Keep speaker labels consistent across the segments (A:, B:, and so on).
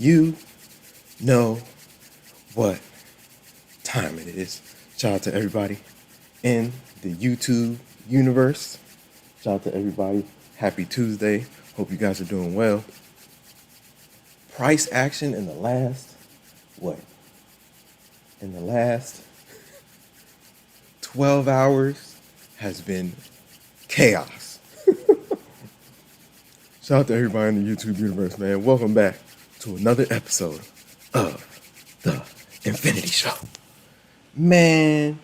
A: You know what time it is. Shout out to everybody in the YouTube universe. Shout out to everybody. Happy Tuesday. Hope you guys are doing well. Price action in the last, In the last 12 hours has been chaos. Shout out to everybody in the YouTube universe, man. Welcome back to another episode of the Infinity Show. Man,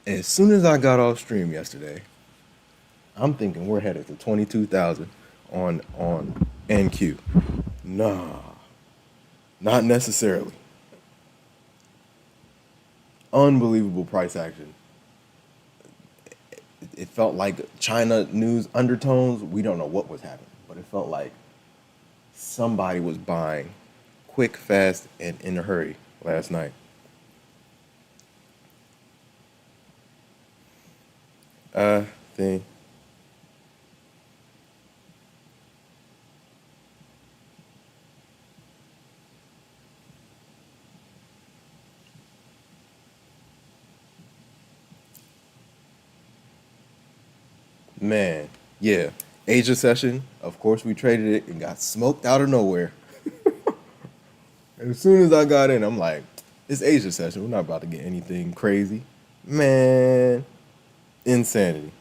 A: as soon as I got off stream yesterday, I'm thinking we're headed to 22,000 on NQ. Nah, not necessarily. Unbelievable price action. It felt like China news undertones. We don't know what was happening, but it felt like somebody was buying quick, fast, and in a hurry last night. Thing. Man, yeah. Asia session, of course we traded it and got smoked out of nowhere. As soon as I got in, I'm like, it's Asia session. We're not about to get anything crazy. Man, insanity.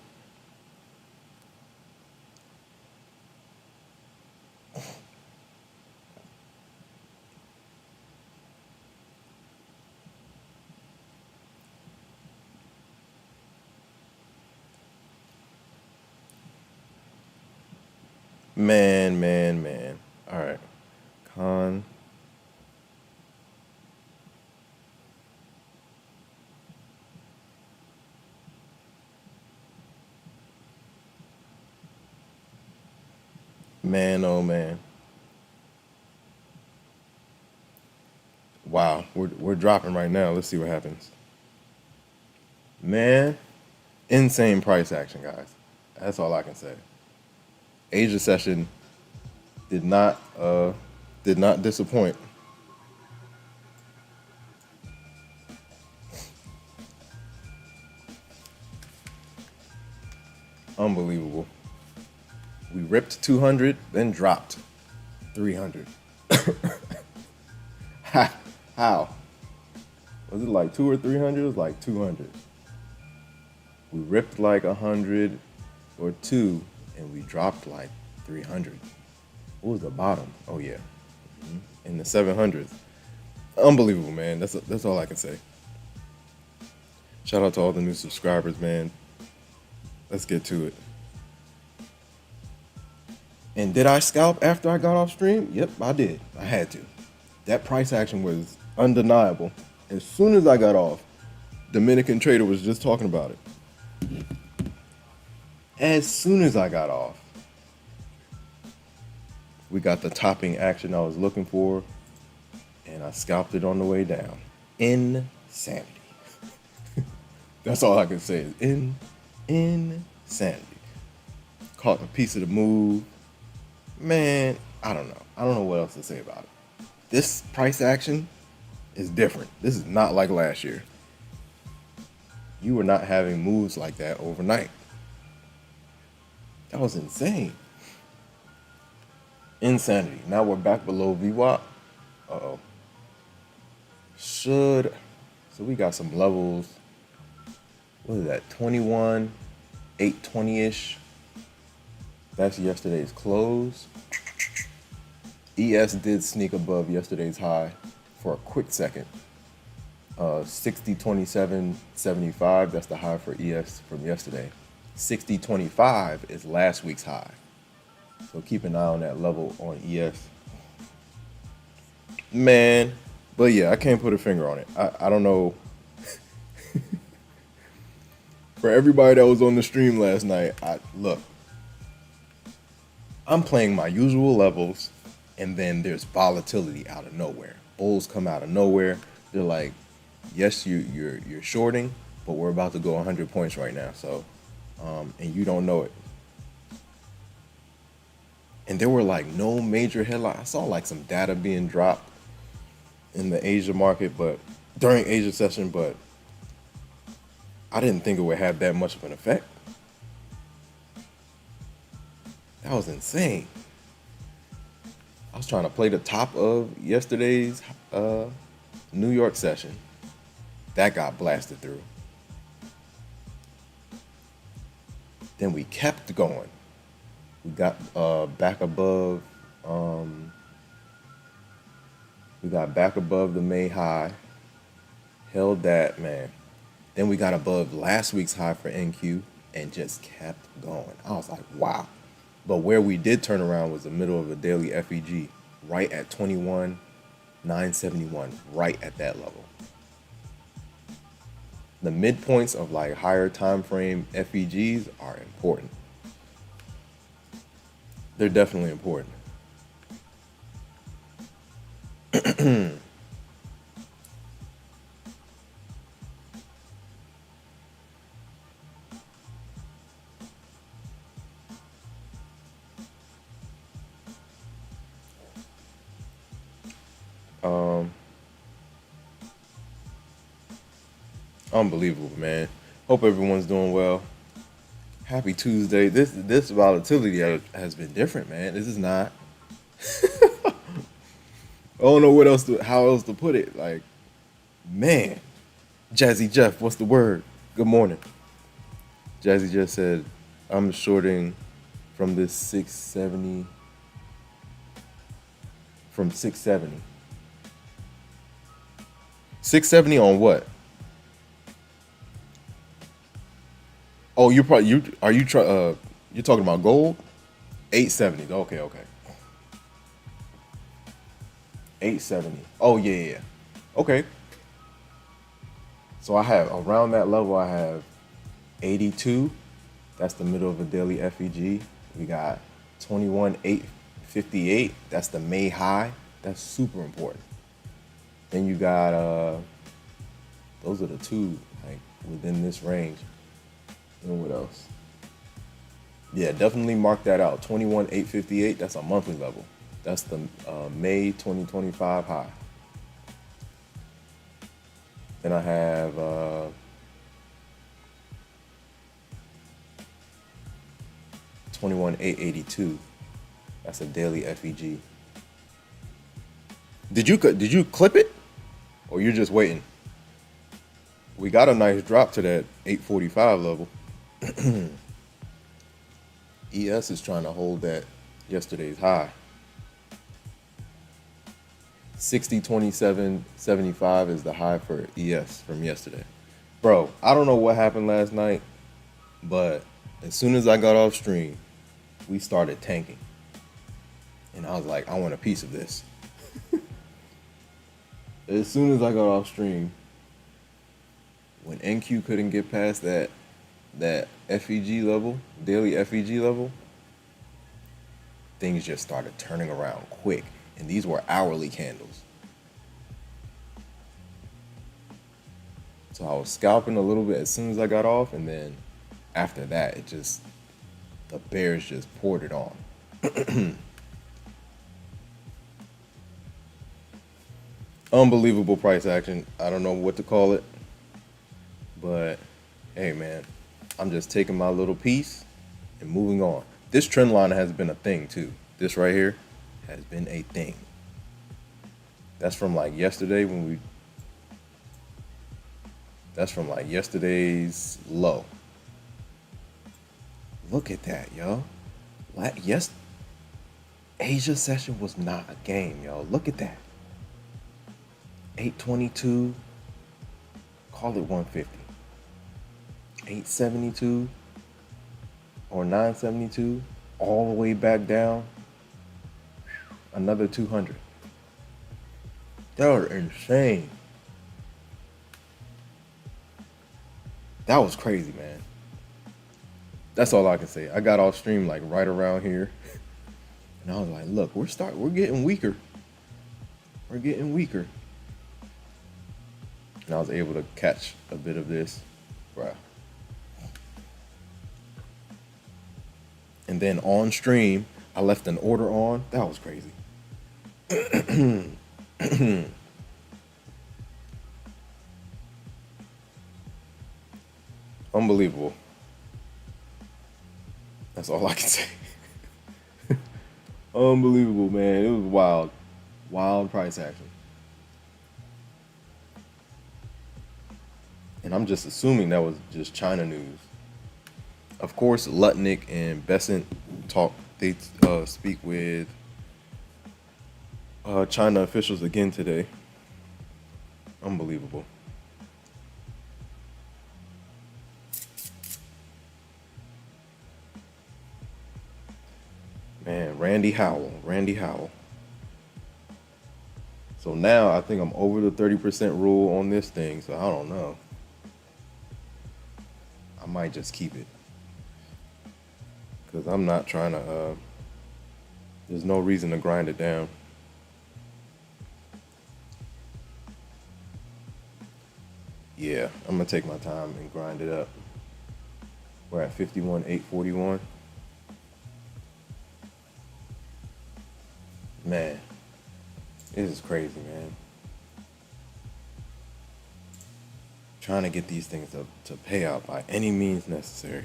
A: Man. All right. Con. Man, oh man. Wow, we're dropping right now. Let's see what happens. Man, insane price action, guys. That's all I can say. Asia session did not disappoint. Unbelievable. We ripped 200, then dropped 300. How? Was it like 2 or 300? It was like 200. We ripped like 100 or 2, and we dropped like 300. What was the bottom? Oh yeah, in the 700s. Unbelievable, man. That's all I can say. Shout out to all the new subscribers, man. Let's get to it. And did I scalp after I got off stream? Yep, I did. I had to. That price action was undeniable. As soon as I got off, Dominican Trader was just talking about it. As soon as I got off, we got the topping action I was looking for, and I scalped it on the way down. Insanity. That's all I can say is insanity. Caught a piece of the move. Man, I don't know. I don't know what else to say about it. This price action is different. This is not like last year. You were not having moves like that overnight. That was insane. Insanity. Now we're back below VWAP. Uh-oh. So we got some levels. What is that? 21, 820-ish. That's yesterday's close. ES did sneak above yesterday's high for a quick second. 60.27.75, that's the high for ES from yesterday. 60.25 is last week's high. So keep an eye on that level on ES. Man, but yeah, I can't put a finger on it. I don't know. For everybody that was on the stream last night, look, I'm playing my usual levels, and then there's volatility out of nowhere. Bulls come out of nowhere. They're like, yes, you're shorting, but we're about to go 100 points right now. So, and you don't know it. And there were like no major headlines. I saw like some data being dropped in the Asia market, but during Asia session, but I didn't think it would have that much of an effect. That was insane. I was trying to play the top of yesterday's New York session. That got blasted through. Then we kept going. We got back above. We got back above the May high. Held that, man. Then we got above last week's high for NQ and just kept going. I was like, wow. But where we did turn around was the middle of the daily FEG, right at 21,971, right at that level. The midpoints of like higher time frame FEGs are important. They're definitely important. Unbelievable, man. Hope everyone's doing well. Happy Tuesday. This volatility has been different, man. This is not. I don't know how else to put it. Like, man, Jazzy Jeff, what's the word? Good morning. Jazzy Jeff said, I'm shorting from this 670. From 670. 670 on what? Oh, you're talking about gold? 870. Okay. 870. Oh yeah. Okay. So I have around that level. I have 82. That's the middle of the daily FEG. We got 21,858. That's the May high. That's super important. Then you got those are the two like within this range. And what else? Yeah, definitely mark that out. 21,858. That's a monthly level. That's the May 2025 high. Then I have 21,882. That's a daily FEG. Did you clip it, or you're just waiting? We got a nice drop to that 845 level. ES is trying to hold that yesterday's high. 60.2775 is the high for ES from yesterday. Bro, I don't know what happened last night, but as soon as I got off stream, we started tanking. And I was like, I want a piece of this. As soon as I got off stream, when NQ couldn't get past that FEG level, daily FEG level, things just started turning around quick. And these were hourly candles. So I was scalping a little bit as soon as I got off, and then after that, the bears just poured it on. Unbelievable price action. I don't know what to call it, but hey, man, I'm just taking my little piece and moving on. This trend line has been a thing too. This right here has been a thing. That's from like yesterday that's from like yesterday's low. Look at that, yo. Yes, Asia session was not a game, yo. Look at that. 822, call it 150. 872 or 972, all the way back down. Another 200. That was insane. That was crazy, man. That's all I can say. I got off stream like right around here. And I was like, look, we're getting weaker. We're getting weaker. And I was able to catch a bit of this. Bruh. And then on stream, I left an order on. That was crazy. Unbelievable. That's all I can say. Unbelievable, man. It was wild. Wild price action. And I'm just assuming that was just China news. Of course, Lutnick and Besant talk. They speak with China officials again today. Unbelievable. Man, Randy Howell. So now I think I'm over the 30% rule on this thing, so I don't know. I might just keep it. Because I'm not trying to, there's no reason to grind it down. Yeah, I'm going to take my time and grind it up. We're at 51,841. Man, this is crazy, man. Trying to get these things to pay out by any means necessary.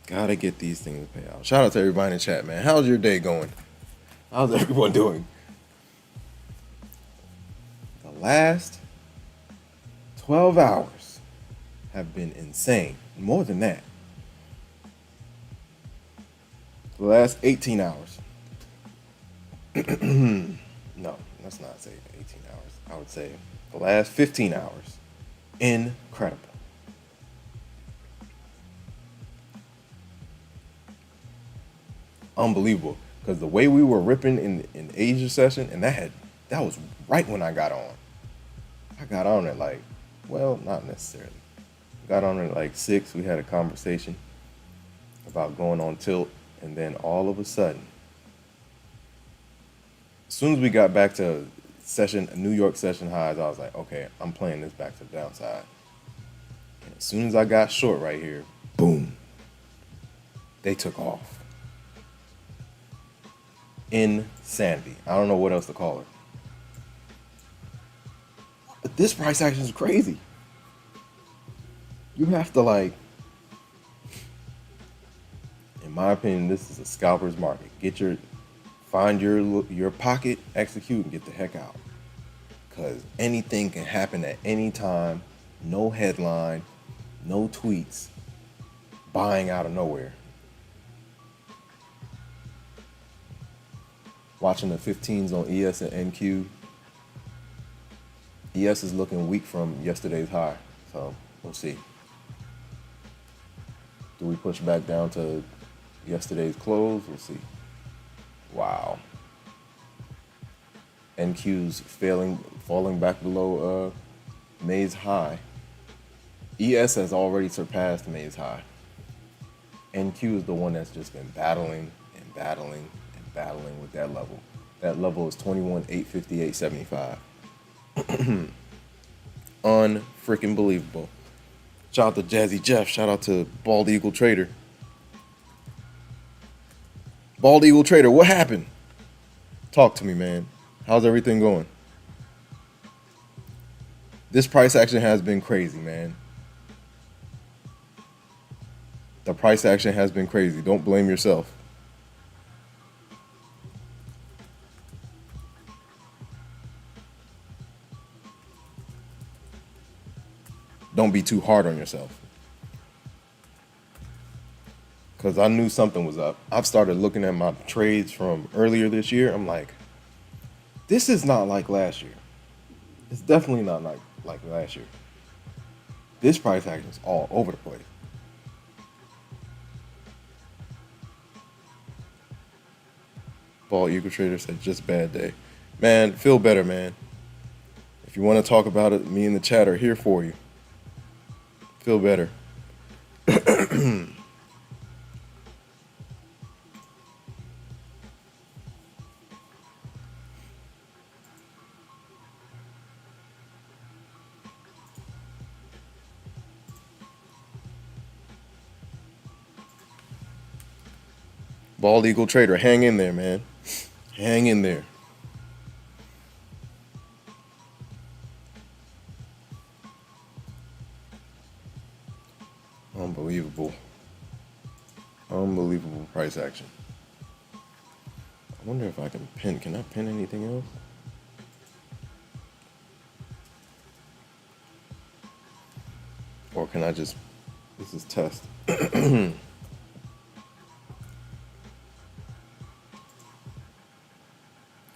A: Gotta get these things to pay out. Shout out to everybody in the chat, man. How's your day going? How's everyone doing? The last 12 hours have been insane. More than that. The last 18 hours. No, let's not say 18 hours. I would say the last 15 hours. Incredible. Unbelievable. Because the way we were ripping in Asia session, and that was right when I got on. I got on at like, well, not necessarily. Got on at like 6. We had a conversation about going on tilt. And then all of a sudden, as soon as we got back to New York session highs, I was like, okay, I'm playing this back to the downside. And as soon as I got short right here, boom, they took off. Insanity. I don't know what else to call it. But this price action is crazy. You have to like, in my opinion, this is a scalper's market. Find your pocket, execute, and get the heck out. Because anything can happen at any time. No headline, no tweets, buying out of nowhere. Watching the 15s on ES and NQ. ES is looking weak from yesterday's high, so we'll see. Do we push back down to yesterday's close? We'll see. Wow. NQ's falling back below May's high. ES has already surpassed May's high. NQ is the one that's just been battling and battling and battling with that level. That level is 21,858.75. Unfreaking believable. Shout out to Jazzy Jeff. Shout out to Bald Eagle Trader. Bald Eagle Trader, what happened? Talk to me, man. How's everything going? This price action has been crazy, man. The price action has been crazy. Don't blame yourself. Don't be too hard on yourself. Because I knew something was up. I've started looking at my trades from earlier this year. I'm like, this is not like last year. It's definitely not like last year. This price action is all over the place. Ball Eagle Trader said, just bad day. Man, feel better, man. If you want to talk about it, me and the chat are here for you. Feel better. Bald Eagle Trader, hang in there, man. Hang in there. Unbelievable. Unbelievable price action. I wonder if I can pin. Can I pin anything else? Or can I just, this is test.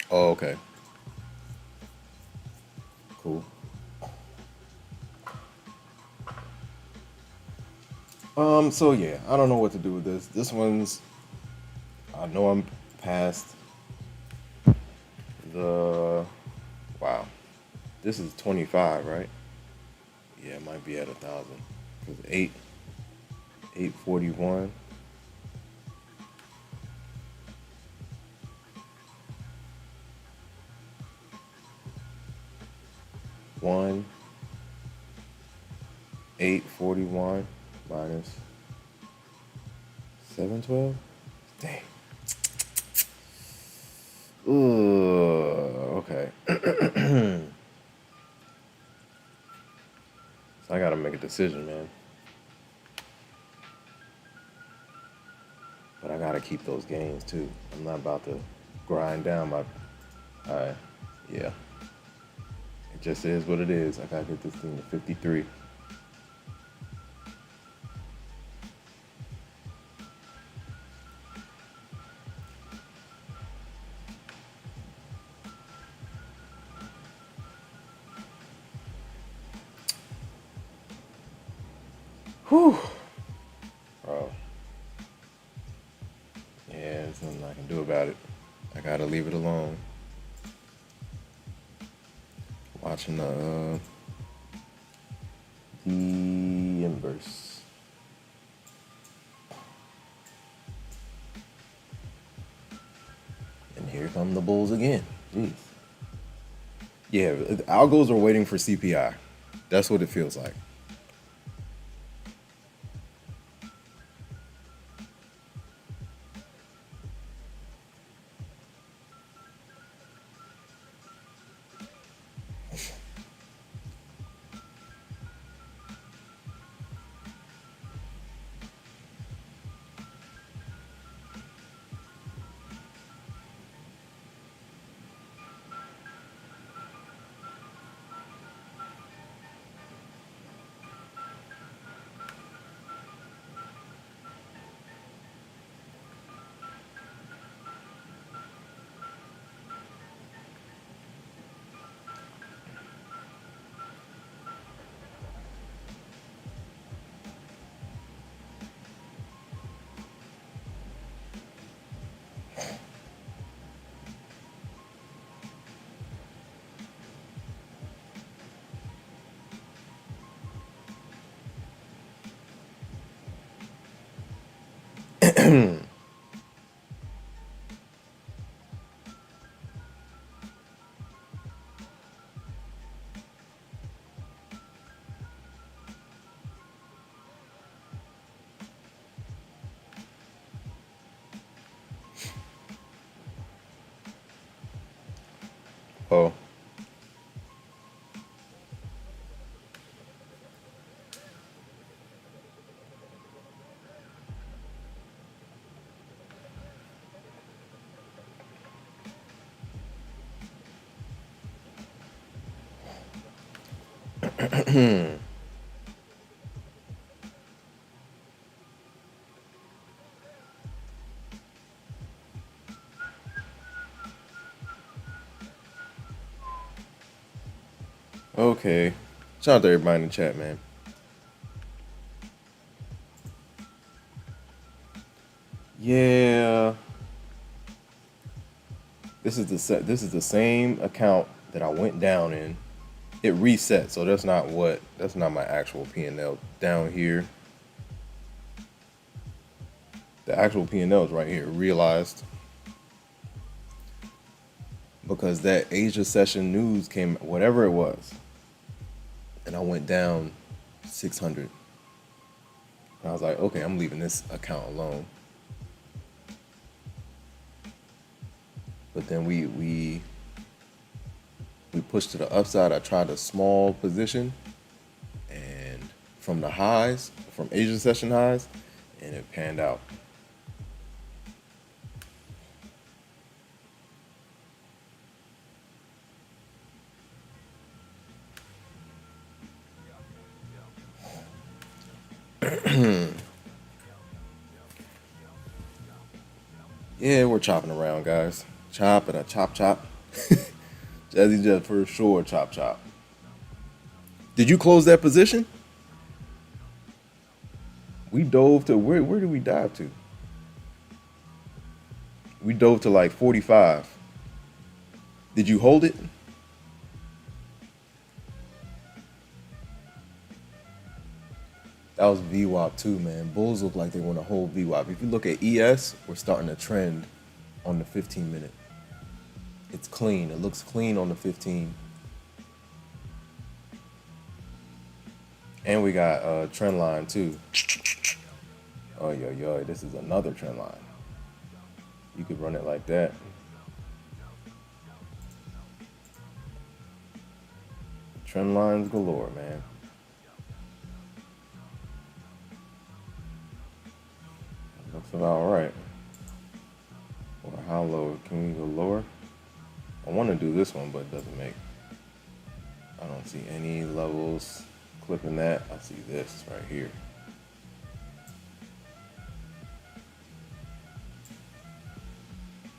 A: Oh, okay. Cool. So yeah, I don't know what to do with this. This one's, I know I'm past the, wow. This is 25, right? Yeah, it might be at 1,000. Cause 841. 841 minus 712. Dang. Okay. So I gotta make a decision, man. But I gotta keep those gains too. I'm not about to grind down my. Yeah. It just is what it is. I gotta get this thing to 53. Whew. Bro. Yeah, there's nothing I can do about it. I gotta leave it alone. Watching the inverse. And here come the bulls again. Jeez. Yeah, algos are waiting for CPI. That's what it feels like. Oh. Okay. Shout out to everybody in the chat, man. Yeah. This is the same account that I went down in. It reset, so that's not my actual P&L down here. The actual P&L is right here, realized. Because that Asia session news came, whatever it was, and I went down 600. And I was like, okay, I'm leaving this account alone. but then we pushed to the upside. I tried a small position, and from the highs, from Asian session highs, and it panned out. Yeah, we're chopping around, guys. Chop and a chop chop. Jazzy Jeff for sure, chop chop. Did you close that position? We dove to where did we dive to? We dove to like 45. Did you hold it? That was VWAP too, man. Bulls look like they want to hold VWAP. If you look at ES, we're starting to trend on the 15 minute. It's clean. It looks clean on the 15. And we got a trend line too. Oh, yo, this is another trend line. You could run it like that. Trend lines galore, man. Looks about right. Or how low? Can we go lower? I want to do this one, but it doesn't make. I don't see any levels clipping that. I see this right here.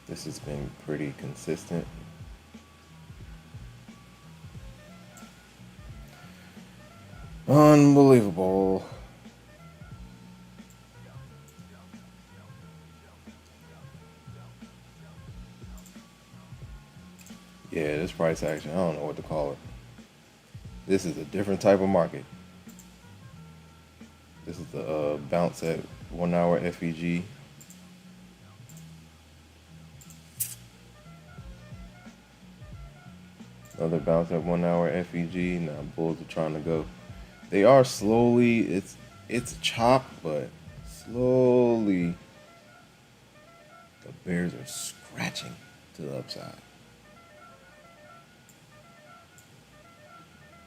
A: This has been pretty consistent. Unbelievable. Yeah, this price action, I don't know what to call it. This is a different type of market. This is the bounce at 1 hour FEG. Another bounce at 1 hour FEG. Now bulls are trying to go. They are slowly, it's chop, but slowly the bears are scratching to the upside.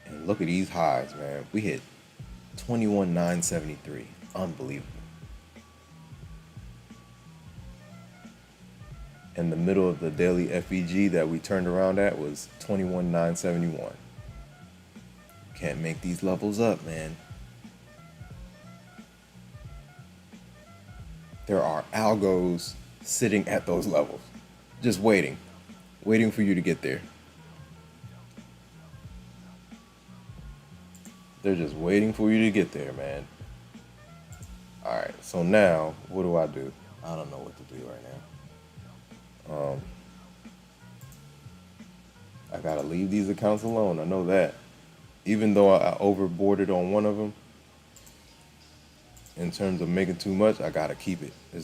A: And look at these highs, man. We hit 21,973. Unbelievable. And the middle of the daily FEG that we turned around at was 21,971. Can't make these levels up, man. There are algos sitting at those levels, just waiting for you to get there. They're just waiting for you to get there, man. All right, so now what do? I don't know what to do right now. I gotta leave these accounts alone. I know that. Even though I overboarded on one of them, in terms of making too much, I gotta keep it. I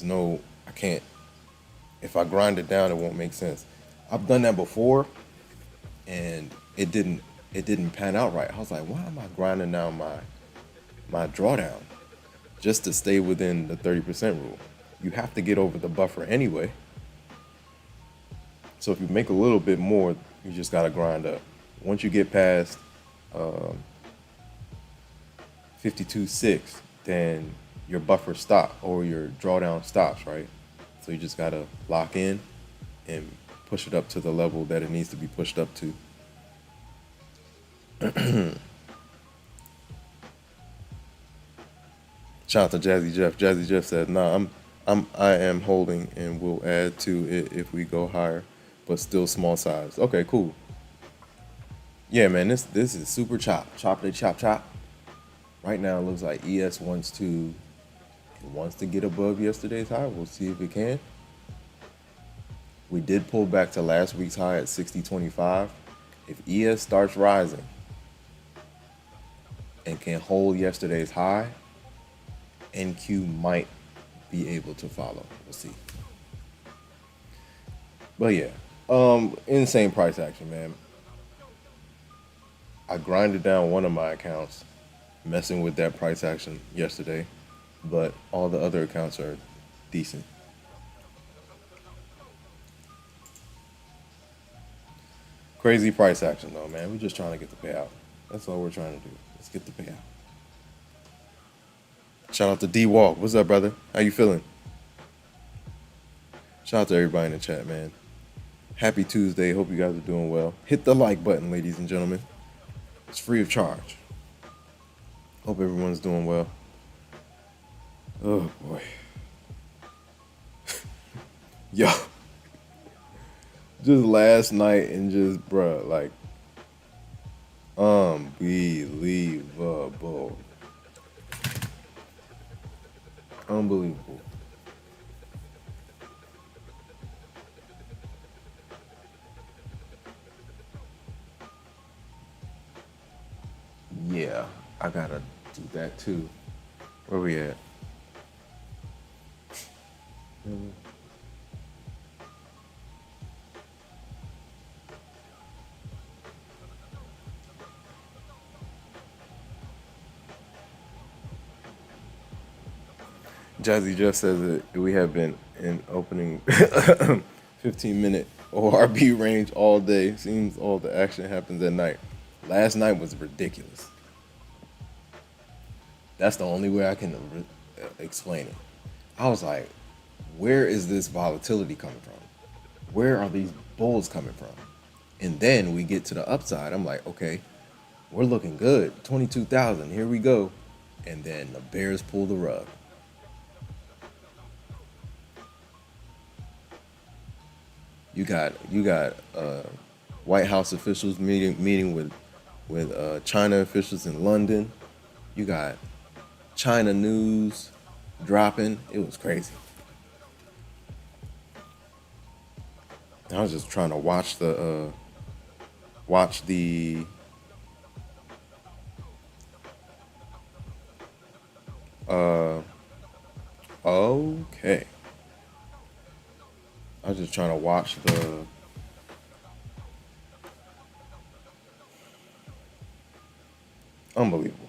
A: can't. If I grind it down, it won't make sense. I've done that before, and it didn't pan out right. I was like, why am I grinding down my drawdown just to stay within the 30% rule? You have to get over the buffer anyway. So if you make a little bit more, you just gotta grind up. Once you get past 52.6, then your buffer stops or your drawdown stops, right? So you just gotta lock in and push it up to the level that it needs to be pushed up to. Shout out to Jazzy Jeff. Jazzy Jeff said, "Nah, I am holding and will add to it if we go higher, but still small size." Okay, cool. Yeah, man, this is super chop. Choppity chop chop. Right now it looks like ES wants to get above yesterday's high. We'll see if it can. We did pull back to last week's high at 60.25. If ES starts rising and can hold yesterday's high, NQ might be able to follow. We'll see. But yeah, insane price action, man. I grinded down one of my accounts messing with that price action yesterday, but all the other accounts are decent. Crazy price action though, man. We're just trying to get the payout. That's all we're trying to do. Let's get the payout. Shout out to D Walk. What's up, brother? How you feeling? Shout out to everybody in the chat, man. Happy Tuesday. Hope you guys are doing well. Hit the like button, ladies and gentlemen. It's free of charge. Hope everyone's doing well. Oh boy. Yo. Just last night and just, bruh, like, unbelievable. Unbelievable. Yeah, I gotta do that too. Where we at? Jazzy just says that we have been in opening 15-minute ORB range all day. Seems all the action happens at night. Last night was ridiculous. That's the only way I can explain it. I was like, where is this volatility coming from? Where are these bulls coming from? And then we get to the upside. I'm like, okay, we're looking good. 22,000, here we go. And then the bears pull the rug. You got White House officials meeting with China officials in London. You got China news dropping. It was crazy. I was just trying to watch the okay. I was just trying to watch the unbelievable.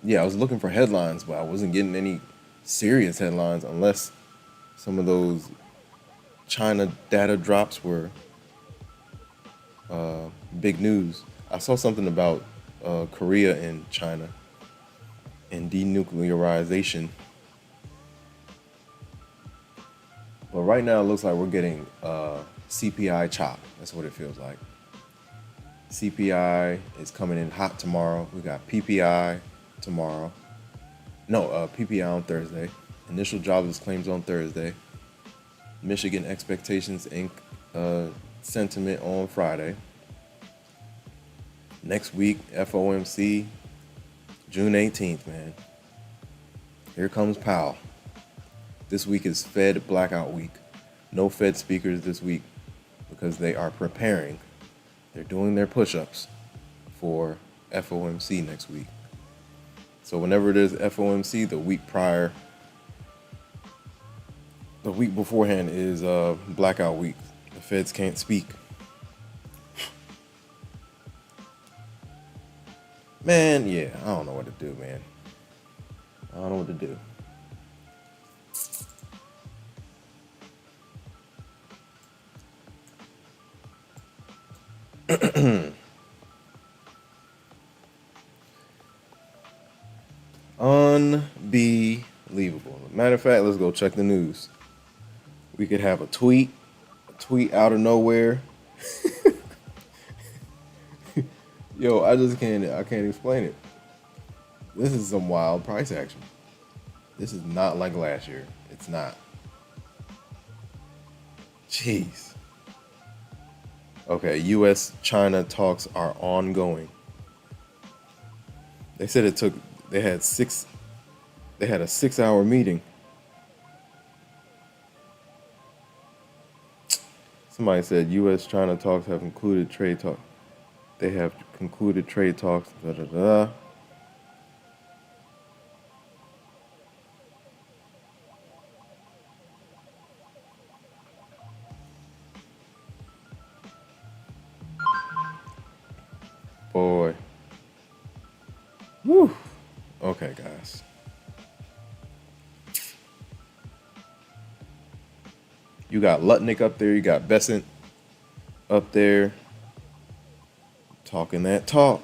A: Yeah, I was looking for headlines, but I wasn't getting any serious headlines unless some of those China data drops were big news. I saw something about Korea and China and denuclearization. But right now it looks like we're getting CPI chop. That's what it feels like. CPI is coming in hot tomorrow. We got PPI tomorrow. No, PPI on Thursday. Initial jobless claims on Thursday. Michigan expectations Inc. Sentiment on Friday. Next week, FOMC, June 18th, man. Here comes Powell. This week is Fed blackout week. No Fed speakers this week because they are preparing. They're doing their push-ups for FOMC next week. So whenever it is FOMC, the week beforehand is blackout week. The Feds can't speak. Man, yeah, I don't know what to do, man. I don't know what to do. Unbelievable. Matter of fact, let's go check the news. We could have a tweet out of nowhere. Yo, I can't explain it. This is some wild price action. This is not like last year. It's not. Jeez. Okay, U.S.-China talks are ongoing. They said they had a 6-hour meeting. Somebody said U.S.-China talks have concluded trade talk. They have concluded trade talks. Da, da, da. Boy. Woo. Okay, guys. You got Lutnick up there. You got Besant. up there talking that talk.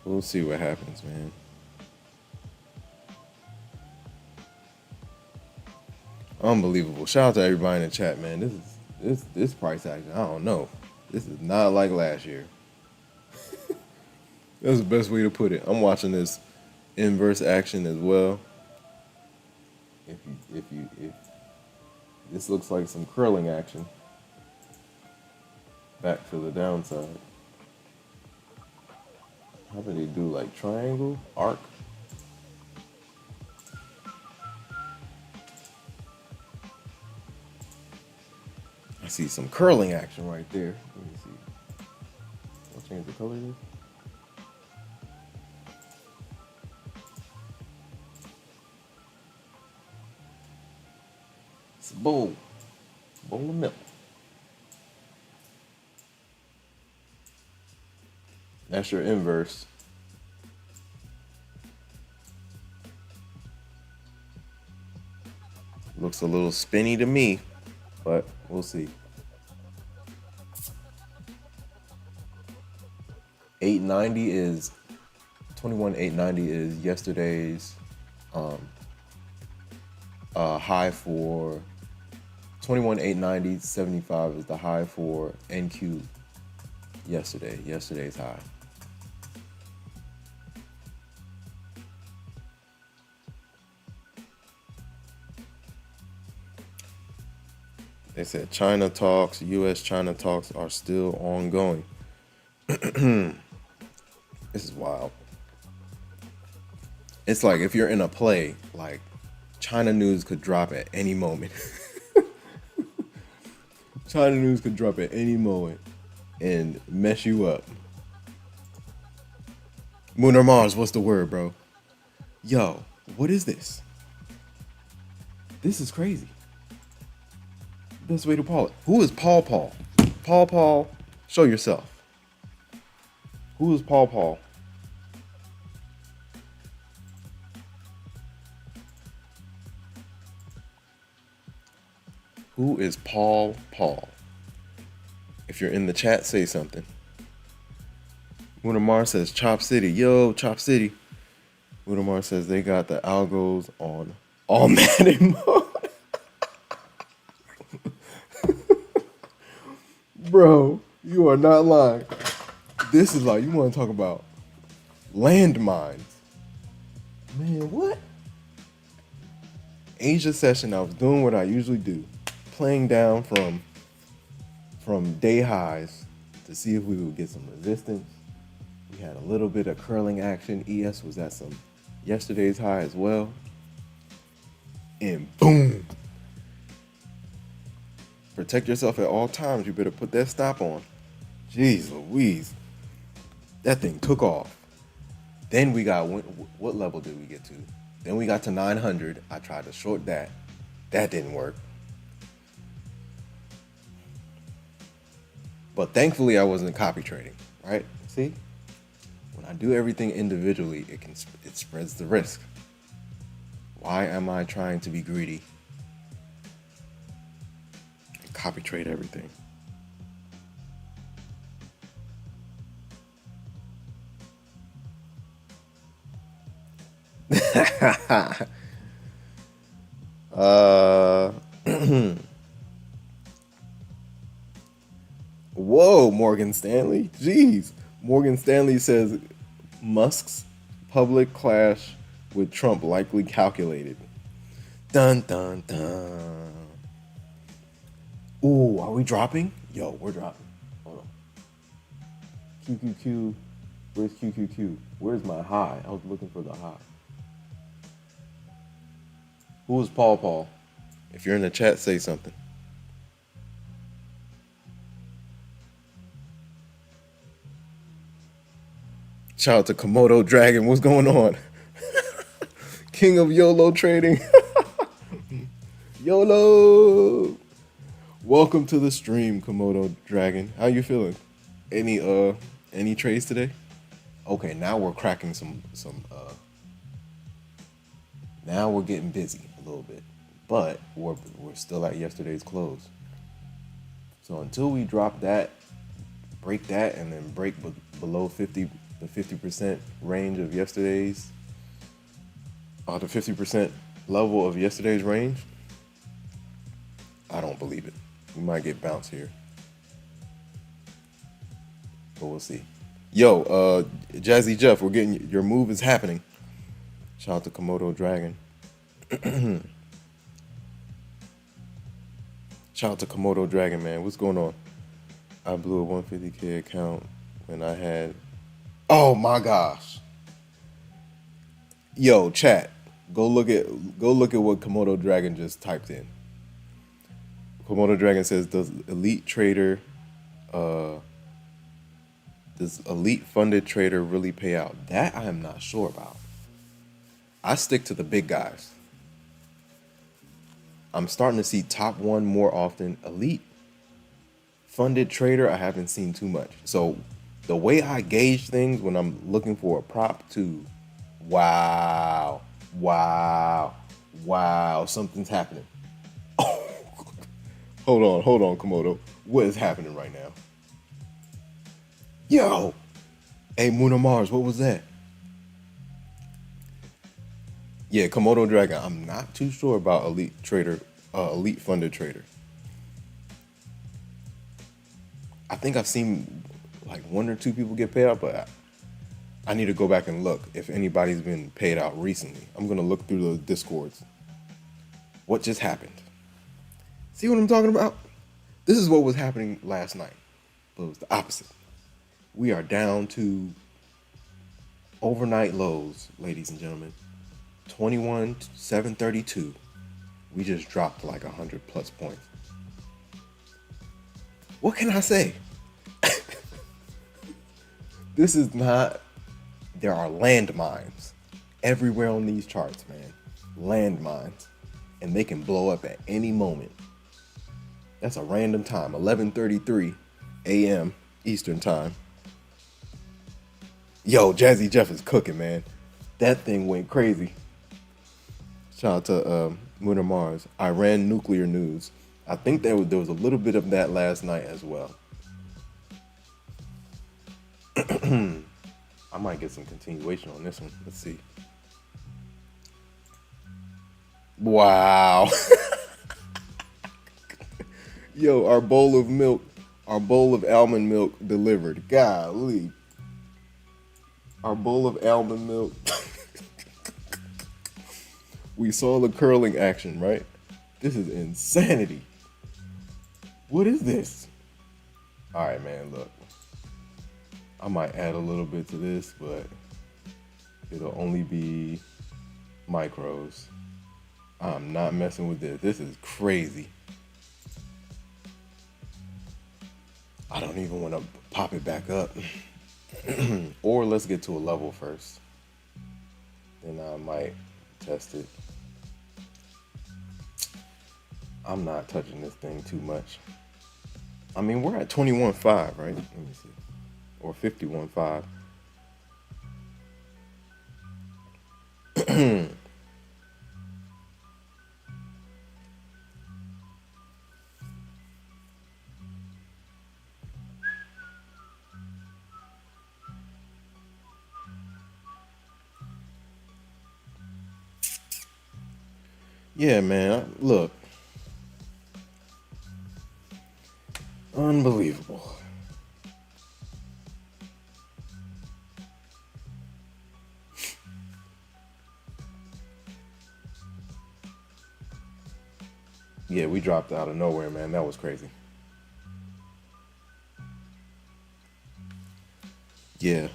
A: We'll see what happens, man. Unbelievable. Shout out to everybody in the chat, man. This price action, I don't know. This is not like last year. That's the best way to put it. I'm watching this inverse action as well. If this looks like some curling action. Back to the downside. How do they do, like triangle, arc? I see some curling action right there. Let me see. I'll change the color of this. It's a bowl of milk. That's your inverse. Looks a little spinny to me, but we'll see. 890 is 21,890 is yesterday's high for 21,890. 75 is the high for NQ yesterday's high. They said China talks, U.S.-China talks are still ongoing. This is wild. It's like if you're in a play, like China news could drop at any moment. China news could drop at any moment and mess you up. Moon or Mars, what's the word, bro? Yo, what is this? This is crazy. Best way to call it. Who is Paul Paul? Paul Paul, show yourself. Who is Paul Paul? Who is Paul Paul? If you're in the chat, say something. Winamar says Chop City. Yo, Chop City. Winamar says they got the algos on all Madden mode. Bro, you are not lying. This is like, you want to talk about landmines. Man, what? Asia session, I was doing what I usually do. Playing down from day highs to see if we would get some resistance. We had a little bit of curling action. ES was at some yesterday's high as well. And boom. Protect yourself at all times. You better put that stop on. Jeez Louise. That thing took off. Then we got, what level did we get to? Then we got to 900. I tried to short that. That didn't work. But thankfully I wasn't copy trading, right? See? When I do everything individually, it spreads the risk. Why am I trying to be greedy? Copy trade everything. Whoa, Morgan Stanley. Jeez. Morgan Stanley says Musk's public clash with Trump likely calculated. Dun dun dun. Ooh, are we dropping? Yo, we're dropping. Hold on. QQQ. Where's QQQ? Where's my high? I was looking for the high. Who is Paul Paul? If you're in the chat, say something. Shout out to Komodo Dragon. What's going on? King of YOLO trading. YOLO. Welcome to the stream, Komodo Dragon. How you feeling? Any trades today? Okay, now we're cracking some Now we're getting busy a little bit, but we're still at yesterday's close. So until we drop that, break that, and then break below 50% range of yesterday's, the 50% level of yesterday's range, I don't believe it. We might get bounced here, but we'll see. Yo, Jazzy Jeff, we're getting your move is happening. Shout out to Komodo Dragon. Shout out to Komodo Dragon, man. What's going on? I blew a 150K account when I had. Oh my gosh. Yo, chat. Go look at what Komodo Dragon just typed in. Komodo Dragon says, does elite funded trader really pay out? That I am not sure about. I stick to the big guys. I'm starting to see top one more often. Elite funded trader, I haven't seen too much. So the way I gauge things when I'm looking for a prop to, wow, something's happening. Oh, hold on, Komodo. What is happening right now? Yo, hey, Moon of Mars, what was that? Yeah, Komodo Dragon. I'm not too sure about elite funded trader. I think I've seen like one or two people get paid out, but I need to go back and look if anybody's been paid out recently. I'm gonna look through the discords. What just happened? See what I'm talking about? This is what was happening last night, but it was the opposite. We are down to overnight lows, ladies and gentlemen. 21,732. We just dropped like 100 plus points. What can I say? This is not. There are landmines everywhere on these charts, man. Landmines, and they can blow up at any moment. That's a random time, 11:33 a.m. Eastern time. Yo, Jazzy Jeff is cooking, man. That thing went crazy. Shout out to Moon or Mars. Iran nuclear news. I think there was a little bit of that last night as well. I might get some continuation on this one. Let's see. Wow. Yo, our bowl of almond milk delivered. Golly. Our bowl of almond milk. We saw the curling action, right? This is insanity. What is this? All right, man, look. I might add a little bit to this, but it'll only be micros. I'm not messing with this. This is crazy. I don't even want to pop it back up. Or let's get to a level first. Then I might test it. I'm not touching this thing too much. I mean, we're at 21.5, right? Let me see. Or 51.5. Yeah, man, look. Unbelievable. Yeah, we dropped out of nowhere, man. That was crazy. Yeah.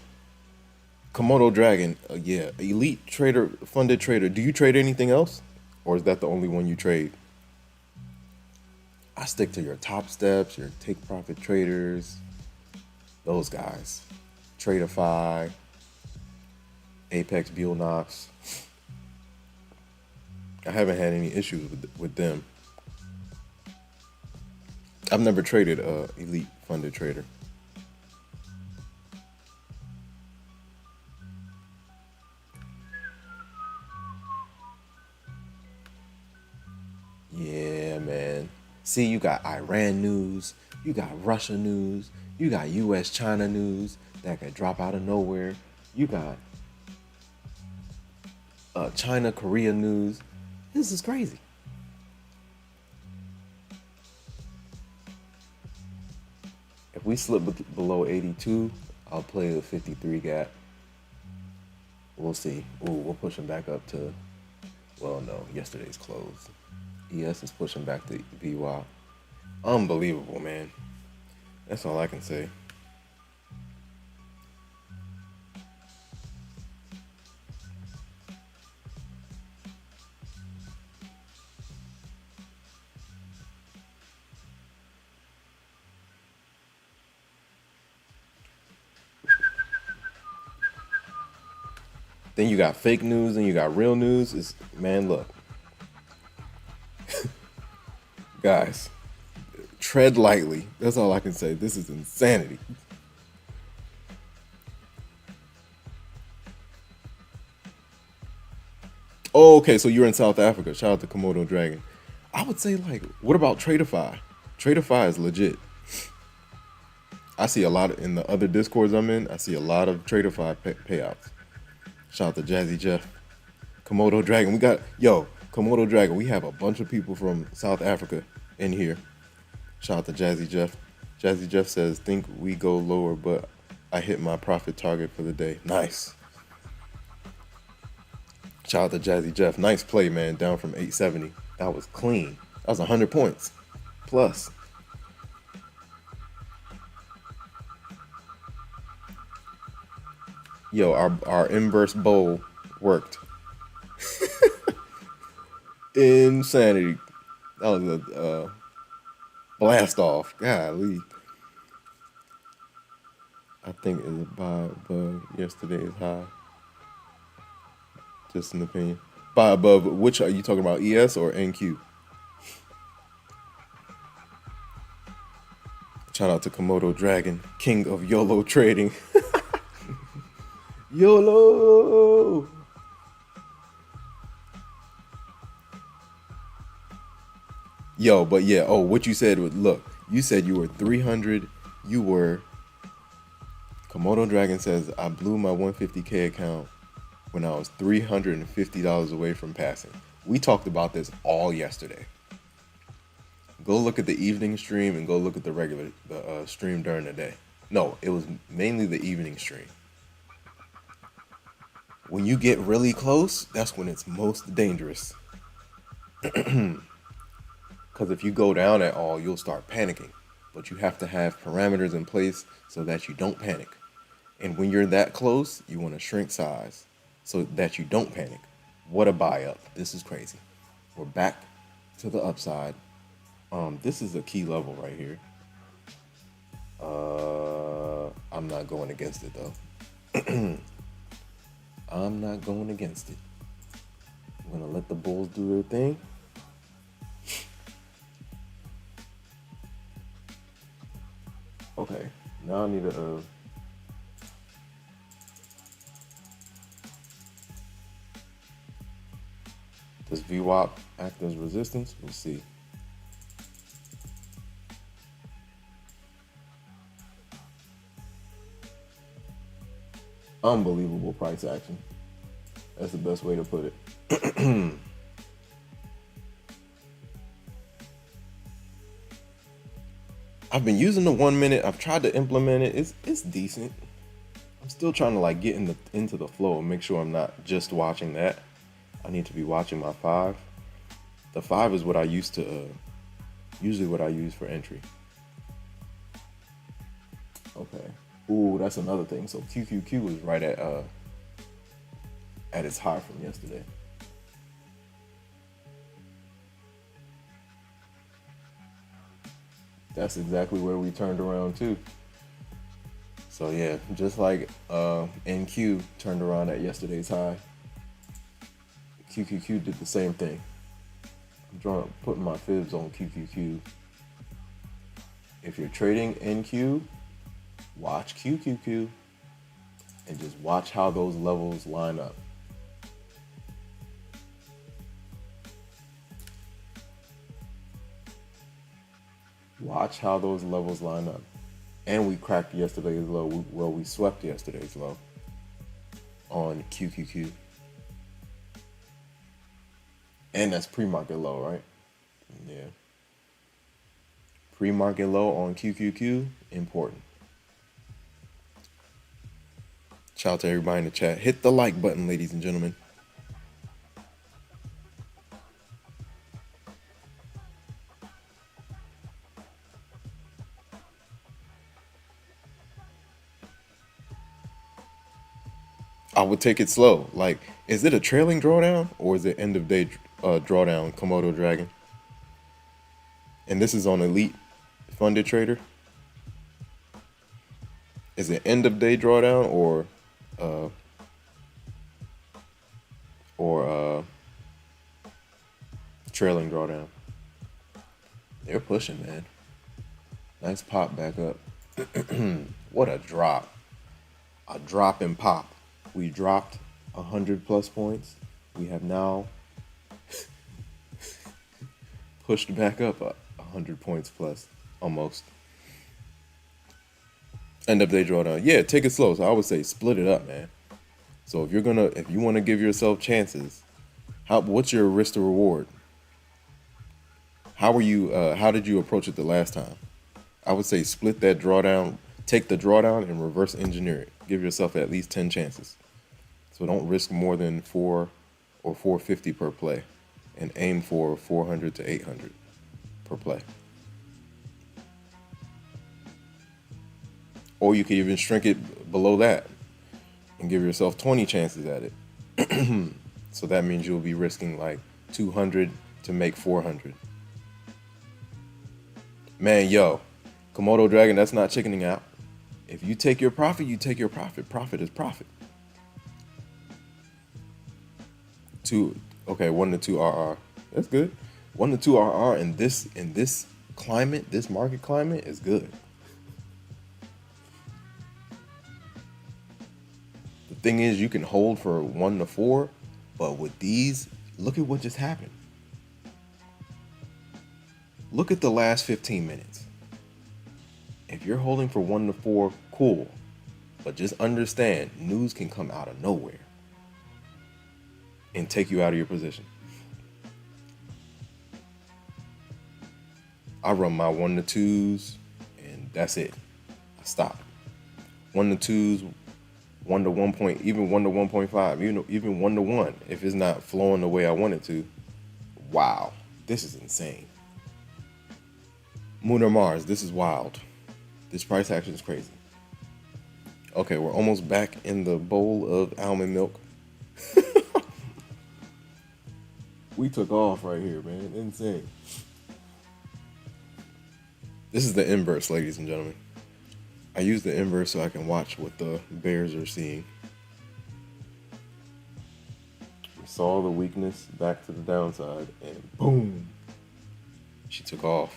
A: Komodo Dragon, yeah. Elite trader, funded trader. Do you trade anything else? Or is that the only one you trade? I stick to your Topsteps, your take profit traders, those guys. Tradeify, Apex Buell Knox. I haven't had any issues with them. I've never traded a elite funded trader. See, you got Iran news, you got Russia news, you got US China news that could drop out of nowhere. You got China Korea news. This is crazy. If we slip below 82, I'll play the 53 gap. We'll see. Ooh, we're pushing back up to, well, no, yesterday's close. ES is pushing back to VY. Unbelievable, man. That's all I can say. Then you got fake news and you got real news. It's, man, look. Guys, tread lightly. That's all I can say. This is insanity. Oh, okay, so you're in South Africa. Shout out to Komodo Dragon. I would say, like, what about Tradeify? Tradeify is legit. I see a lot in the other discords I'm in. I see a lot of Tradeify payouts. Shout out to Jazzy Jeff. Komodo Dragon. We got, Komodo Dragon. We have a bunch of people from South Africa in here. Shout out to Jazzy Jeff. Jazzy Jeff says, think we go lower, but I hit my profit target for the day. Nice. Shout out to Jazzy Jeff. Nice play, man. Down from 870. That was clean. That was 100 points. Plus. Yo, our inverse bowl worked. Insanity. That was a blast off. Golly. I think it's by above yesterday's high. Just an opinion. By above, which are you talking about, ES or NQ? Shout out to Komodo Dragon, king of YOLO trading. YOLO! Yo, but yeah, what you said was, look, you said you were 300, Komodo Dragon says, I blew my 150K account when I was $350 away from passing. We talked about this all yesterday. Go look at the evening stream and go look at the stream during the day. No, it was mainly the evening stream. When you get really close, that's when it's most dangerous. Because if you go down at all, you'll start panicking. But you have to have parameters in place so that you don't panic. And when you're that close, you want to shrink size so that you don't panic. What a buy up. This is crazy. We're back to the upside. This is a key level right here. I'm not going against it though. I'm not going against it. I'm gonna let the bulls do their thing. Okay, now I need a does VWAP act as resistance? We'll see. Unbelievable price action. That's the best way to put it. I've been using the 1 minute. I've tried to implement it. It's decent. I'm still trying to like get into the flow and make sure I'm not just watching that. I need to be watching my 5. The 5 is what I used to usually what I use for entry. Okay. Ooh, that's another thing. So QQQ was right at its high from yesterday. That's exactly where we turned around too. So yeah, just like NQ turned around at yesterday's high, QQQ did the same thing. I'm putting my fibs on QQQ. If you're trading NQ, watch QQQ and just watch how those levels line up. Watch how those levels line up. And we cracked yesterday's low. We swept yesterday's low on QQQ. And that's pre-market low, right? Yeah. Pre-market low on QQQ, important. Shout out to everybody in the chat. Hit the like button, ladies and gentlemen. I would take it slow. Like, is it a trailing drawdown or is it end of day drawdown, Komodo Dragon? And this is on Elite Funded Trader. Is it end of day drawdown or trailing drawdown? They're pushing, man. Nice pop back up. What a drop. A drop in pop. We dropped 100 plus points. We have now pushed back up 100 points plus, almost. End of day drawdown. Yeah, take it slow. So I would say split it up, man. So if you want to give yourself chances, what's your risk to reward? How did you approach it the last time? I would say split that drawdown, take the drawdown and reverse engineer it. Give yourself at least 10 chances. So don't risk more than 4 or 450 per play and aim for 400 to 800 per play. Or you could even shrink it below that and give yourself 20 chances at it. So that means you'll be risking like 200 to make 400. Man, yo, Komodo Dragon, that's not chickening out. If you take your profit, you take your profit. Profit is profit. 1 to 2 RR. That's good. 1 to 2 RR in this climate, this market climate is good. The thing is, you can hold for 1 to 4, but with these, look at what just happened. Look at the last 15 minutes. If you're holding for 1 to 4, cool. But just understand, news can come out of nowhere and take you out of your position. I run my 1 to 2s and that's it. I stop. 1 to 2s, 1 to 1 point, even 1 to 1.5, even 1 to 1. If it's not flowing the way I want it to, wow, this is insane. Moon or Mars, this is wild. This price action is crazy. Okay, we're almost back in the bowl of almond milk. We took off right here, man. Insane. This is the inverse, ladies and gentlemen. I use the inverse so I can watch what the bears are seeing. We saw the weakness back to the downside, and boom, she took off.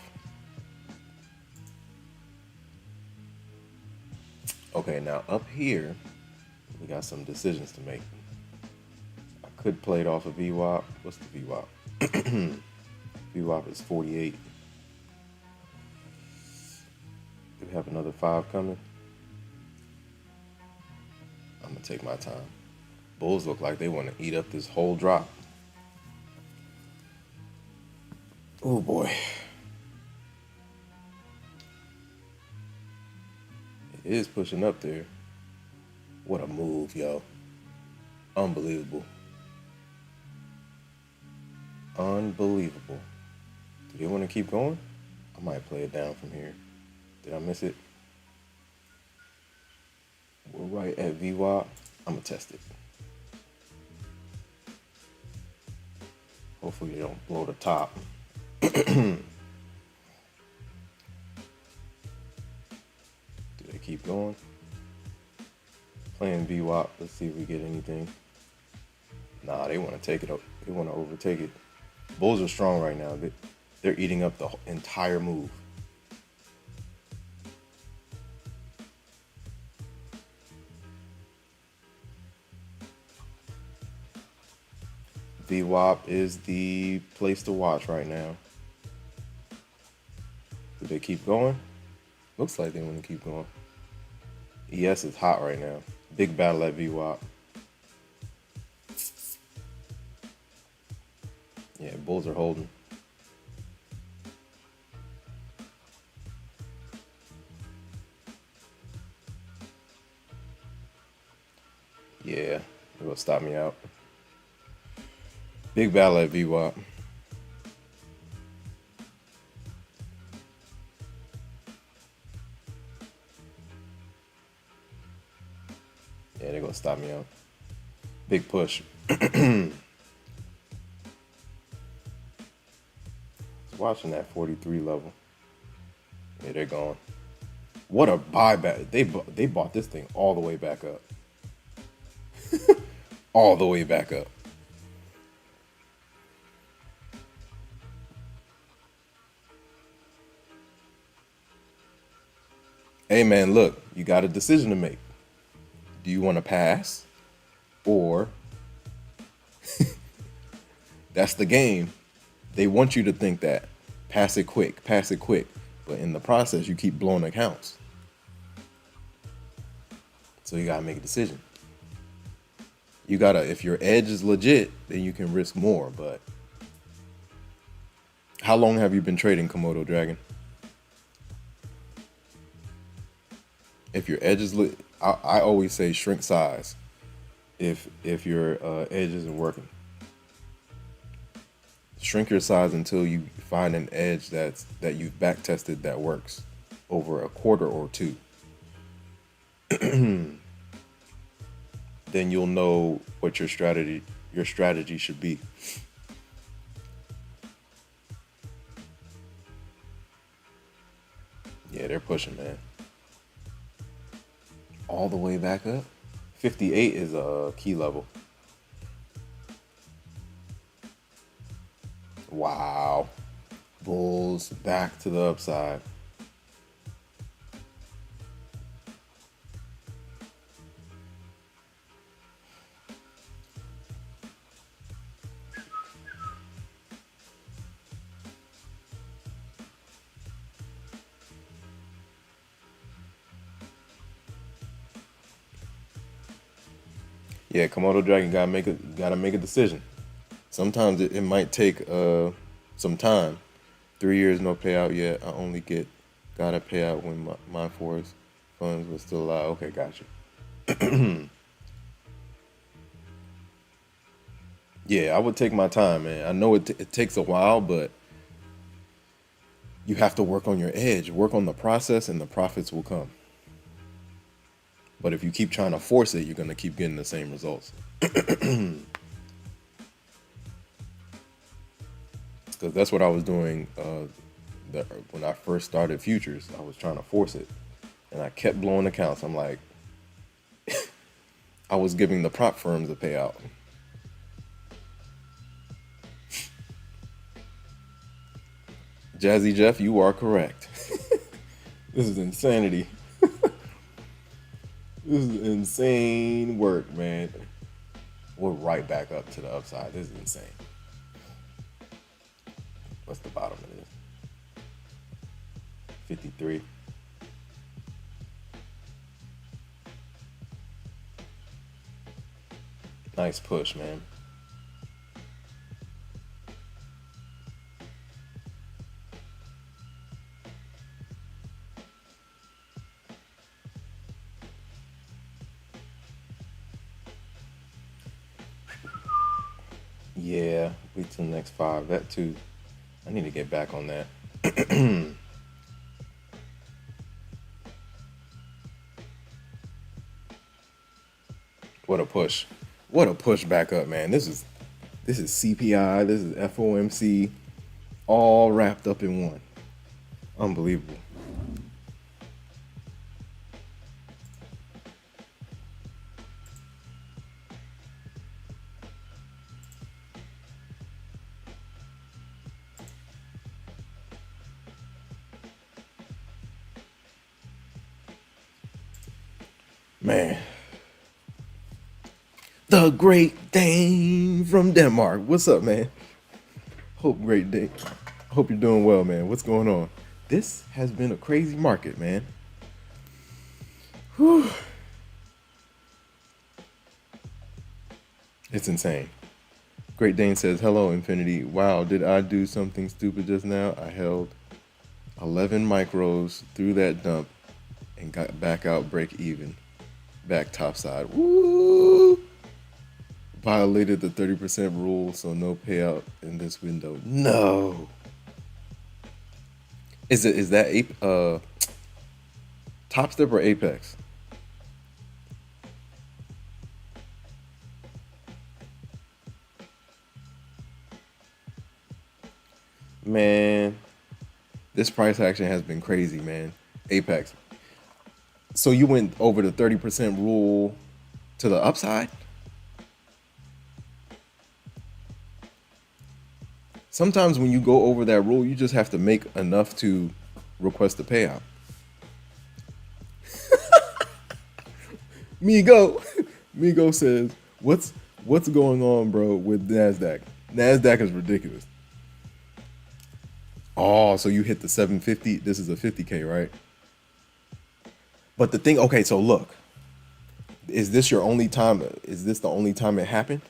A: Okay, now up here, we got some decisions to make. I could play it off of VWAP. What's the VWAP? VWAP is 48. Do we have another 5 coming? I'm gonna take my time. Bulls look like they want to eat up this whole drop. Oh boy. It is pushing up there. What a move, yo. Unbelievable. Unbelievable. Do they want to keep going? I might play it down from here. Did I miss it? We're right at VWAP. I'm going to test it. Hopefully they don't blow the top. Do they keep going? Playing VWAP. Let's see if we get anything. Nah, they want to take it up. They want to overtake it. Bulls are strong right now. They're eating up the entire move. VWAP is the place to watch right now. Do they keep going? Looks like they want to keep going. ES is hot right now. Big battle at VWAP. Yeah, bulls are holding. Yeah, it will stop me out. Big battle at VWAP. Yeah, they're gonna stop me out. Big push. Watching that 43 level. Yeah, they're going. What a buyback. They bought this thing all the way back up. All the way back up. Hey man, look, you got a decision to make. Do you want to pass? Or that's the game. They want you to think that. Pass it quick, pass it quick. But in the process, you keep blowing accounts. So you gotta make a decision. You gotta, if your edge is legit, then you can risk more. But how long have you been trading Komodo Dragon? If your edge is I always say shrink size. If your edge isn't working, shrink your size until you find an edge that you've back tested that works over a quarter or two. Then you'll know what your strategy should be. Yeah, they're pushing, man. All the way back up. 58 is a key level. Wow. Bulls back to the upside. Yeah, Komodo Dragon gotta make a decision. Sometimes it might take some time. 3 years no payout yet. I only got a payout when my forest funds were still alive. Okay, gotcha. Yeah, I would take my time, man. I know it takes a while, but you have to work on your edge, work on the process, and the profits will come. But if you keep trying to force it, you're going to keep getting the same results. Because that's what I was doing when I first started futures. I was trying to force it. And I kept blowing accounts. I'm like, I was giving the prop firms a payout. Jazzy Jeff, you are correct. This is insanity. This is insane work, man. We're right back up to the upside. This is insane. What's the bottom of this? 53. Nice push, man. Yeah, wait till the next 5. That too. I need to get back on that. What a push. What a push back up, man. This is CPI, this is FOMC, all wrapped up in one. Unbelievable. Man. The Great Dane from Denmark. What's up, man? Hope you're doing well, man. What's going on? This has been a crazy market, man. Whew. It's insane. Great Dane says, hello, Infinity. Wow, did I do something stupid just now? I held 11 micros through that dump and got back out break even. Back topside. Woo! Violated the 30% rule, so no payout in this window. No. Is that Topstep or Apex? Man, this price action has been crazy, man. Apex. So you went over the 30% rule to the upside? Sometimes when you go over that rule, you just have to make enough to request a payout. Migo says, what's going on, bro, with NASDAQ? NASDAQ is ridiculous. Oh, so you hit the 750. This is a 50K, right? But the thing, okay, so look, is this your only time? Is this the only time it happened?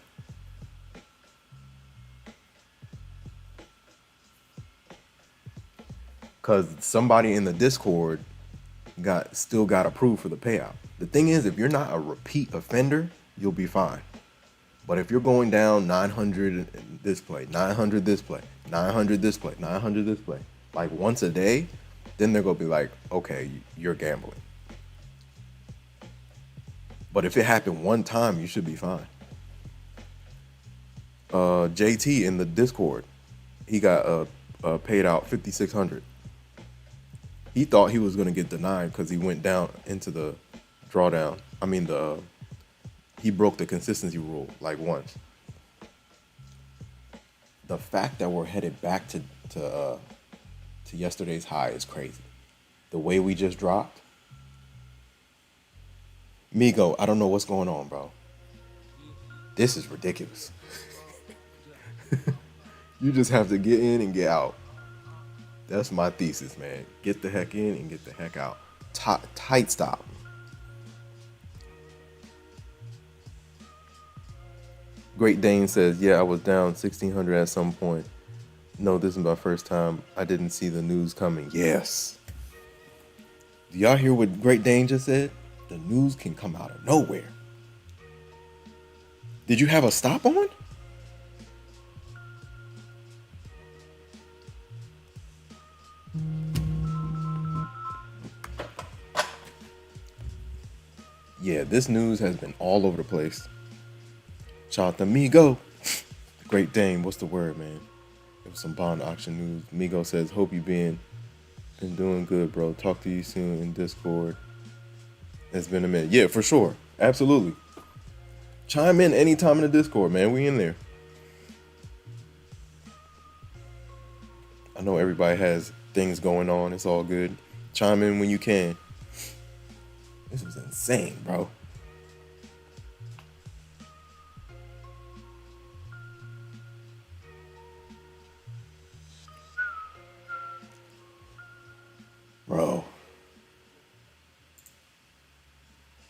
A: Because somebody in the Discord still got approved for the payout. The thing is, if you're not a repeat offender, you'll be fine. But if you're going down 900 this play, 900 this play, 900 this play, 900 this play, like once a day, then they're gonna be like, okay, you're gambling. But if it happened one time, you should be fine. JT in the Discord, he got paid out 5,600. He thought he was gonna get denied because he went down into the drawdown. I mean he broke the consistency rule like once. The fact that we're headed back to yesterday's high is crazy. The way we just dropped. Migo, I don't know what's going on, bro. This is ridiculous. You just have to get in and get out. That's my thesis, man. Get the heck in and get the heck out. Tight stop. Great Dane says, yeah, I was down 1,600 at some point. No, this is my first time. I didn't see the news coming. Yes. Do y'all hear what Great Dane just said? The news can come out of nowhere. Did you have a stop on? Yeah, this news has been all over the place. Shout out to Migo. Great Dane, what's the word, man? It was some bond auction news. Migo says, hope you been doing good, bro. Talk to you soon in Discord. It's been a minute. Yeah, for sure. Absolutely. Chime in anytime in the Discord, man. We in there. I know everybody has things going on. It's all good. Chime in when you can. This was insane, bro. Bro.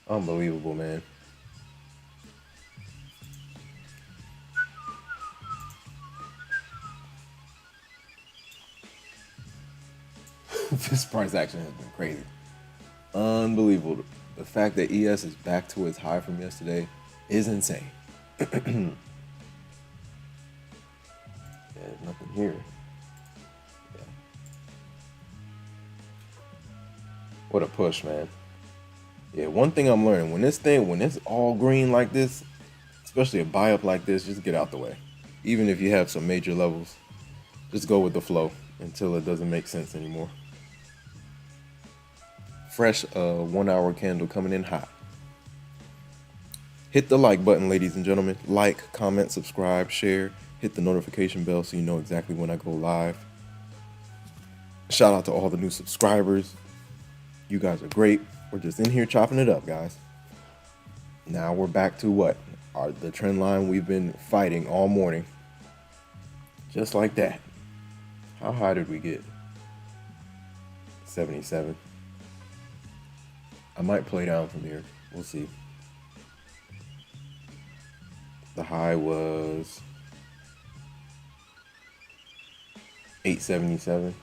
A: Unbelievable, man. This price action has been crazy. Unbelievable. The fact that ES is back to its high from yesterday is insane. Yeah, there's nothing here. Yeah. What a push, man. Yeah, one thing I'm learning, when it's all green like this, especially a buy up like this, just get out the way. Even if you have some major levels, just go with the flow until it doesn't make sense anymore. Fresh 1 hour candle coming in hot. Hit the like button, ladies and gentlemen. Like, comment, subscribe, share. Hit the notification bell so you know exactly when I go live. Shout out to all the new subscribers. You guys are great. We're just in here chopping it up, guys. Now we're back to what? The trend line we've been fighting all morning. Just like that. How high did we get? 677. I might play down from here. We'll see. The high was 877.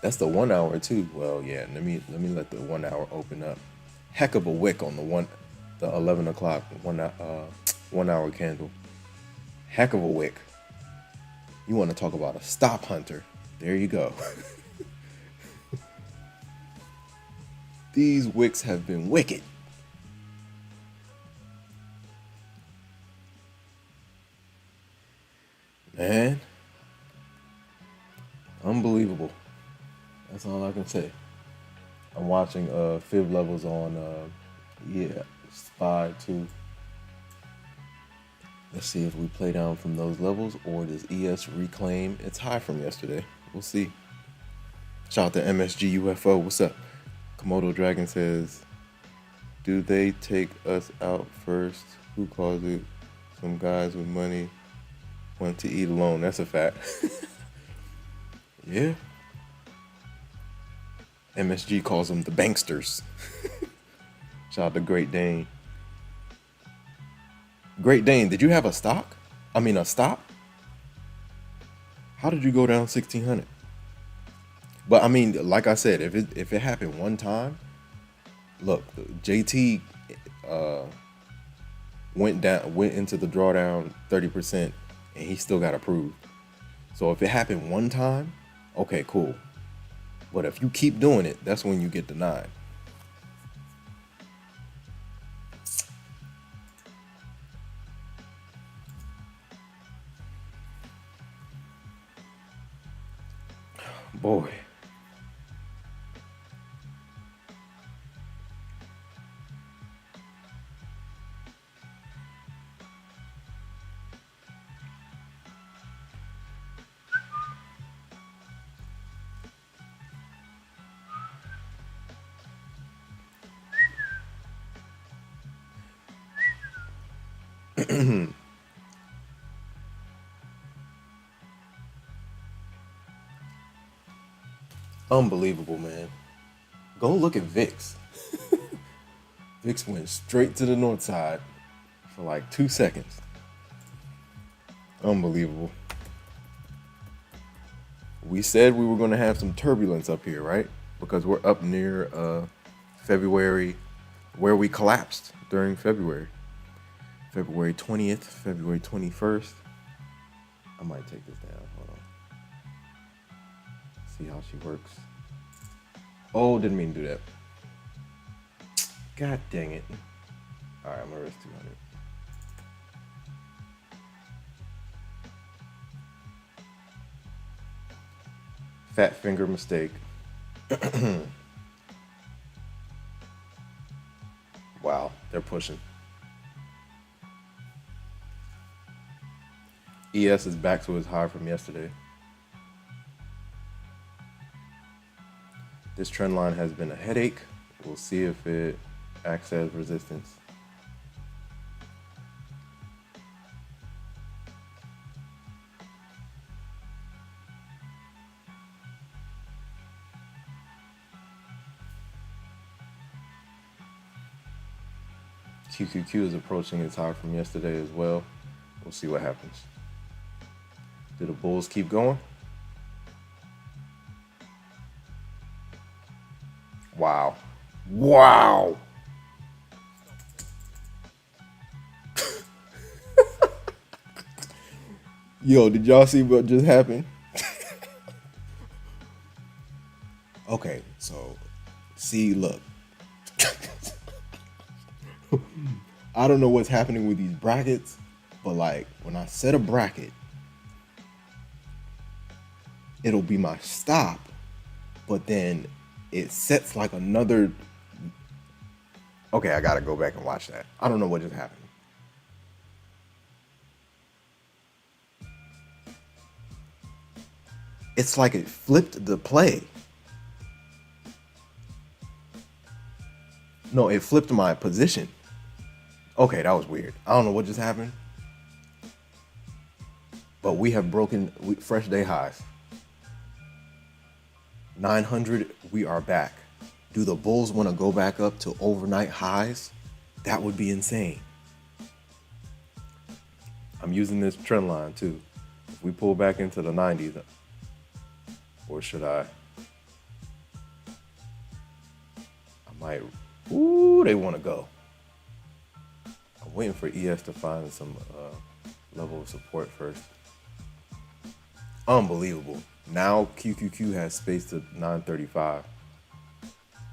A: That's the 1 hour too. Well, yeah. Let the 1 hour open up. Heck of a wick on the 11 o'clock 1 hour candle. Heck of a wick. You want to talk about a stop hunter? There you go. These wicks have been wicked. Man, unbelievable. That's all I can say. I'm watching fib levels on SPY too. Let's see if we play down from those levels, or does ES reclaim its high from yesterday? We'll see. Shout out to MSG UFO. What's up? Komodo Dragon says, do they take us out first? Who calls it? Some guys with money want to eat alone. That's a fact. Yeah. MSG calls them the banksters. Shout out to Great Dane. Great Dane, did you have a stop? How did you go down 1600? But I mean, like I said, if it happened one time, look, JT went into the drawdown 30%, and he still got approved. So if it happened one time, okay, cool. But if you keep doing it, that's when you get denied. Boy. Unbelievable, man. Go look at VIX. VIX went straight to the north side for like 2 seconds. Unbelievable. We said we were going to have some turbulence up here, right? Because we're up near February, where we collapsed during February. February 20th, February 21st. I might take this down. Hold on. See how she works. Oh, didn't mean to do that. God dang it. All right, I'm gonna risk 200. Fat finger mistake. Wow, they're pushing. ES is back to its high from yesterday. This trend line has been a headache. We'll see if it acts as resistance. QQQ is approaching its high from yesterday as well. We'll see what happens. Do the bulls keep going? Wow. Wow. Yo, did y'all see what just happened? Okay, so see, look. I don't know what's happening with these brackets, but like when I set a bracket, it'll be my stop, but then it sets like another. Okay, I gotta go back and watch that. I don't know what just happened. It's like it flipped the play. No, it flipped my position. Okay, that was weird. I don't know what just happened. But we have broken fresh day highs. 900, we are back. Do the bulls want to go back up to overnight highs? That would be insane. I'm using this trend line too. If we pull back into the 90s, or should I might, ooh, they want to go. I'm waiting for ES to find some level of support first. Unbelievable. Now QQQ has space to 935.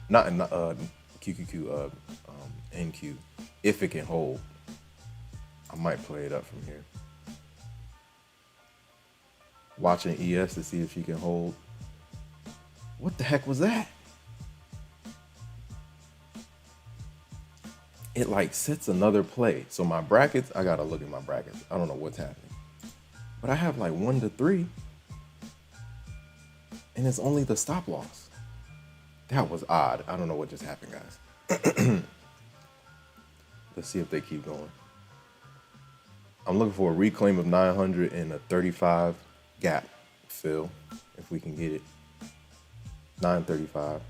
A: Not QQQ, NQ. If it can hold, I might play it up from here. Watching ES to see if she can hold. What the heck was that? It like sets another play. So my brackets, I gotta look at my brackets. I don't know what's happening. But I have like 1 to 3. And it's only the stop loss. That was odd. I don't know what just happened, guys. Let's see if they keep going. I'm looking for a reclaim of 900 and a 35 gap fill, if we can get it. 935.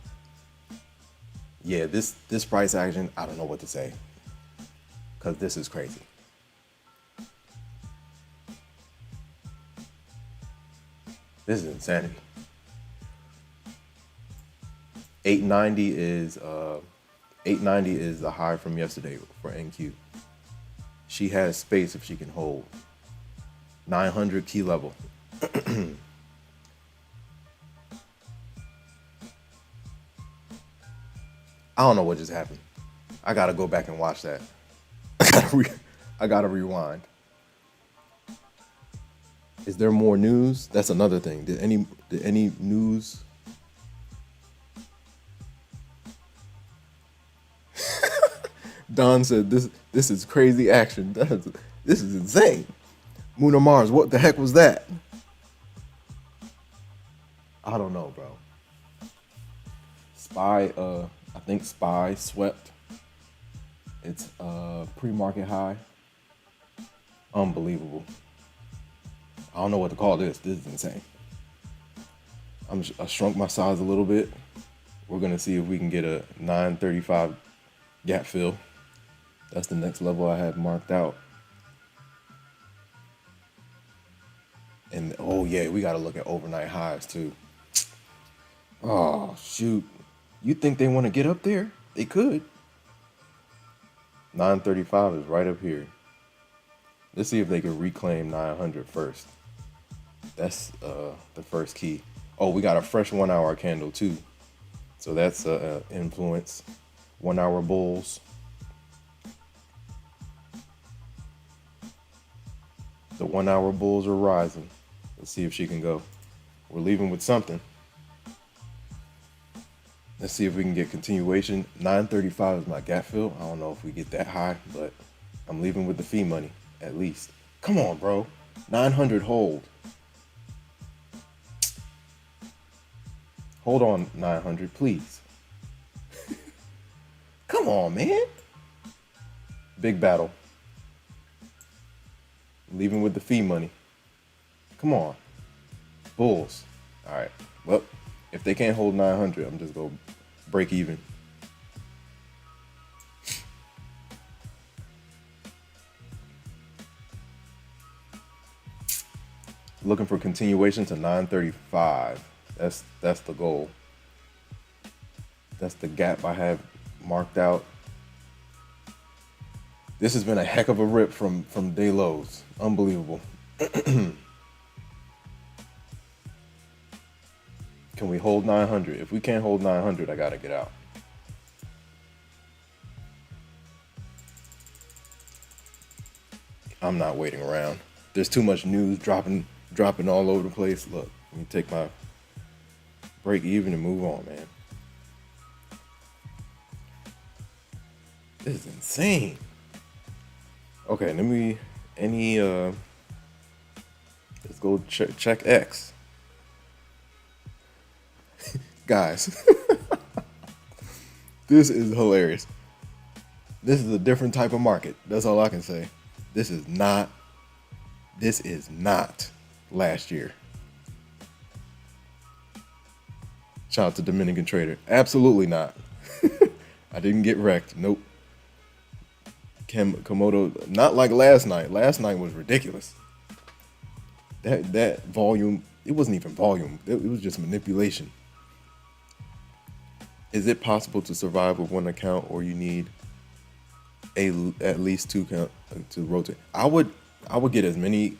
A: Yeah, this price action, I don't know what to say, because this is crazy. This is insanity. 890 is the high from yesterday for NQ. She has space if she can hold. 900 key level. I don't know what just happened. I gotta go back and watch that. I gotta rewind. Is there more news? That's another thing. Did any news? Don said this is crazy action. This is insane. Moon or Mars, what the heck was that? I don't know, bro. Spy, I think Spy swept. It's pre-market high. Unbelievable. I don't know what to call this. This is insane. I shrunk my size a little bit. We're gonna see if we can get a 935 gap fill. That's the next level I had marked out. And oh yeah, we gotta look at overnight highs too. Oh shoot. You think they want to get up there? They could. 935 is right up here. Let's see if they can reclaim 900 first. That's the first key. Oh, we got a fresh 1 hour candle too. So that's influence. 1 hour bulls. The 1 hour bulls are rising. Let's see if she can go. We're leaving with something. Let's see if we can get continuation. 935 is my gap fill. I don't know if we get that high, but I'm leaving with the fee money at least. Come on, bro. 900 hold. Hold on, 900, please. Come on, man. Big battle. Leaving with the fee money. Come on. Bulls. All right. Well, if they can't hold 900, I'm just going to break even. Looking for continuation to 935. That's the goal. That's the gap I have marked out. This has been a heck of a rip from day lows. Unbelievable. Can we hold 900? If we can't hold 900, I gotta get out. I'm not waiting around. There's too much news dropping all over the place. Look, let me take my break even and move on, man. This is insane. Okay, let's go check X. Guys, this is hilarious. This is a different type of market. That's all I can say. This is not last year. Shout out to Dominican Trader. Absolutely not. I didn't get wrecked. Nope. Komodo, not like last night. Last night was ridiculous. That volume, it wasn't even volume. It was just manipulation. Is it possible to survive with one account, or you need at least two count to rotate? I would get as many.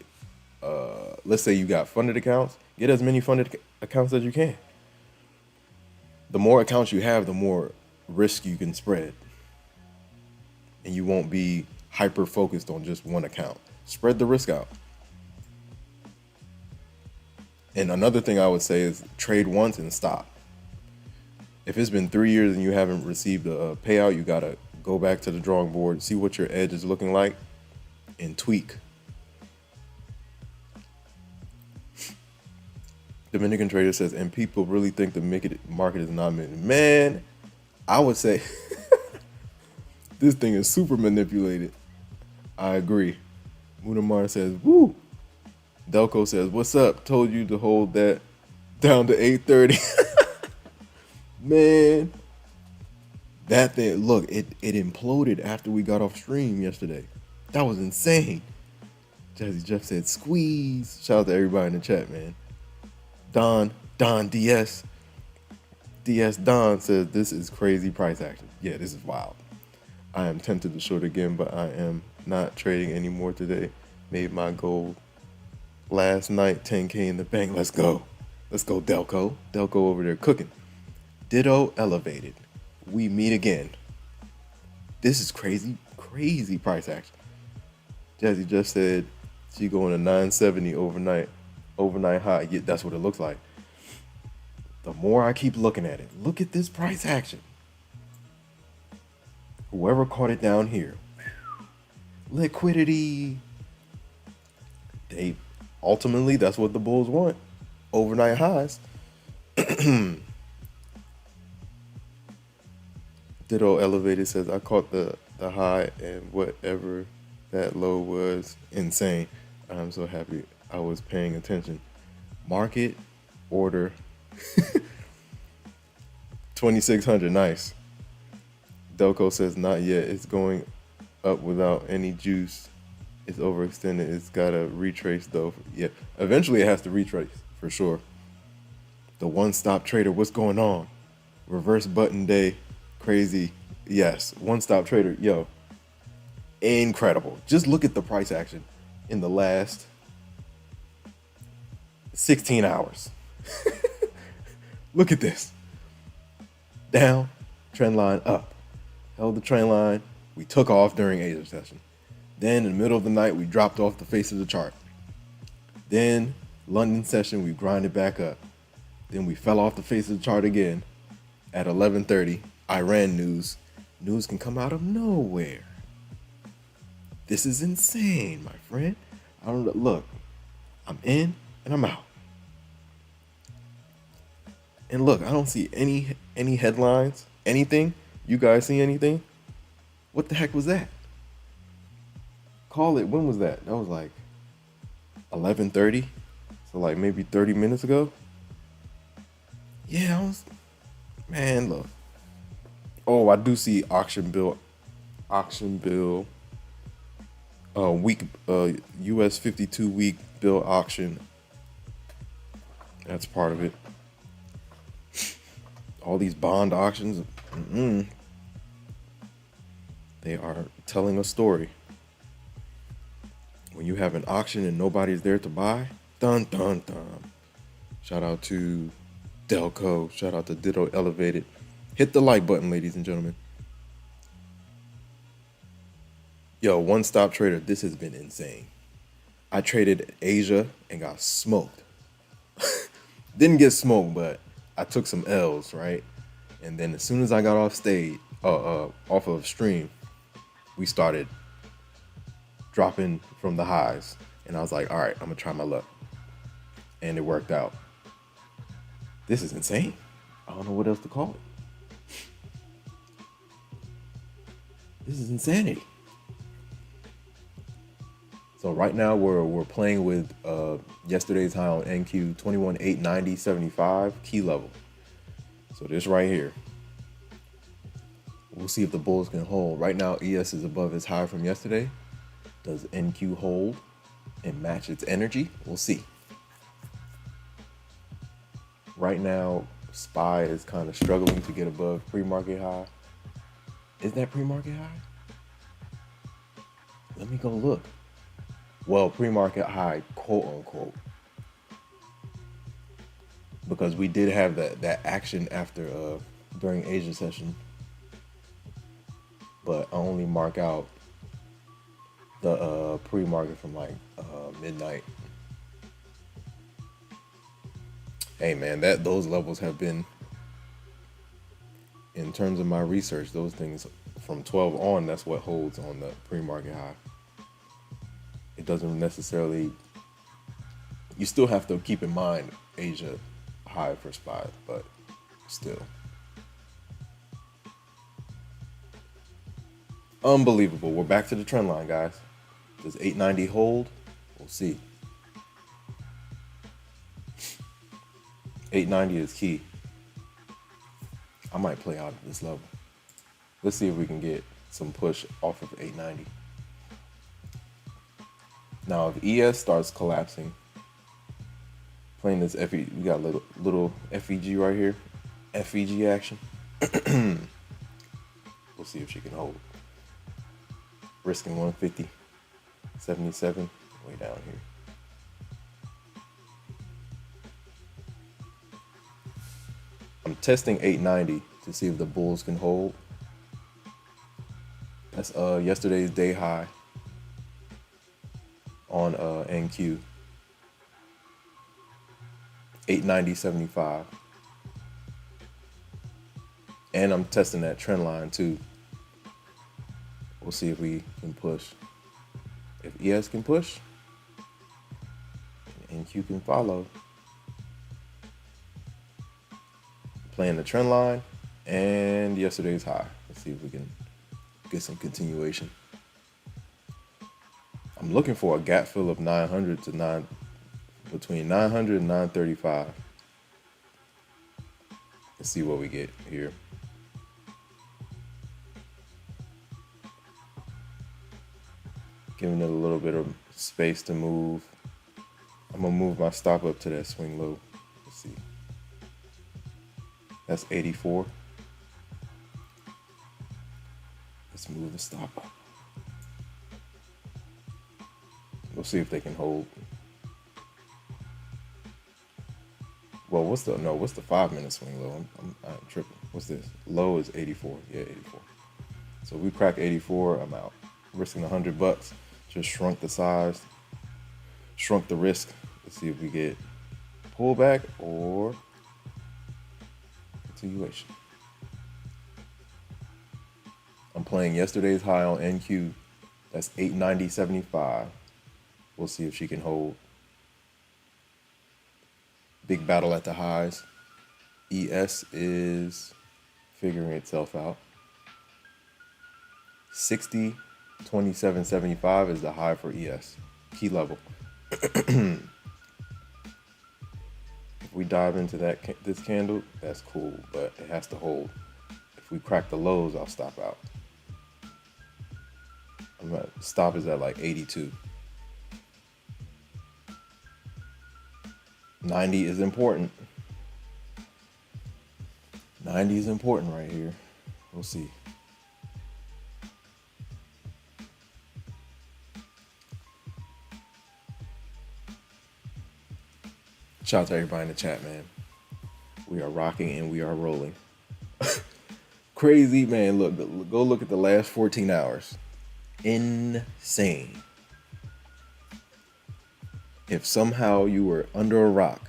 A: Let's say you got funded accounts. Get as many funded accounts as you can. The more accounts you have, the more risk you can spread, and you won't be hyper focused on just one account. Spread the risk out. And another thing I would say is trade once and stop. If it's been 3 years and you haven't received a payout, you gotta go back to the drawing board, see what your edge is looking like, and tweak. Dominican Trader says, and people really think the market is not manipulated. Man, I would say this thing is super manipulated. I agree. Munamar says, woo. Delco says, what's up? Told you to hold that down to 8:30. Man, that thing, look, it imploded after we got off stream yesterday. That was insane. Jazzy Jeff said, squeeze. Shout out to everybody in the chat, man. Don DS Don says, this is crazy price action. Yeah, this is wild. I am tempted to short again, but I am not trading anymore today. Made my goal last night, 10K in the bank. Let's go. Let's go, Delco. Delco over there cooking. Ditto elevated. We meet again. This is crazy price action. Jazzy just said she going to 970 overnight high. Yeah, that's what it looks like. The more I keep looking at it, look at this price action. Whoever caught it down here, liquidity. Ultimately, that's what the bulls want. Overnight highs. Ditto elevated says, I caught the high and whatever that low was insane. I'm so happy I was paying attention. Market order 2600. Nice. Delco says, not yet. It's going up without any juice. It's overextended. It's got to retrace though. Yeah, eventually it has to retrace for sure. The one-stop trader, what's going on? Reverse button day, crazy. Yes, one-stop trader, yo, incredible. Just look at the price action in the last 16 hours. Look at this. Down, trend line up. Held the trend line. We took off during Asia session. Then in the middle of the night, we dropped off the face of the chart. Then London session, we grinded back up. Then we fell off the face of the chart again at 11:30. Iran news. News can come out of nowhere. This is insane, my friend. I don't know. Look, I'm in and I'm out. And look, I don't see any headlines, anything. You guys see anything? What the heck was that? Call it, when was that? That was like 11:30. So like maybe 30 minutes ago. Yeah, man, look. Oh, I do see auction bill week US 52 week bill auction. That's part of it. All these bond auctions, they are telling a story. When you have an auction and nobody's there to buy, dun dun dun. Shout out to Delco. Shout out to Ditto Elevated. Hit the like button, ladies and gentlemen. Yo, one-stop trader, this has been insane. I traded Asia and got smoked. Didn't get smoked, but I took some L's, right? And then as soon as I got off stage, off of stream, we started dropping from the highs. And I was like, all right, I'm gonna try my luck. And it worked out. This is insane. I don't know what else to call it. This is insanity. So right now we're playing with yesterday's high on NQ 21,890.75 key level. So this right here. We'll see if the bulls can hold. Right now ES is above its high from yesterday. Does NQ hold and match its energy? We'll see. Right now SPY is kind of struggling to get above pre-market high. Is that pre-market high? Let me go look. Well, pre-market high, quote unquote, because we did have that action after during Asia session, but I only mark out the pre-market from like midnight. Hey man, those levels have been, in terms of my research, those things from 12 on, that's what holds on the pre-market high. It doesn't necessarily, you still have to keep in mind Asia high for SPY, but still. Unbelievable. We're back to the trend line, guys. Does 890 hold? We'll see. 890 is key. I might play out of this level. Let's see if we can get some push off of 890. Now, if ES starts collapsing, playing this FE, we got little FEG right here, FEG action. We'll see if she can hold. Risking 150, 77, way down here. I'm testing 890 to see if the bulls can hold. That's yesterday's day high on NQ. 890.75. And I'm testing that trend line too. We'll see if we can push. If ES can push, and NQ can follow. Playing the trend line and yesterday's high. Let's see if we can get some continuation. I'm looking for a gap fill of 900 to between 900 and 935. Let's see what we get here. Giving it a little bit of space to move. I'm gonna move my stop up to that swing low. Let's see. That's 84. Let's move the stop up. We'll see if they can hold. Well, what's the 5-minute swing low? I'm tripping. What's this? Low is 84. Yeah, 84. So we crack 84, I'm out. Risking $100. Just shrunk the size, shrunk the risk. Let's see if we get pullback or continuation. I'm playing yesterday's high on NQ. That's 890.75. We'll see if she can hold. Big battle at the highs. ES is figuring itself out. 60.2775 is the high for ES. Key level. If we dive into this candle, that's cool, but it has to hold. If we crack the lows, I'll stop out. Stop is at like 82. 90 is important. 90 is important right here. We'll see. Shout out to everybody in the chat, man. We are rocking and we are rolling. Crazy, man. Look, go look at the last 14 hours. Insane. If somehow you were under a rock,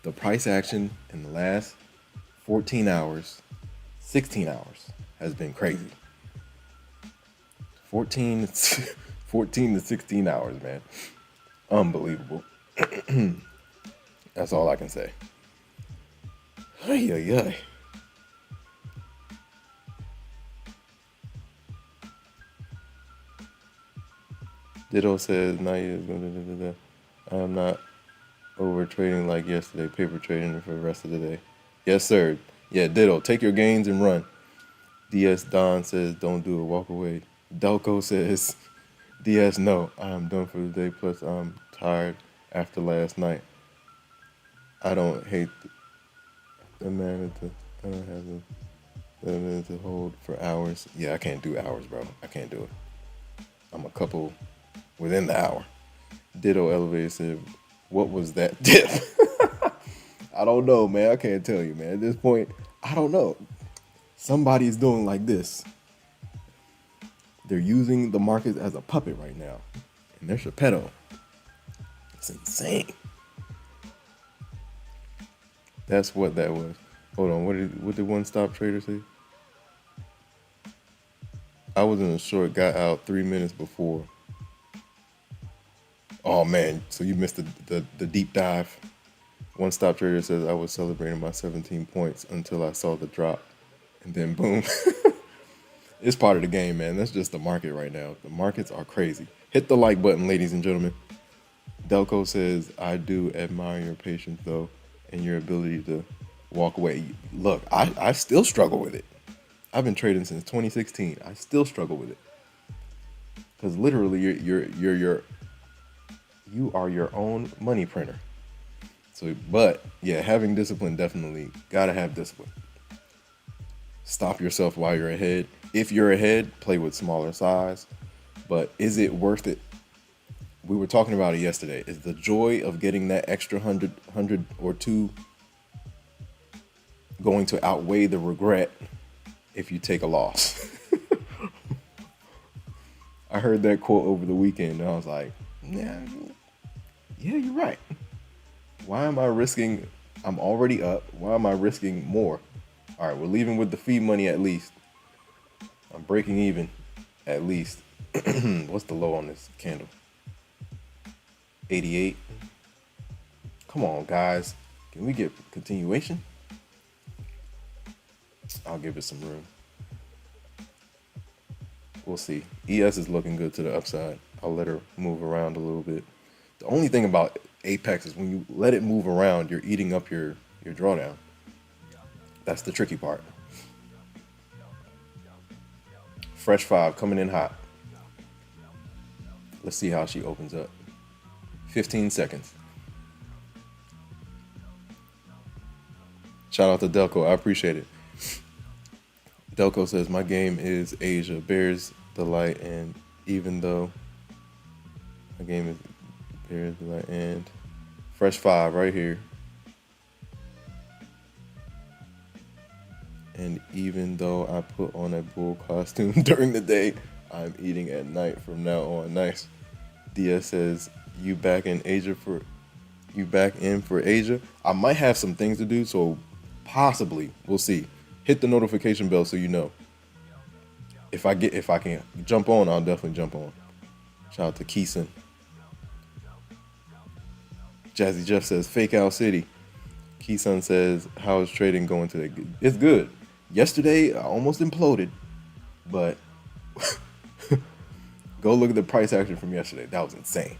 A: the price action in the last 14 hours, 16 hours has been crazy. 14 to 16 hours, man. Unbelievable. That's all I can say. Ay, ay, ay. Ditto says, I am not over trading like yesterday, paper trading for the rest of the day. Yes, sir. Yeah, Ditto, take your gains and run. DS Don says, don't do it, walk away. Delco says, DS, no, I am done for the day, plus I'm tired after last night. I don't hate the man I don't have the minute to hold for hours. Yeah, I can't do hours, bro. I can't do it. I'm a couple within the hour. Ditto Elevator said, what was that dip? I don't know, man. I can't tell you, man. At this point, I don't know. Somebody's doing like this. They're using the market as a puppet right now. And they're Geppetto. It's insane. That's what that was. Hold on, what did one stop trader say? I was in a short, got out 3 minutes before. Oh man, so you missed the deep dive. One stop trader says I was celebrating my 17 points until I saw the drop. And then boom. It's part of the game, man. That's just the market right now. The markets are crazy. Hit the like button, ladies and gentlemen. Delco says, I do admire your patience, though, and your ability to walk away. Look, I still struggle with it. I've been trading since 2016. I still struggle with it. Because literally, you are your own money printer. So, but yeah, having discipline, definitely gotta have discipline. Stop yourself while you're ahead. If you're ahead, play with smaller size. But is it worth it? We were talking about it yesterday. Is the joy of getting that extra 100 or two going to outweigh the regret if you take a loss? I heard that quote over the weekend and I was like, yeah, you're right. Why am I risking? I'm already up. Why am I risking more? All right, we're leaving with the fee money at least. I'm breaking even at least. What's the low on this candle? 88. Come on, guys. Can we get continuation? I'll give it some room. We'll see. ES is looking good to the upside. I'll let her move around a little bit. The only thing about Apex is when you let it move around, you're eating up your drawdown. That's the tricky part. Fresh 5 coming in hot. Let's see how she opens up. 15 seconds. Shout out to Delco. I appreciate it. Delco says, my game is Asia. Bears the light, and even though my game is Bears the light, and Fresh 5 right here. And even though I put on a bull costume during the day, I'm eating at night from now on. Nice. DS says, you back in for Asia? I might have some things to do, so possibly. We'll see. Hit the notification bell so you know. If I can jump on, I'll definitely jump on. Shout out to Keeson. Jazzy Jeff says, Fake Out City. Keeson says, how is trading going today? It's good. Yesterday, I almost imploded, but go look at the price action from yesterday. That was insane.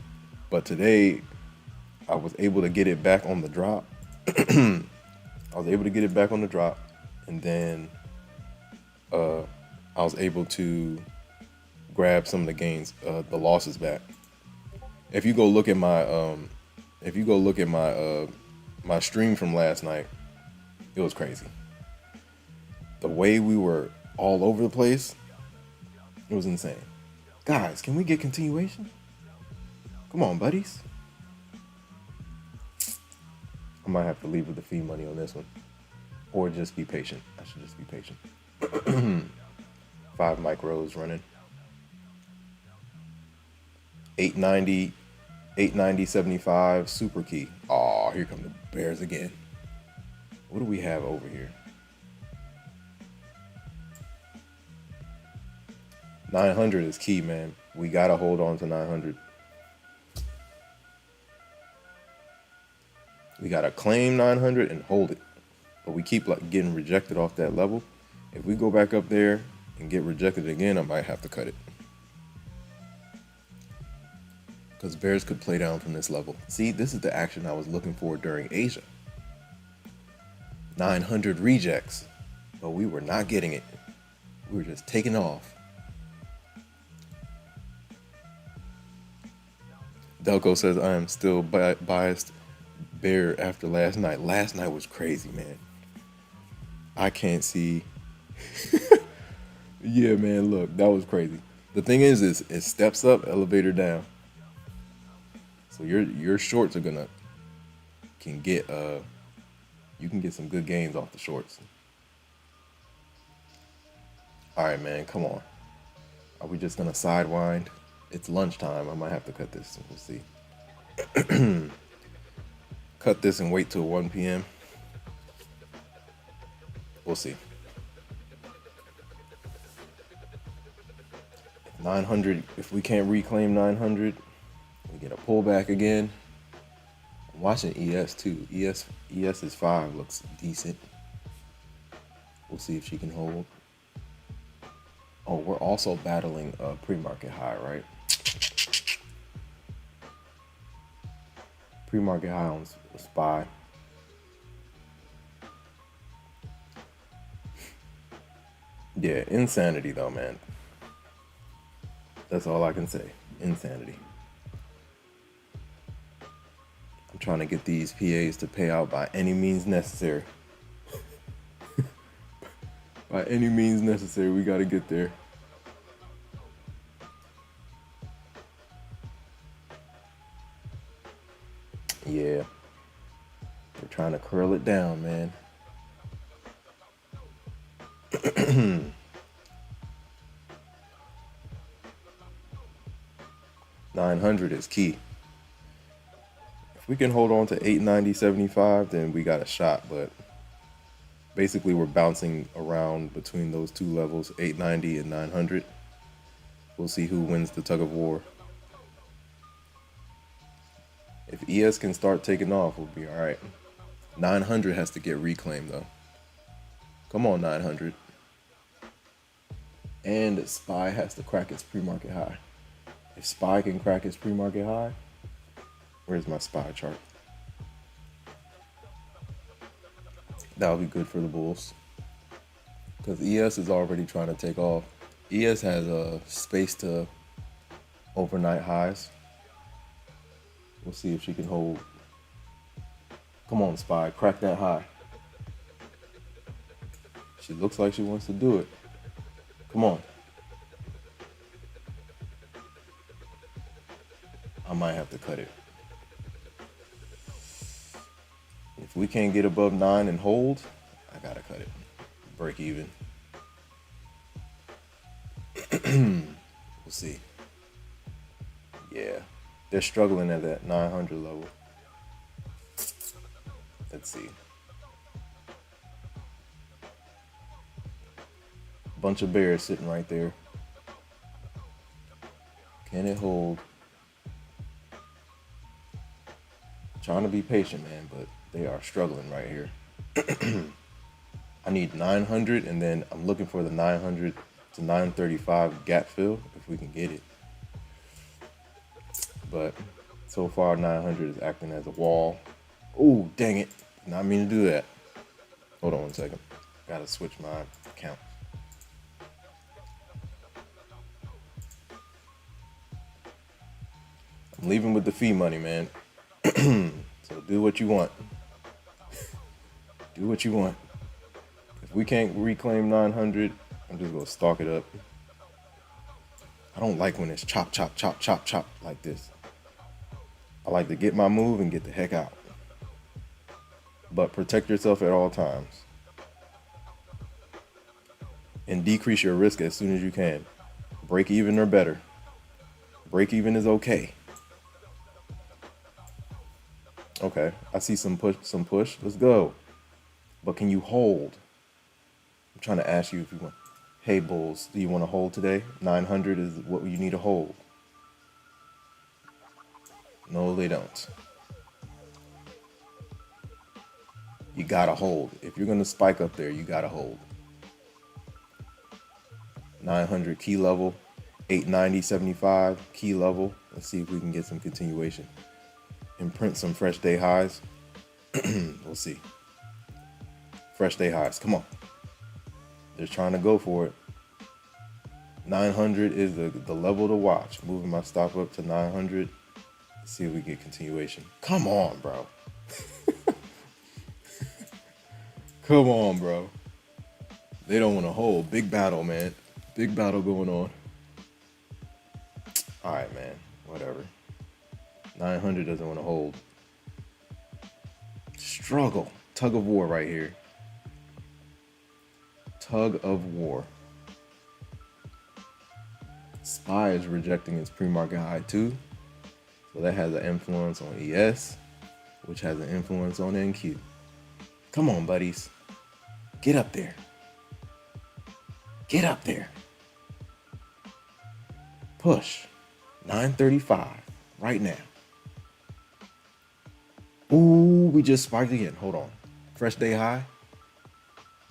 A: But today, I was able to get it back on the drop. And then I was able to grab some of the gains, the losses back. If you go look at my my stream from last night, it was crazy. The way we were all over the place, it was insane. Guys, can we get continuation? Come on, buddies. I might have to leave with the fee money on this one. Or just be patient. I should just be patient. 5 micros running. 890, 890.75 super key. Oh, here come the bears again. What do we have over here? 900 is key, man. We gotta hold on to 900. We gotta claim 900 and hold it. But we keep like getting rejected off that level. If we go back up there and get rejected again, I might have to cut it. because bears could play down from this level. See, this is the action I was looking for during Asia. 900 rejects, but we were not getting it. We were just taking off. Delco says, I am still biased bear after last night. Last night was crazy, man. I can't see. Yeah, man, look, that was crazy. The thing is it steps up, elevator down. So your shorts are you can get some good gains off the shorts. All right, man, come on. Are we just gonna sidewind? It's lunchtime. I might have to cut this. We'll see. Cut this and wait till 1 p.m. We'll see. 900. If we can't reclaim 900, we get a pullback again. I'm watching ES too. ES's 5 looks decent. We'll see if she can hold. Oh, we're also battling a pre-market high, right? Pre-market high on SPY. Yeah, insanity though, man. That's all I can say. Insanity. I'm trying to get these PAs to pay out by any means necessary. By any means necessary, we got to get there. Yeah. They're trying to curl it down, man. 900 is key. If we can hold on to 890.75, then we got a shot, but basically we're bouncing around between those two levels, 890 and 900. We'll see who wins the tug of war. If ES can start taking off, we'll be all right. 900 has to get reclaimed though. Come on, 900. And SPY has to crack its pre-market high. If SPY can crack its pre-market high, where's my SPY chart? That'll be good for the bulls. Because ES is already trying to take off. ES has a space to overnight highs. We'll see if she can hold. Come on, SPY, crack that high. She looks like she wants to do it. Come on. I might have to cut it. If we can't get above 9 and hold, I gotta cut it. Break even. We'll see. Yeah, they're struggling at that 900 level. Let's see. Bunch of bears sitting right there. Can it hold? Trying to be patient, man, but they are struggling right here. I need 900, and then I'm looking for the 900 to 935 gap fill if we can get it. But so far, 900 is acting as a wall. Oh, dang it. Did not mean to do that. Hold on one second. Gotta switch my account. I'm leaving with the fee money, man. So do what you want. Do what you want. If we can't reclaim 900, I'm just gonna stalk it up. I don't like when it's chop, chop, chop, chop, chop like this. I like to get my move and get the heck out. But protect yourself at all times. And decrease your risk as soon as you can. Break even or better. Break even is okay. Okay, I see some push. Let's go. But can you hold? I'm trying to ask you if you want. Hey, bulls, do you want to hold today? 900 is what you need to hold. No, they don't. You gotta hold. If you're gonna spike up there, you gotta hold. 900 key level. 890.75 key level. Let's see if we can get some continuation and print some fresh day highs. We'll see. Fresh day highs. Come on. They're trying to go for it. 900 is the level to watch. Moving my stop up to 900. Let's see if we get continuation. Come on, bro. Come on, bro. They don't want to hold. Big battle, man. Big battle going on. All right, man. Whatever. 900 doesn't want to hold. Struggle. Tug of war right here. Tug of war. SPY is rejecting its pre-market high too. So that has an influence on ES, which has an influence on NQ. Come on, buddies. Get up there. Get up there. Push. 935 right now. Ooh, we just spiked again. Hold on. Fresh day high.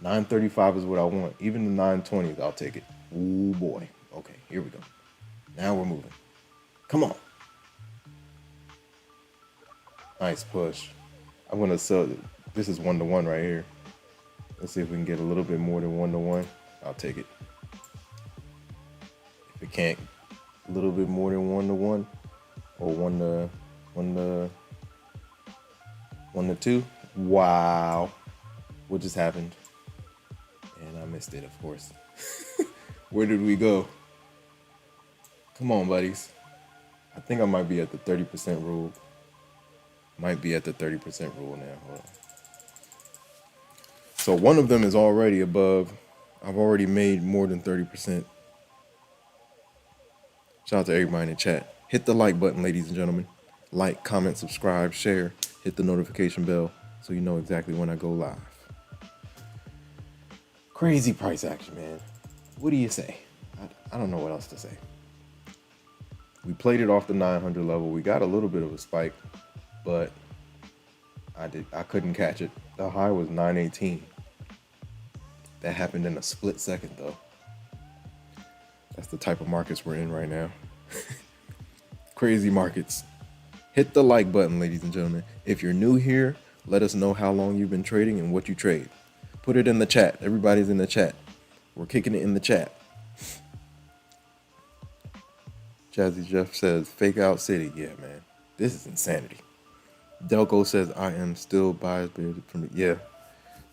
A: 935 is what I want. Even the 920s, I'll take it. Ooh, boy. Okay, here we go. Now we're moving. Come on. Nice push. I'm going to sell. This is 1-to-1 right here. Let's see if we can get a little bit more than 1-to-1. I'll take it. If it can't, a little bit more than 1-to-1 or 1-to-2. Wow. What just happened? And I missed it, of course. Where did we go? Come on, buddies. I think I might be at the 30% rule. Might be at the 30% rule now. Hold on. So one of them is already above. I've already made more than 30%. Shout out to everybody in the chat. Hit the like button, ladies and gentlemen. Like, comment, subscribe, share. Hit the notification bell so you know exactly when I go live. Crazy price action, man. What do you say? I don't know what else to say. We played it off the 900 level. We got a little bit of a spike, but I couldn't catch it. The high was 918. That happened in a split second, though. That's the type of markets we're in right now. Crazy markets. Hit the like button, ladies and gentlemen. If you're new here, let us know how long you've been trading and what you trade. Put it in the chat. Everybody's in the chat. We're kicking it in the chat. Jazzy Jeff says, fake out city. Yeah, man. This is insanity. Delco says, I am still biased from the, yeah.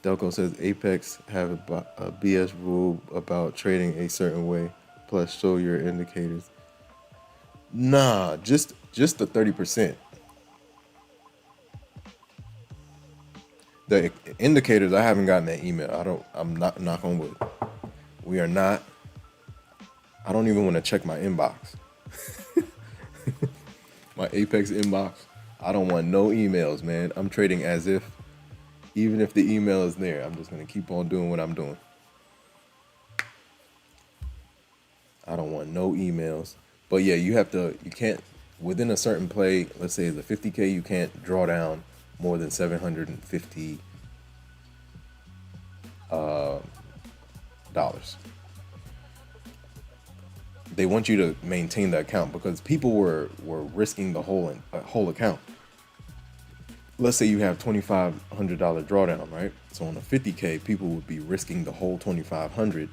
A: Delco says, Apex have a BS rule about trading a certain way, plus show your indicators. Nah, just the 30%. The indicators, I haven't gotten that email. I'm not, knock on wood. We are not. I don't even want to check my inbox. My Apex inbox. I don't want no emails, man. I'm trading as if, even if the email is there, I'm just going to keep on doing what I'm doing. I don't want no emails. But yeah, you can't, within a certain play, let's say it's a 50K, you can't draw down more than $750 dollars. They want you to maintain the account because people were risking the whole account. Let's say you have $2,500 drawdown, right? So on a 50K, people would be risking the whole 2,500,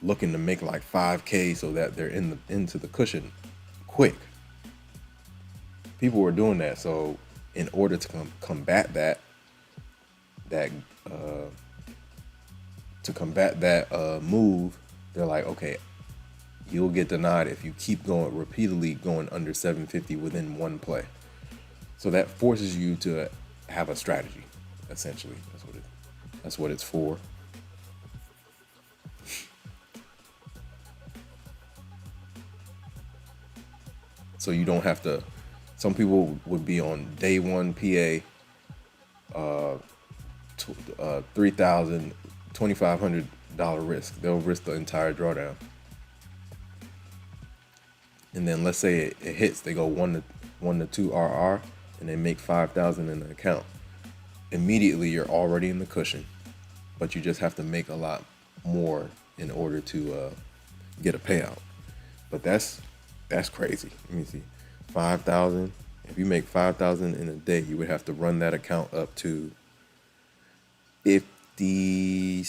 A: looking to make like 5K so that they're into the cushion quick. People were doing that. So in order to combat that move, they're like, okay, you'll get denied if you keep repeatedly going under 750 within one play. So that forces you to have a strategy, essentially. That's what it's for. So you don't have to. Some people would be on day one PA, $3,000, $2,500 risk. They'll risk the entire drawdown. And then let's say it hits, they go 1 to 2 RR, and they make 5,000 in the account. Immediately, you're already in the cushion, but you just have to make a lot more in order to get a payout. But that's crazy. Let me see. 5,000. If you make 5,000 in a day, you would have to run that account up to 50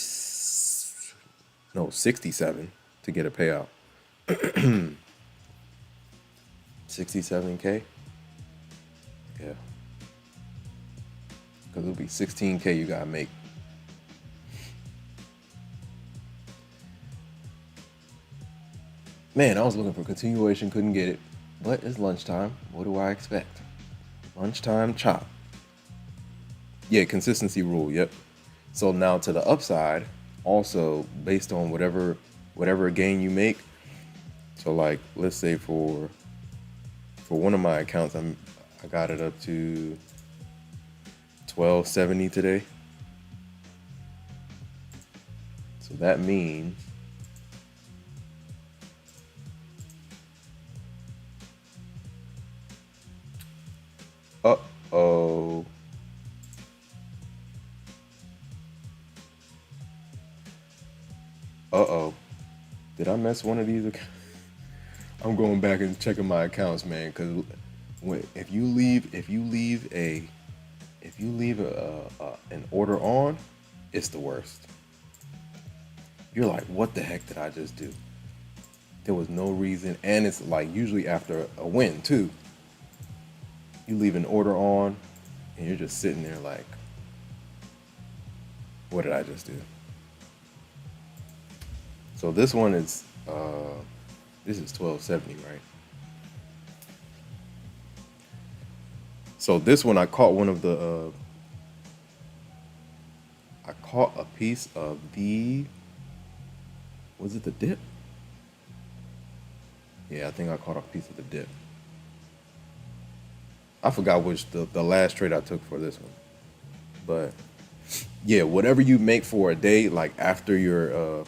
A: no, 67 to get a payout. 67K? Yeah. Because it'll be 16K you gotta make. Man, I was looking for continuation, couldn't get it. But it's lunchtime. What do I expect? Lunchtime chop. Yeah, consistency rule, yep. So now to the upside, also based on whatever gain you make. So like let's say for one of my accounts, I got it up to 1270 today. So that means uh-oh. Uh-oh. Did I mess one of these accounts? I'm going back and checking my accounts, man, because if you leave an order on, it's the worst. You're like, what the heck did I just do? There was no reason, and it's like usually after a win too. You leave an order on, and you're just sitting there like, what did I just do? So this one is this is 1270, right? So this one I caught I caught a piece of was it the dip? Yeah, I think I caught a piece of the dip. I forgot which the last trade I took for this one. But yeah, whatever you make for a day, like after your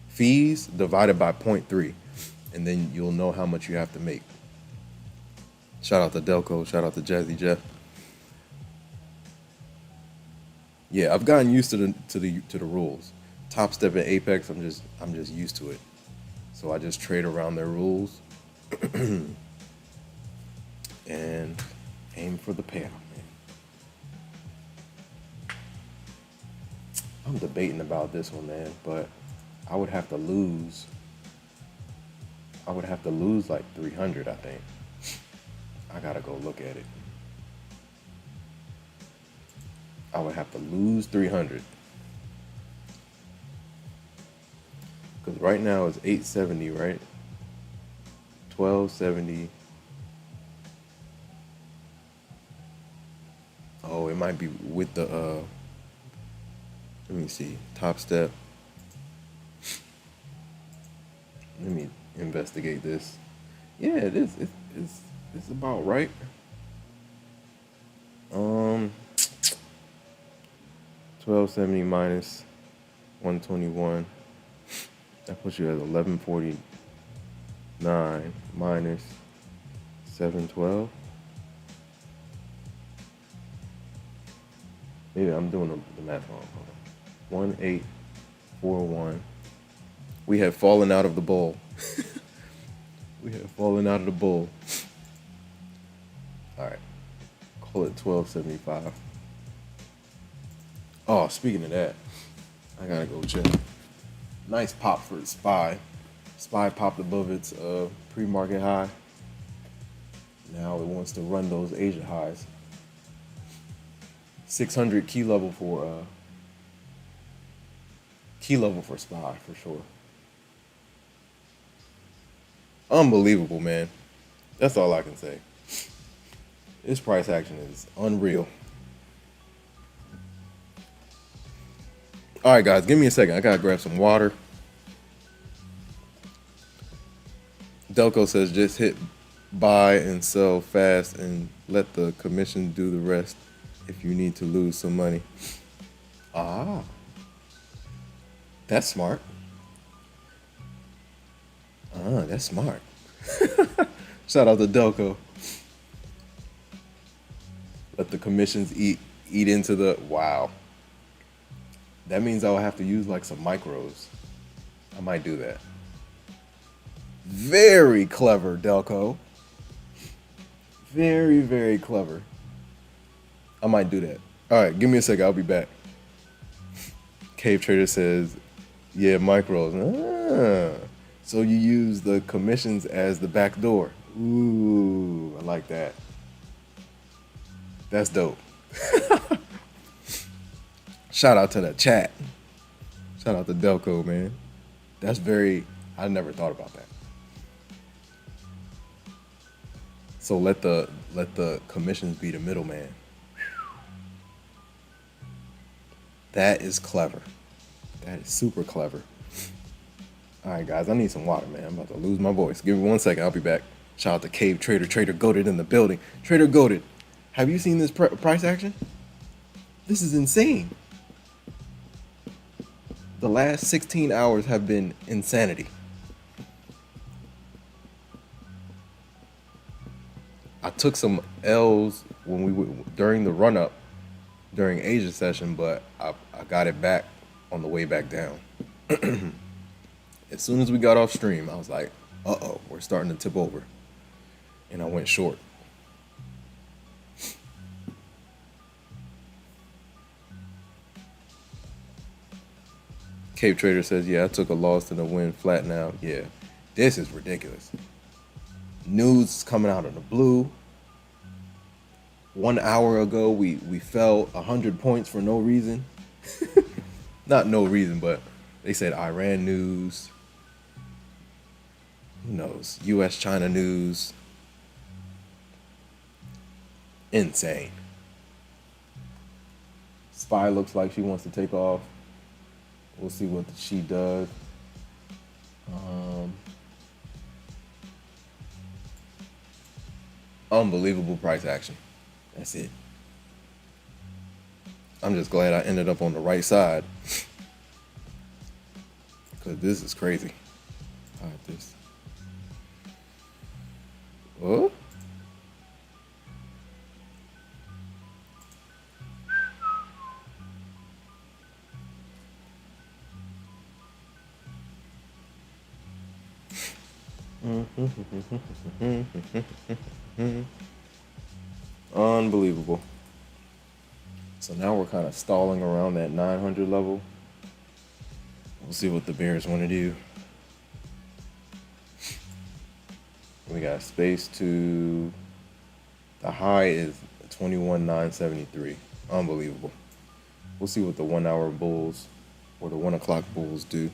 A: fees divided by 0.3, and then you'll know how much you have to make. Shout out to Delco, shout out to Jazzy Jeff. Yeah, I've gotten used to the rules. Topstep and Apex, I'm just used to it. So I just trade around their rules and aim for the payout, man. I'm debating about this one, man, but I would have to lose like 300, I think. I gotta go look at it. I would have to lose 300. Because right now it's 870, right? 1270. Oh, it might be with the let me see. Topstep. Let me investigate this. Yeah, it is. It's about right. 1270 minus 121. That puts you at 1149 minus 712. Maybe I'm doing the math wrong. Hold on. 1841. We have fallen out of the bowl. We have fallen out of the bowl. All right. Call it 1275. Oh, speaking of that, I gotta go check. Nice pop for the SPY. SPY popped above its pre-market high. Now it wants to run those Asia highs. 600 key level for SPY for sure. Unbelievable, man. That's all I can say. This price action is unreal. All right, guys, give me a second. I gotta grab some water. Delco says just hit buy and sell fast and let the commission do the rest if you need to lose some money. Ah, that's smart. That's smart. Shout out to Delco. Let the commissions eat into the wow. That means I'll have to use like some micros. I might do that. Very clever, Delco. Very, very clever. I might do that. All right, give me a second. I'll be back. Cave Trader says, yeah, micros. So you use the commissions as the back door. Ooh, I like that. That's dope. Shout out to the chat. Shout out to Delco, man. That's very, I never thought about that. So let the commissions be the middleman. That is clever. That is super clever. All right, guys, I need some water, man. I'm about to lose my voice. Give me 1 second. I'll be back. Shout out to Cave Trader. Trader Goated in the building. Trader Goated. Have you seen this price action? This is insane. The last 16 hours have been insanity. I took some L's during the run up during Asia session, but I got it back on the way back down. As soon as we got off stream, I was like, uh-oh, we're starting to tip over. And I went short. Cave Trader says, yeah, I took a loss and a win flat now. Yeah, this is ridiculous. News coming out of the blue. 1 hour ago, we fell 100 points for no reason. Not no reason, but they said Iran news. Who knows? US-China news. Insane. Spy looks like she wants to take off. We'll see what she does. Unbelievable price action. That's it. I'm just glad I ended up on the right side. Because this is crazy. All right, this. Oh? Unbelievable. So now we're kind of stalling around that 900 level. We'll see what the bears want to do. We got space to, the high is 21,973. Unbelievable. We'll see what the 1 hour bulls or the 1 o'clock bulls do.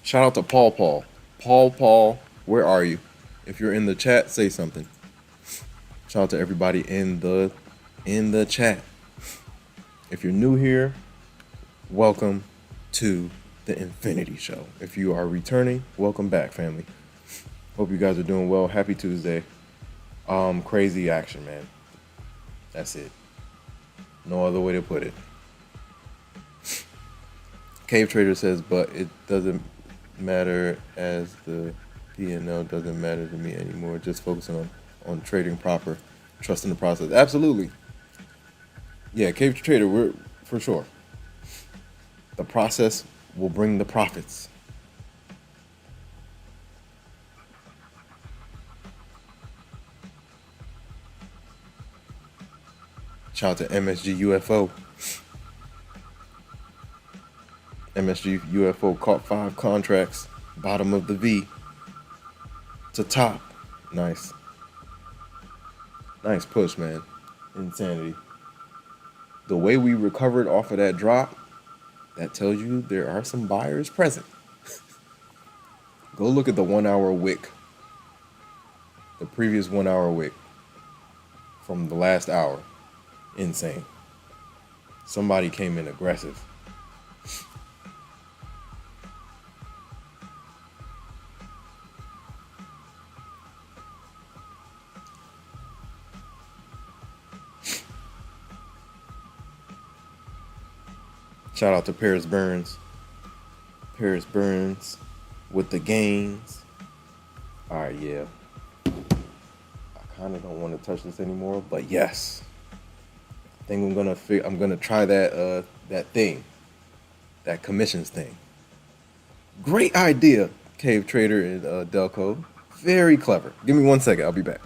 A: Shout out to Paul Paul. Paul, where are you? If you're in the chat, say something. Shout out to everybody in the chat. If you're new here, welcome to the Infinity Show. If you are returning, welcome back, family. Hope you guys are doing well. Happy Tuesday. Crazy action, man. That's it. No other way to put it. Cave Trader says, but it doesn't matter as the P&L doesn't matter to me anymore. Just focusing on trading proper, trusting the process. Absolutely. Yeah, Cave Trader, we're for sure. The process will bring the profits. Shout out to MSG UFO. MSG UFO caught 5 contracts, bottom of the V to top. Nice. Nice push, man. Insanity. The way we recovered off of that drop, that tells you there are some buyers present. Go look at the 1 hour wick. The previous 1 hour wick from the last hour. Insane. Somebody came in aggressive. Shout out to Paris Burns. Paris Burns with the gains. All right, yeah. I kind of don't want to touch this anymore, but yes. I think I'm gonna try that thing, that commissions thing. Great idea, Cave Trader and Delco. Very clever. Give me 1 second. I'll be back.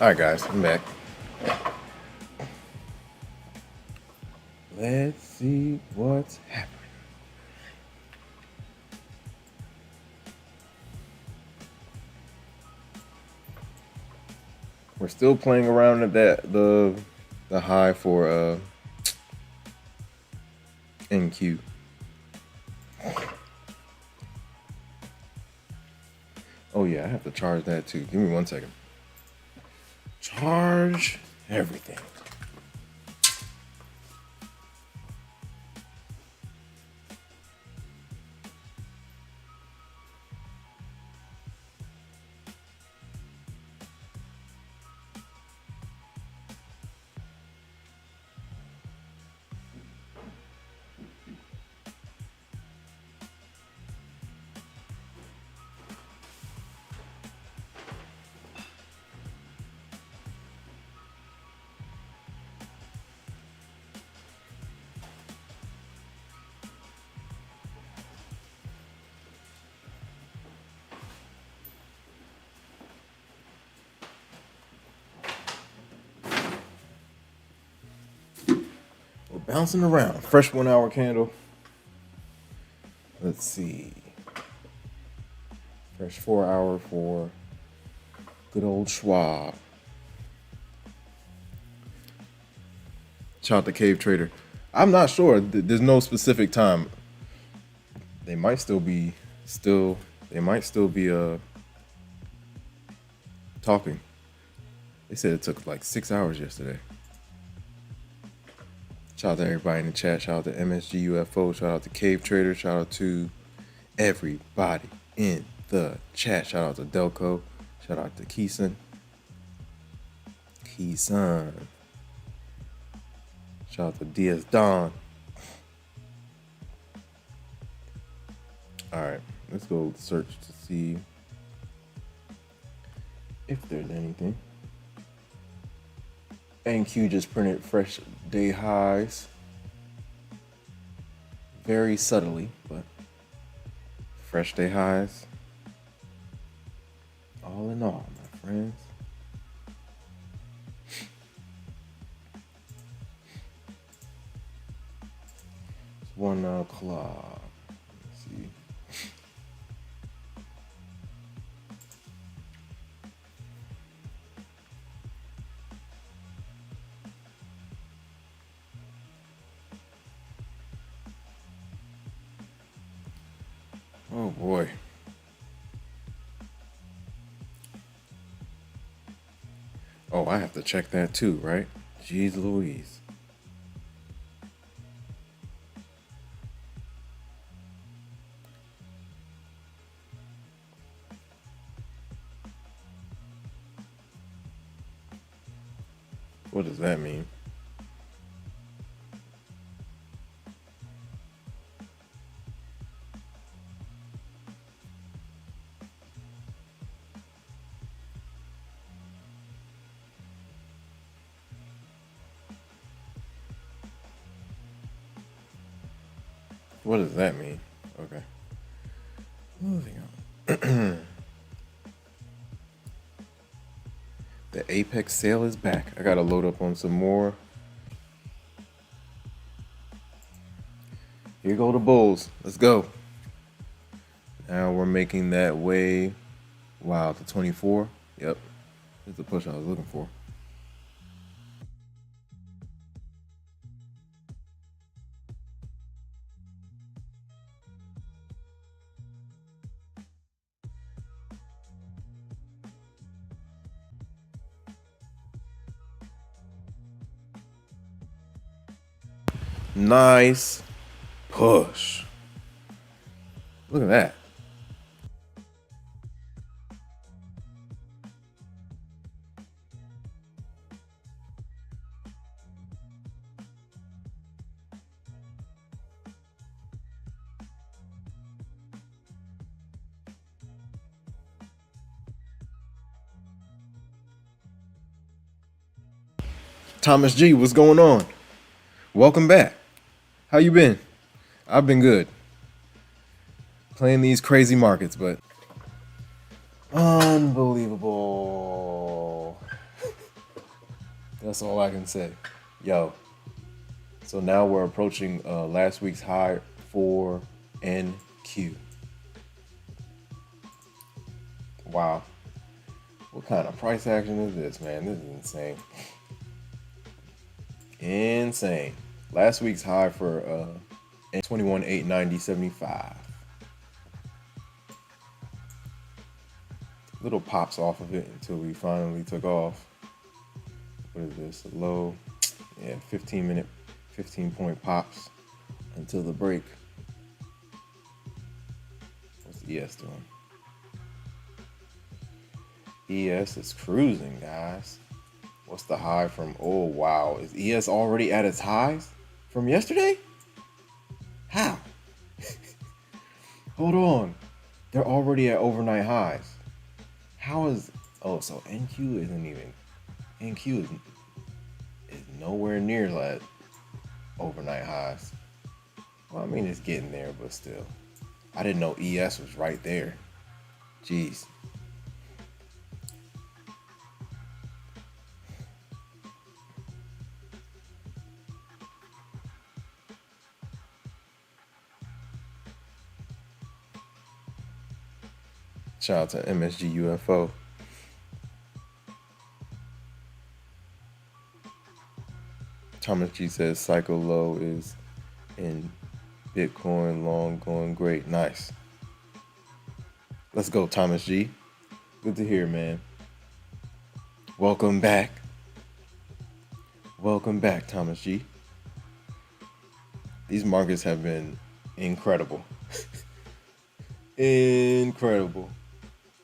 A: All right, guys, I'm back. Let's see what's happening. We're still playing around at the high for NQ. Oh yeah, I have to charge that too. Give me 1 second. Charge everything. We're bouncing around. Fresh 1 hour candle. Let's see. Fresh 4 hour for good old Schwab. Shout out to Cave Trader. I'm not sure. There's no specific time. They might still be talking. They said it took like 6 hours yesterday. Shout out to everybody in the chat. Shout out to MSG UFO. Shout out to Cave Trader. Shout out to everybody in the chat. Shout out to Delco. Shout out to Keeson. Shout out to DS Don. All right, let's go search to see if there's anything. NQ just printed fresh day highs. Very subtly, but fresh day highs. All in all, my friends. It's 1 o'clock. Let's see. Oh boy. Oh, I have to check that too, right? Jeez Louise. What does that mean? What does that mean? Okay. Moving on. The Apex sale is back. I gotta load up on some more. Here go the bulls. Let's go. Now we're making that way. Wow, to 24. Yep. That's the push I was looking for. Nice push. Look at that. Thomas G, what's going on? Welcome back. How you been? I've been good. Playing these crazy markets, but unbelievable. That's all I can say. Yo, so now we're approaching last week's high for NQ. Wow. What kind of price action is this, man? This is insane. Insane. Last week's high for 21,890.75. Little pops off of it until we finally took off. What is this? A low? Yeah, 15 point pops until the break. What's ES doing? ES is cruising, guys. What's the high from? Oh, wow. Is ES already at its highs from yesterday? How? Hold on. They're already at overnight highs. How is... Oh, so NQ isn't even... NQ is nowhere near that overnight highs. Well, I mean, it's getting there, but still. I didn't know ES was right there. Jeez. Shout out to MSG UFO. Thomas G says cycle low is in Bitcoin, long going great. Nice. Let's go, Thomas G. Good to hear, man. Welcome back. Welcome back, Thomas G. These markets have been incredible. Incredible.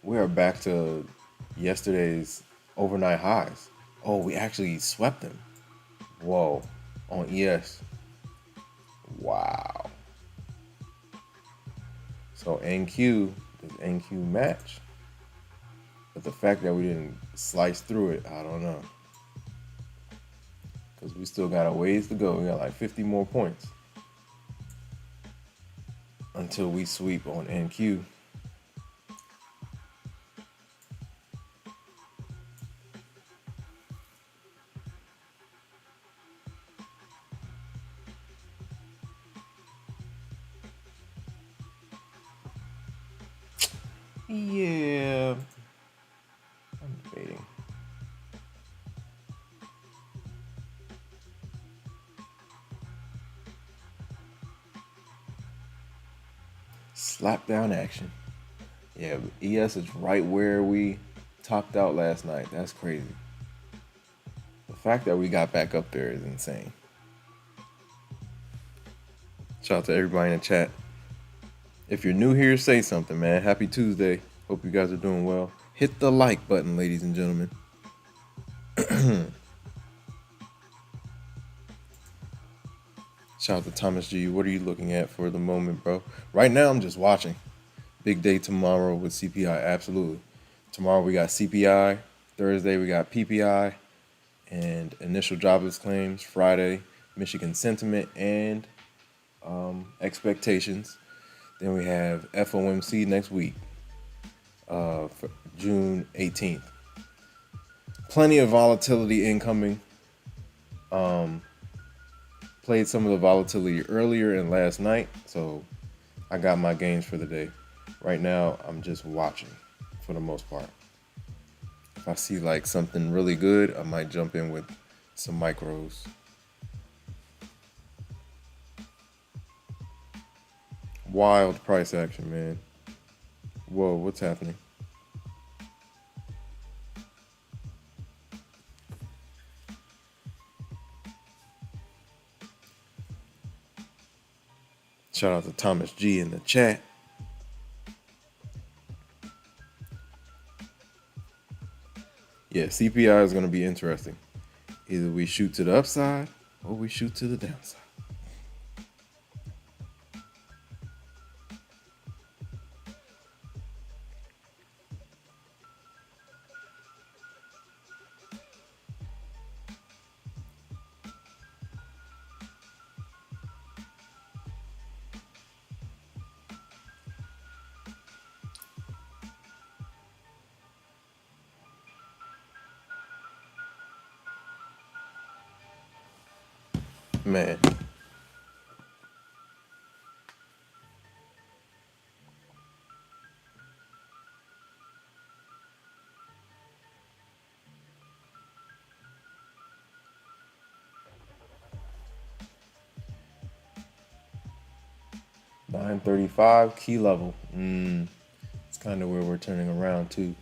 A: We are back to yesterday's overnight highs. Oh, we actually swept them. Whoa. On ES. Wow. So NQ is NQ match. But the fact that we didn't slice through it, I don't know. Because we still got a ways to go. We got like 50 more points until we sweep on NQ. Yeah, I'm debating. Slap down action. Yeah, ES is right where we topped out last night. That's crazy. The fact that we got back up there is insane. Shout out to everybody in the chat. If you're new here, say something, man. Happy Tuesday. Hope you guys are doing well. Hit the like button, ladies and gentlemen. Shout out to Thomas G. What are you looking at for the moment, bro? Right now, I'm just watching. Big day tomorrow with CPI, absolutely. Tomorrow we got CPI. Thursday we got PPI and initial jobless claims. Friday, Michigan sentiment and expectations. Then we have FOMC next week, for June 18th. Plenty of volatility incoming. Played some of the volatility earlier and last night, so I got my gains for the day. Right now, I'm just watching for the most part. If I see like something really good, I might jump in with some micros. Wild price action, man. Whoa, what's happening? Shout out to Thomas G in the chat. Yeah, CPI is going to be interesting. Either we shoot to the upside or we shoot to the downside. Man, $9.35 key level. It's kind of where we're turning around to.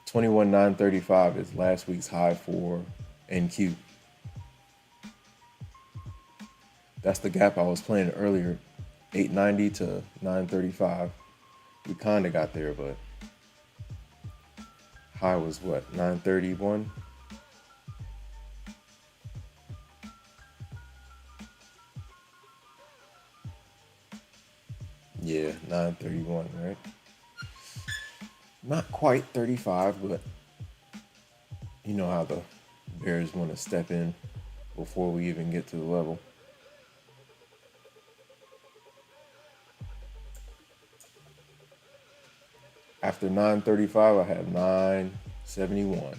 A: 21,935 is last week's high for NQ. That's the gap I was playing earlier, 890 to 935. We kind of got there, but high was what, 931? Yeah, 931, right? Not quite 35, but you know how the Bears want to step in before we even get to the level. After 935, I have 971.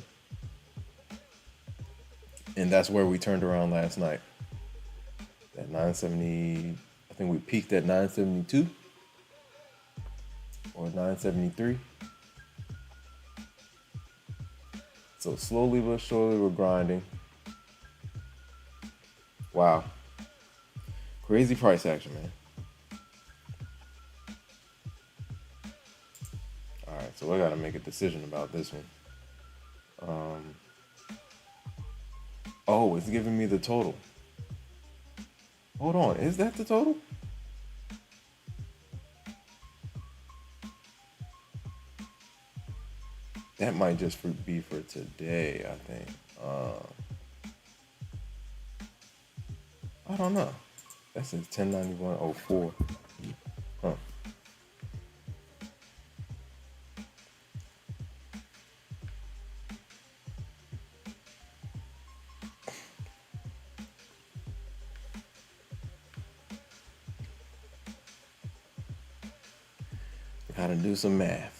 A: And that's where we turned around last night. At 970, I think we peaked at 972 or 973. So slowly but surely we're grinding. Wow. Crazy price action, man. All right, so I got to make a decision about this one. Oh, it's giving me the total. Hold on, is that the total? That might just be for today, I think. I don't know. That says 1091.04. Huh. Gotta do some math.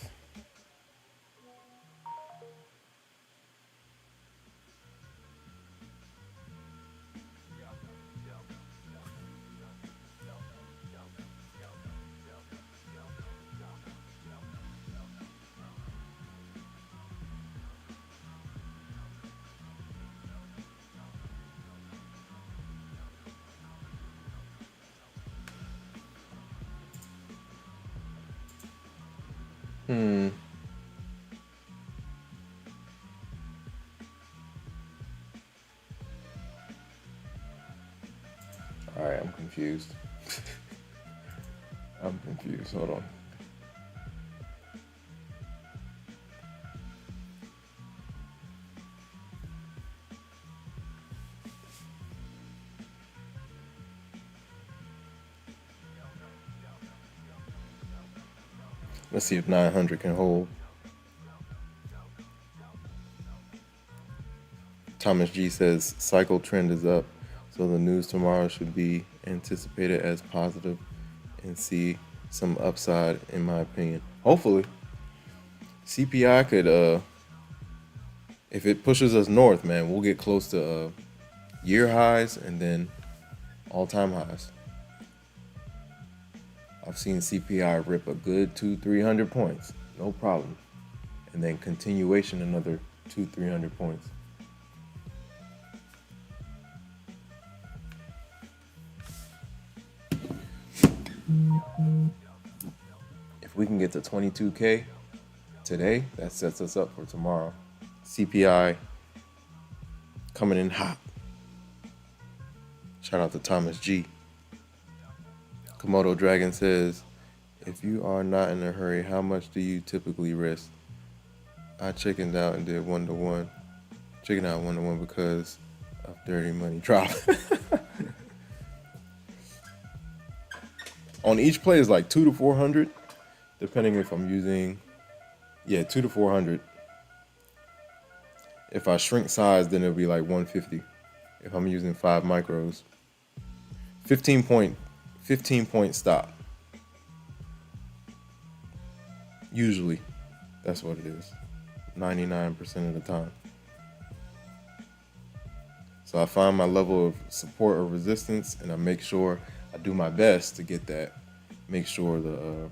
A: All right, I'm confused. I'm confused. Hold on. Let's see if 900 can hold. Thomas G says cycle trend is up, so the news tomorrow should be anticipated as positive and see some upside, in my opinion. Hopefully, CPI could, if it pushes us north, man, we'll get close to year highs and then all-time highs. I've seen CPI rip a good 200-300 points, no problem, and then continuation another 200-300 points. If we can get to 22K today, that sets us up for tomorrow. CPI coming in hot. Shout out to Thomas G. Komodo Dragon says, if you are not in a hurry, how much do you typically risk? I chickened out and did 1-to-1. Chickened out 1-to-1 because of dirty money drop. On each play is like 2 to 400, depending if I'm using, 2 to 400. If I shrink size, then it'll be like 150. If I'm using 5 micros, 15 point stop. Usually, that's what it is. 99% of the time. So I find my level of support or resistance, and I make sure I do my best to get that. Make sure the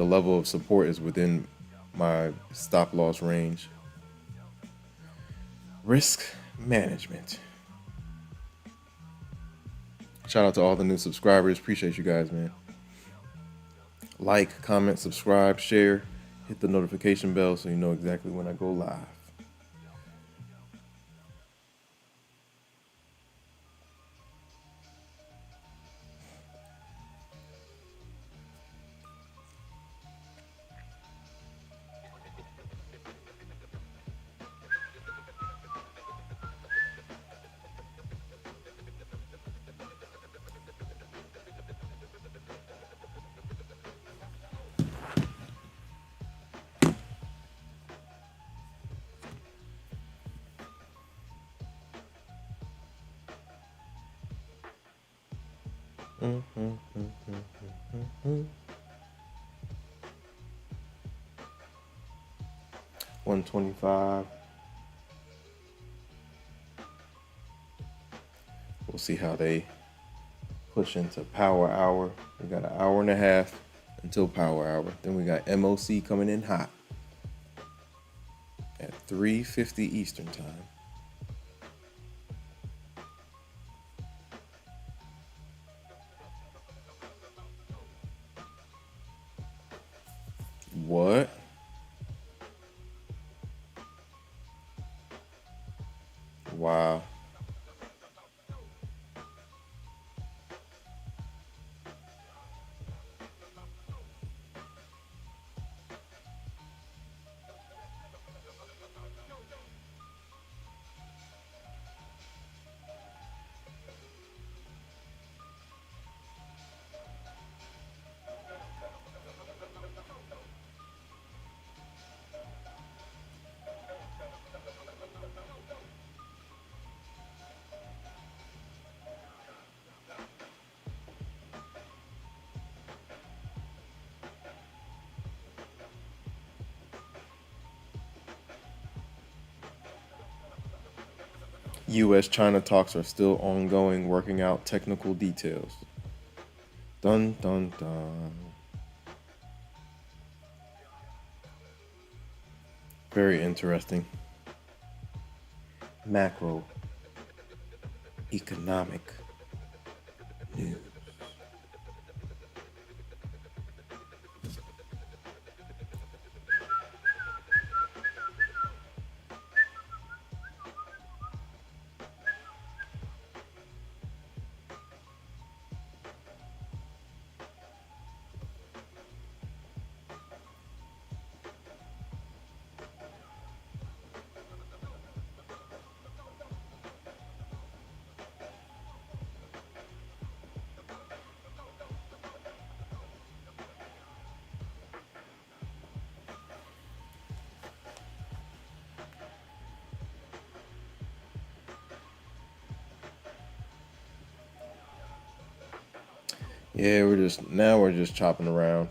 A: level of support is within my stop loss range. Risk management. Shout out to all the new subscribers. Appreciate you guys, man. Like, comment, subscribe, share, hit the notification bell so you know exactly when I go live. Mm-hmm, mm-hmm, mm-hmm. 125. We'll see how they push into power hour. We got an hour and a half until power hour. Then we got MOC coming in hot at 3:50 Eastern time. What? Wow. U.S. China talks are still ongoing, working out technical details. Dun dun dun. Very interesting. Macro economic news. Yeah, we're just chopping around.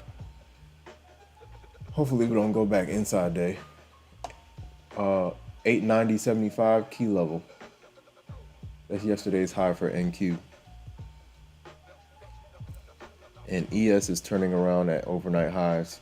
A: Hopefully we don't go back inside day. 890.75 key level. That's yesterday's high for NQ. And ES is turning around at overnight highs.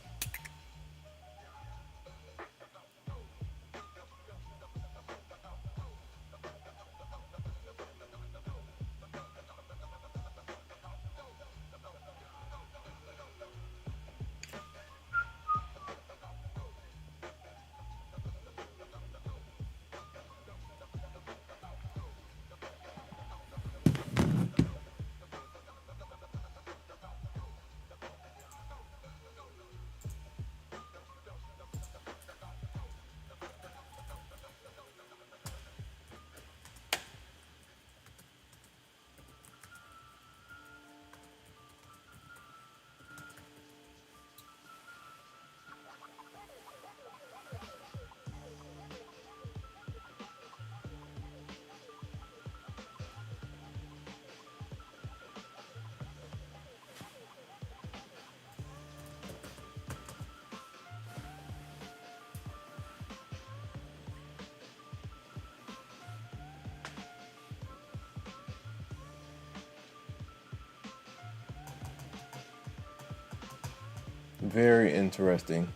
A: Very interesting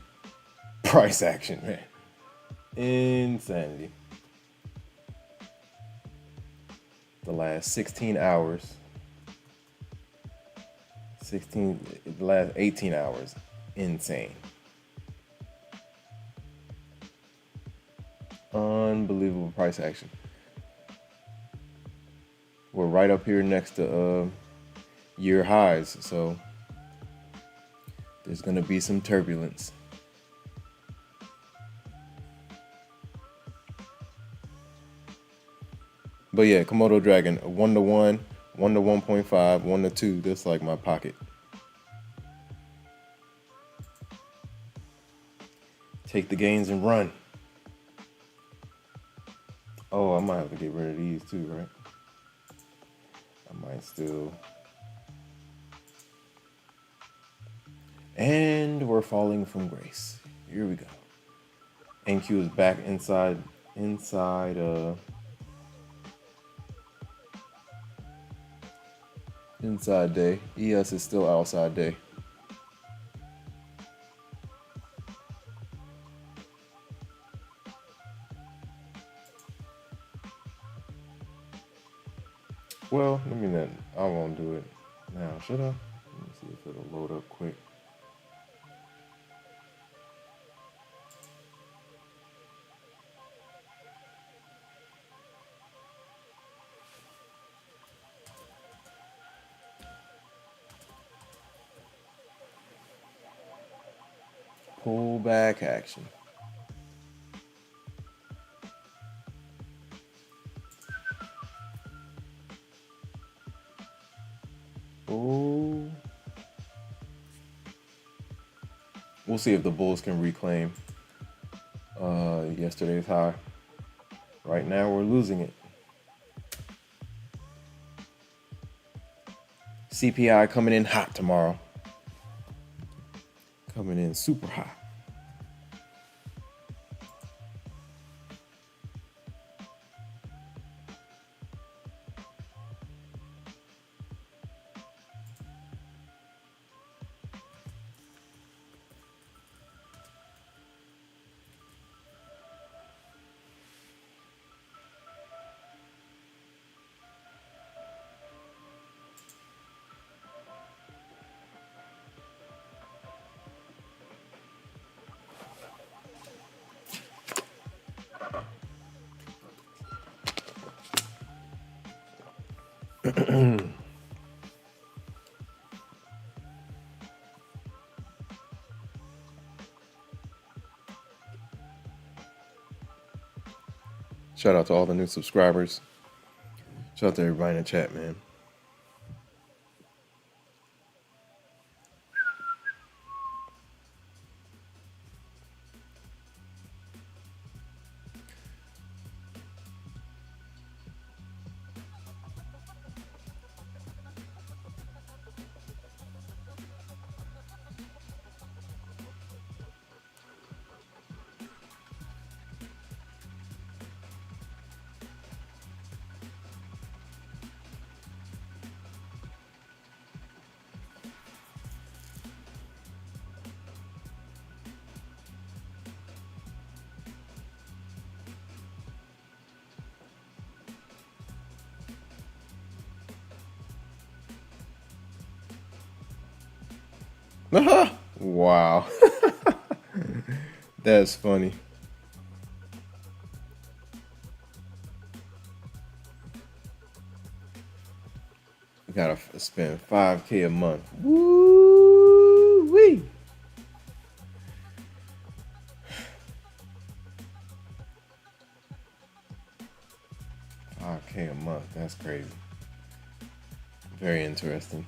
A: price action, man. Insanity. The last 16 hours. The last 18 hours. Insane. Unbelievable price action. We're right up here next to year highs, so there's gonna be some turbulence. But yeah, Komodo Dragon, 1-to-1, 1-to-1.5, 1-to-2. That's like my pocket. Take the gains and run. Oh, I might have to get rid of these too, right? I might still. And we're falling from grace. Here we go. NQ is back inside day. ES is still outside day. Well, I won't do it now, should I? Let me see if it'll load up quick. Pullback action. Oh. We'll see if the Bulls can reclaim yesterday's high. Right now, we're losing it. CPI coming in hot tomorrow. Coming in super hot. Shout out to all the new subscribers. Shout out to everybody in the chat, man. Wow. That's funny. You gotta spend $5K a month. Woo-wee. $5K a month. That's crazy. Very interesting.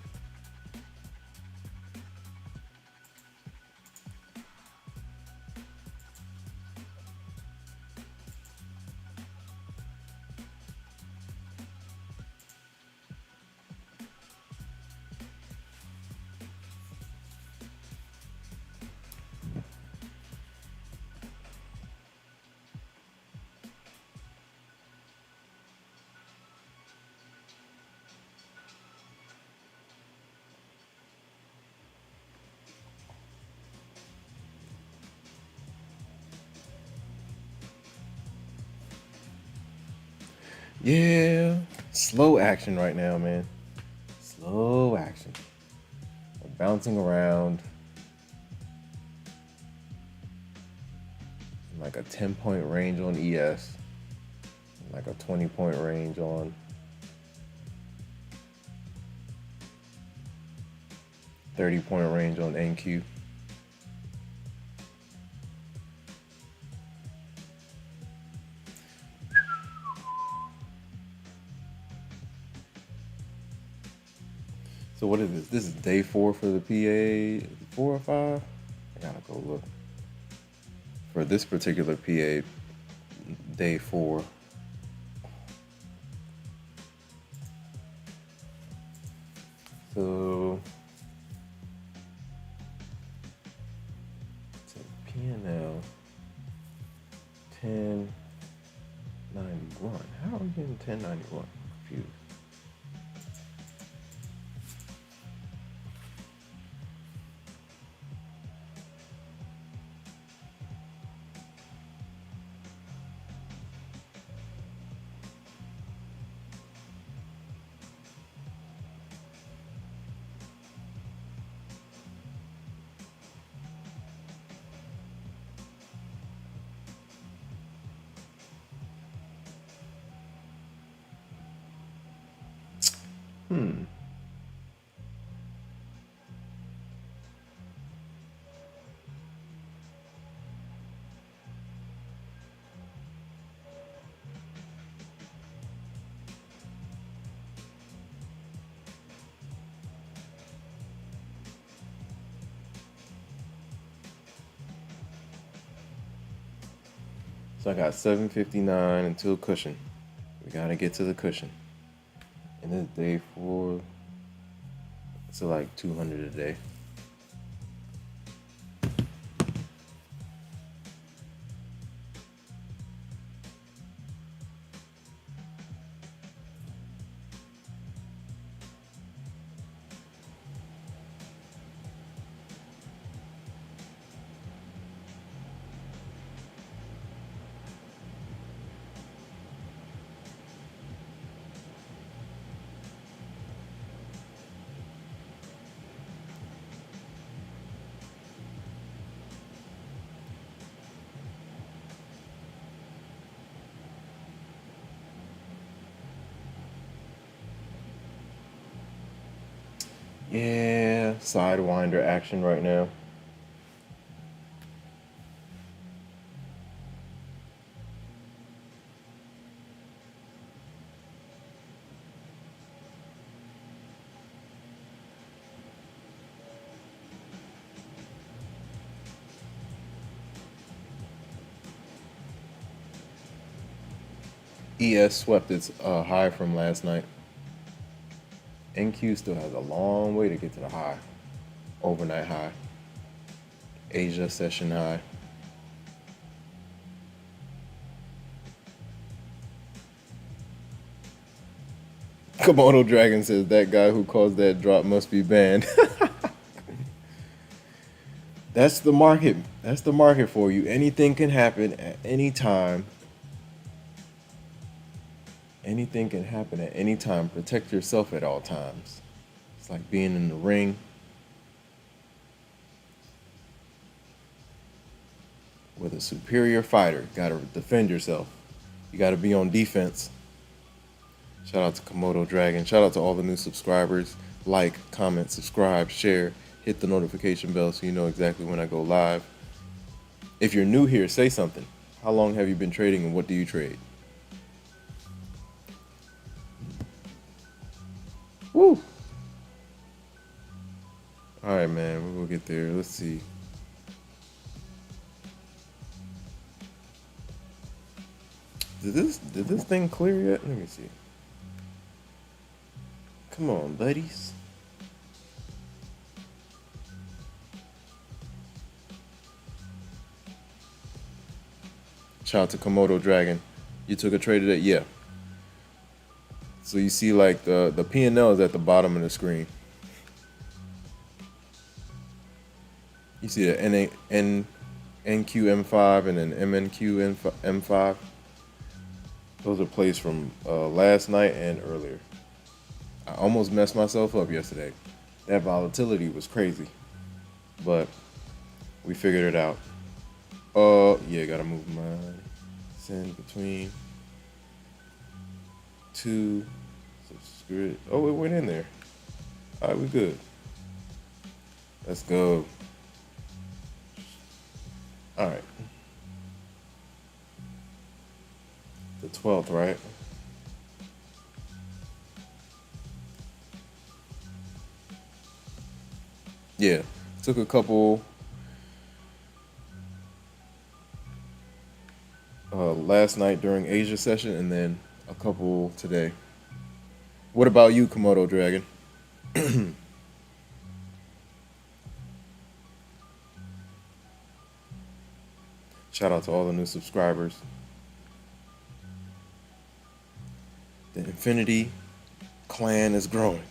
A: Yeah, slow action right now, man. Slow action. I'm bouncing around in like a 10-point range on ES, like a 20-point range on 30-point range on NQ. So what is this? This is day 4 for the PA, 4 or 5? I gotta go look. For this particular PA, day 4. So it's a P&L 1091. How are we getting 1091? Confused. So I got 759 until cushion. We gotta get to the cushion. And this day 4, so like 200 a day. Yeah, sidewinder action right now. ES swept its high from last night. NQ still has a long way to get to the high, overnight high, Asia session high. Komodo Dragon says that guy who caused that drop must be banned. That's the market. That's the market for you. Anything can happen at any time. Anything can happen at any time. Protect yourself at all times. It's like being in the ring. With a superior fighter. Gotta defend yourself. You gotta be on defense. Shout out to Komodo Dragon. Shout out to all the new subscribers. Like, comment, subscribe, share. Hit the notification bell so you know exactly when I go live. If you're new here, say something. How long have you been trading and what do you trade? Woo! All right, man, we're gonna get there. Let's see. Did this thing clear yet? Let me see. Come on, buddies. Shout out to Komodo Dragon. You took a trade today? Yeah. So you see like the P&L is at the bottom of the screen. You see the NQM5 and then MNQ M5. Those are plays from last night and earlier. I almost messed myself up yesterday. That volatility was crazy, but we figured it out. Yeah, gotta move my send between two. So screw it. Oh, it went in there. All right, we good. Let's go. All right. The 12th, right? Yeah. Took a couple last night during Asia session and then a couple today. What about you, Komodo Dragon? Shout out to all the new subscribers. The Infinity clan is growing.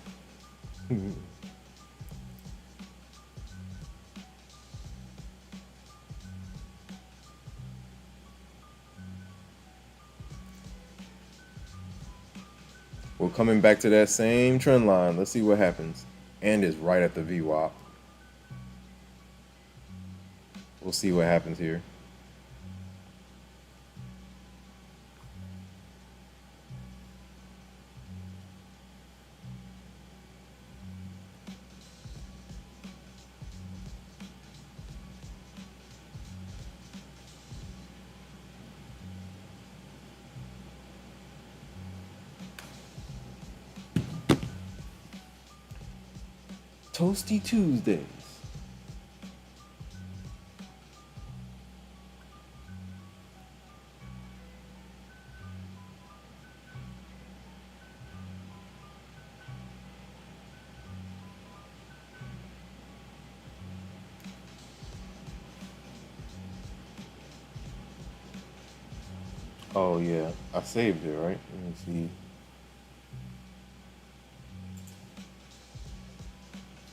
A: We're coming back to that same trend line. Let's see what happens. And it's right at the VWAP. We'll see what happens here. Toasty Tuesdays. Oh yeah, I saved it, right? Let me see.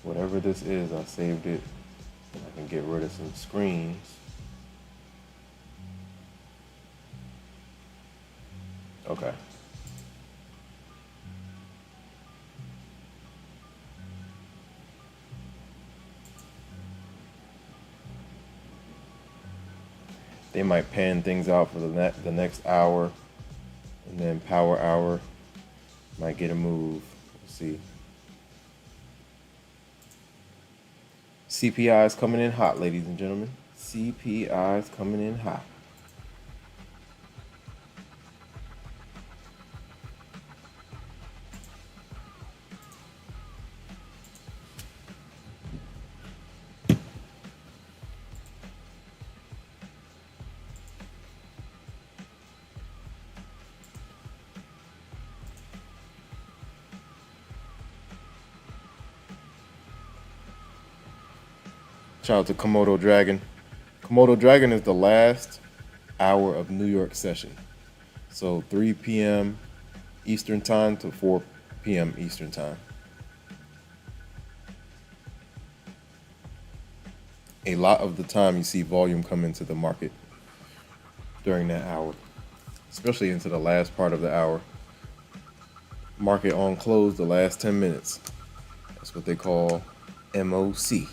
A: Whatever this is, I saved it. And I can get rid of some screens. Okay. They might pan things out for the next hour, and then power hour might get a move. We'll see. CPI is coming in hot, ladies and gentlemen. CPI is coming in hot. Shout out to Komodo Dragon. Komodo Dragon is the last hour of New York session. So 3 p.m. Eastern Time to 4 p.m. Eastern Time. A lot of the time you see volume come into the market during that hour, especially into the last part of the hour. Market on close the last 10 minutes. That's what they call MOC.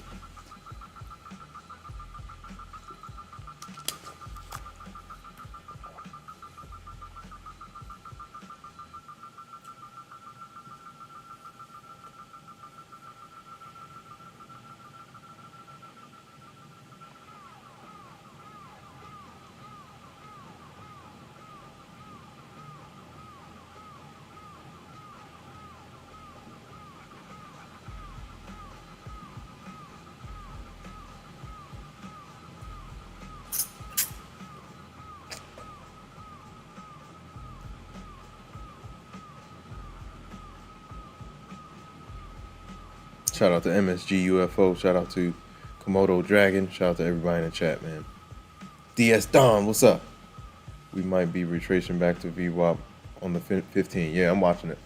A: Shout out to MSG UFO. Shout out to Komodo Dragon. Shout out to everybody in the chat, man. DS Don, what's up? We might be retracing back to VWAP on the 15. Yeah, I'm watching it.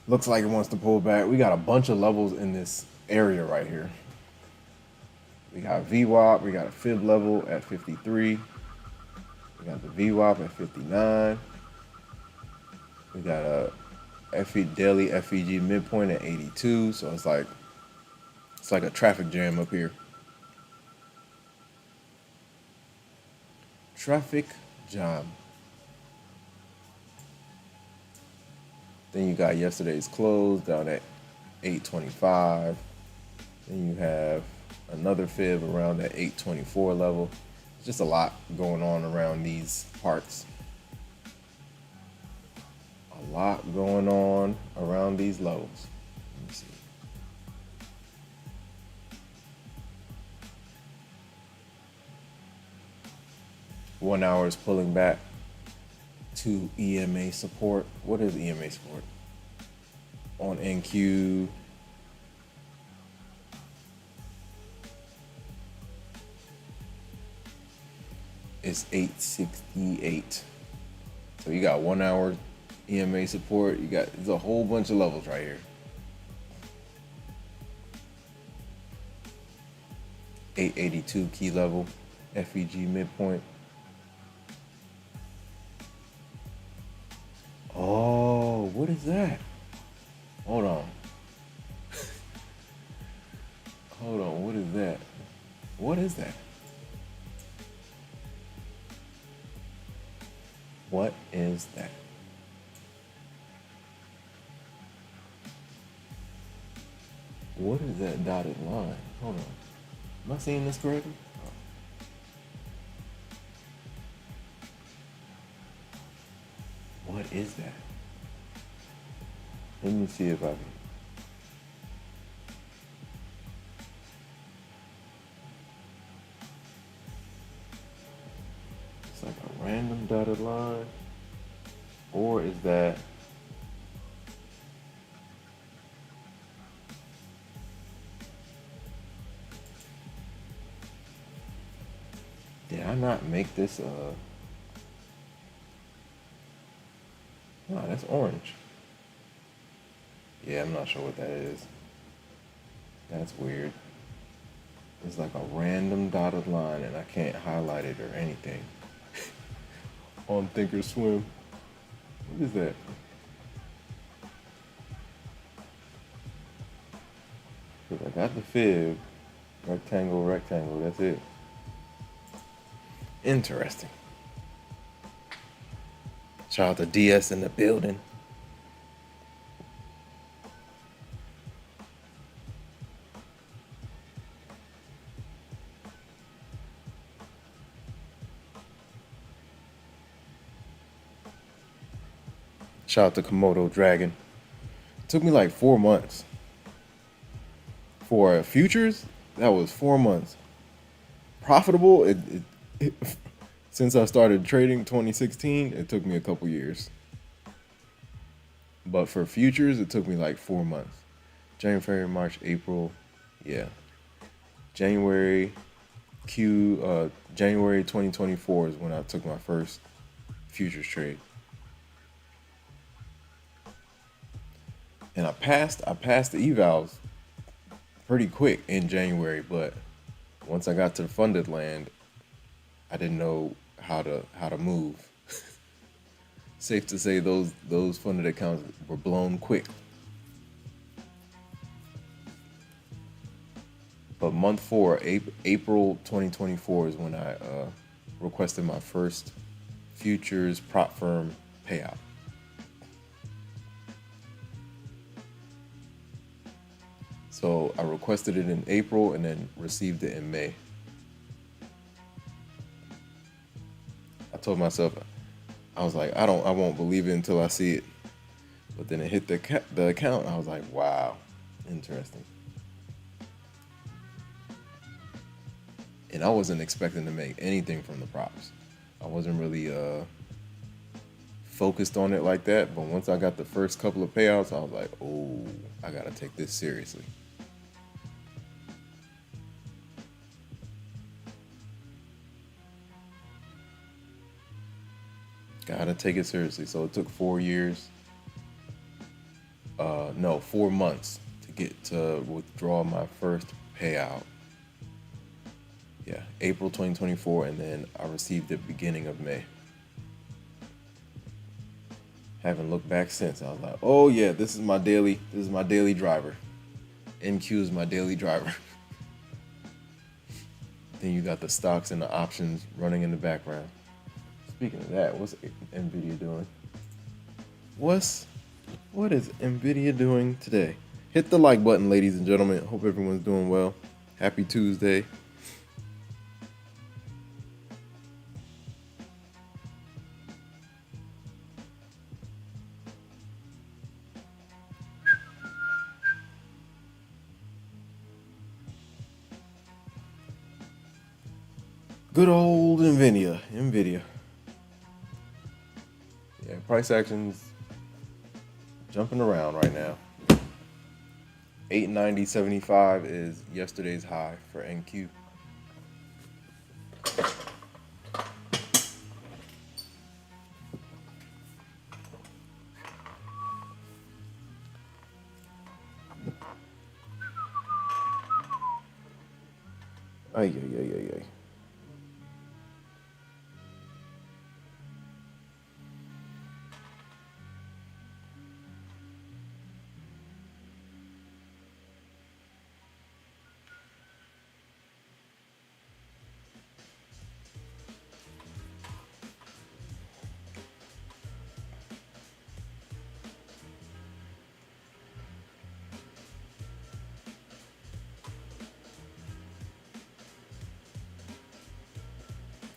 A: Looks like it wants to pull back. We got a bunch of levels in this area right here. We got VWAP. We got a fib level at 53. We got the VWAP at 59. We got a daily FEG midpoint at 82. So it's like a traffic jam up here. Traffic jam. Then you got yesterday's close down at 825. Then you have another fib around that 824 level. It's just a lot going on around these parts. A lot going on around these levels. Let me see. One hour is pulling back to EMA support. What is EMA support? On NQ. It's 868. So you got 1 hour EMA support. There's a whole bunch of levels right here. 882 key level, FEG midpoint. Oh, what is that? Hold on. Hold on, what is that? What is that? What is that? What is that dotted line? Hold on. Am I seeing this correctly? What is that? Let me see if I can. It's like a random dotted line. Or is that... Did I not make this No, that's orange. Yeah, I'm not sure what that is. That's weird. It's like a random dotted line and I can't highlight it or anything. On Thinkorswim. What is that? Because I got the fib. Rectangle, rectangle, that's it. Interesting. Shout out to DS in the building. Shout out to Komodo Dragon. It took me like 4 months. For futures, that was 4 months. Profitable, since I started trading 2016, it took me a couple years. But for futures, it took me like 4 months. January, March, April, yeah. January 2024 is when I took my first futures trade. And I passed the evals pretty quick in January, but once I got to the funded land, I didn't know how to move. Safe to say those funded accounts were blown quick. But month 4, April 2024 is when I requested my first futures prop firm payout. So I requested it in April and then received it in May. I told myself, I was like, I won't believe it until I see it. But then it hit the account, and I was like, wow, interesting. And I wasn't expecting to make anything from the props. I wasn't really focused on it like that. But once I got the first couple of payouts, I was like, oh, I gotta take this seriously. Gotta take it seriously. So it took 4 years. 4 months to withdraw my first payout. Yeah, April 2024, and then I received it beginning of May. Haven't looked back since. I was like, oh yeah, this is my daily driver. NQ is my daily driver. Then you got the stocks and the options running in the background. Speaking of that, what's Nvidia doing? What is Nvidia doing today? Hit the like button, ladies and gentlemen. Hope everyone's doing well. Happy Tuesday. Good old Nvidia. Yeah, price actions jumping around right now. 890.75 is yesterday's high for NQ. Ay.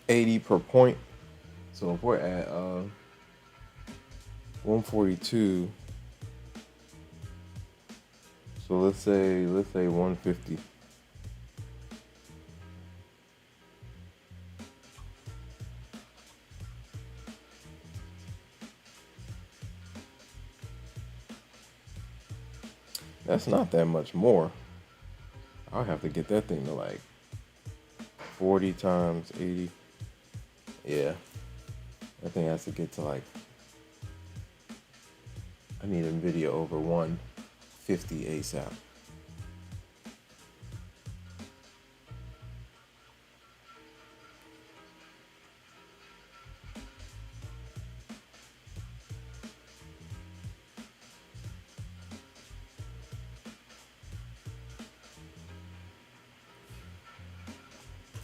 A: 80 per point. So if we're at 142, so let's say 150. That's not that much more. I'll have to get that thing to like 40 times 80. Yeah. That thing has to get to like, I need NVIDIA over 150 ASAP.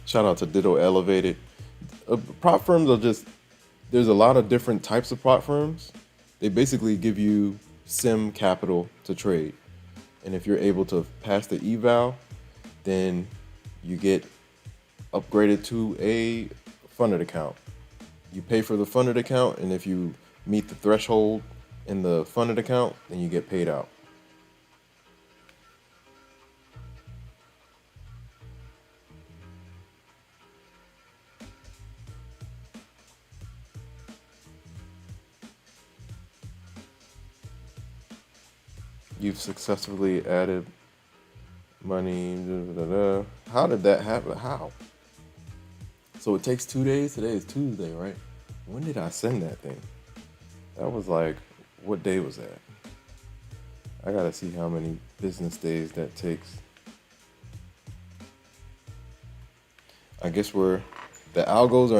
A: Shout out to Ditto Elevated. Prop firms are just, there's a lot of different types of prop firms. They basically give you sim capital to trade. And if you're able to pass the eval, then you get upgraded to a funded account. You pay for the funded account, and if you meet the threshold in the funded account, then you get paid out. You've successfully added money. How did that happen? How? So it takes 2 days. Today is Tuesday, right? When did I send that thing? That was like, what day was that? I gotta see how many business days that takes. I guess the algos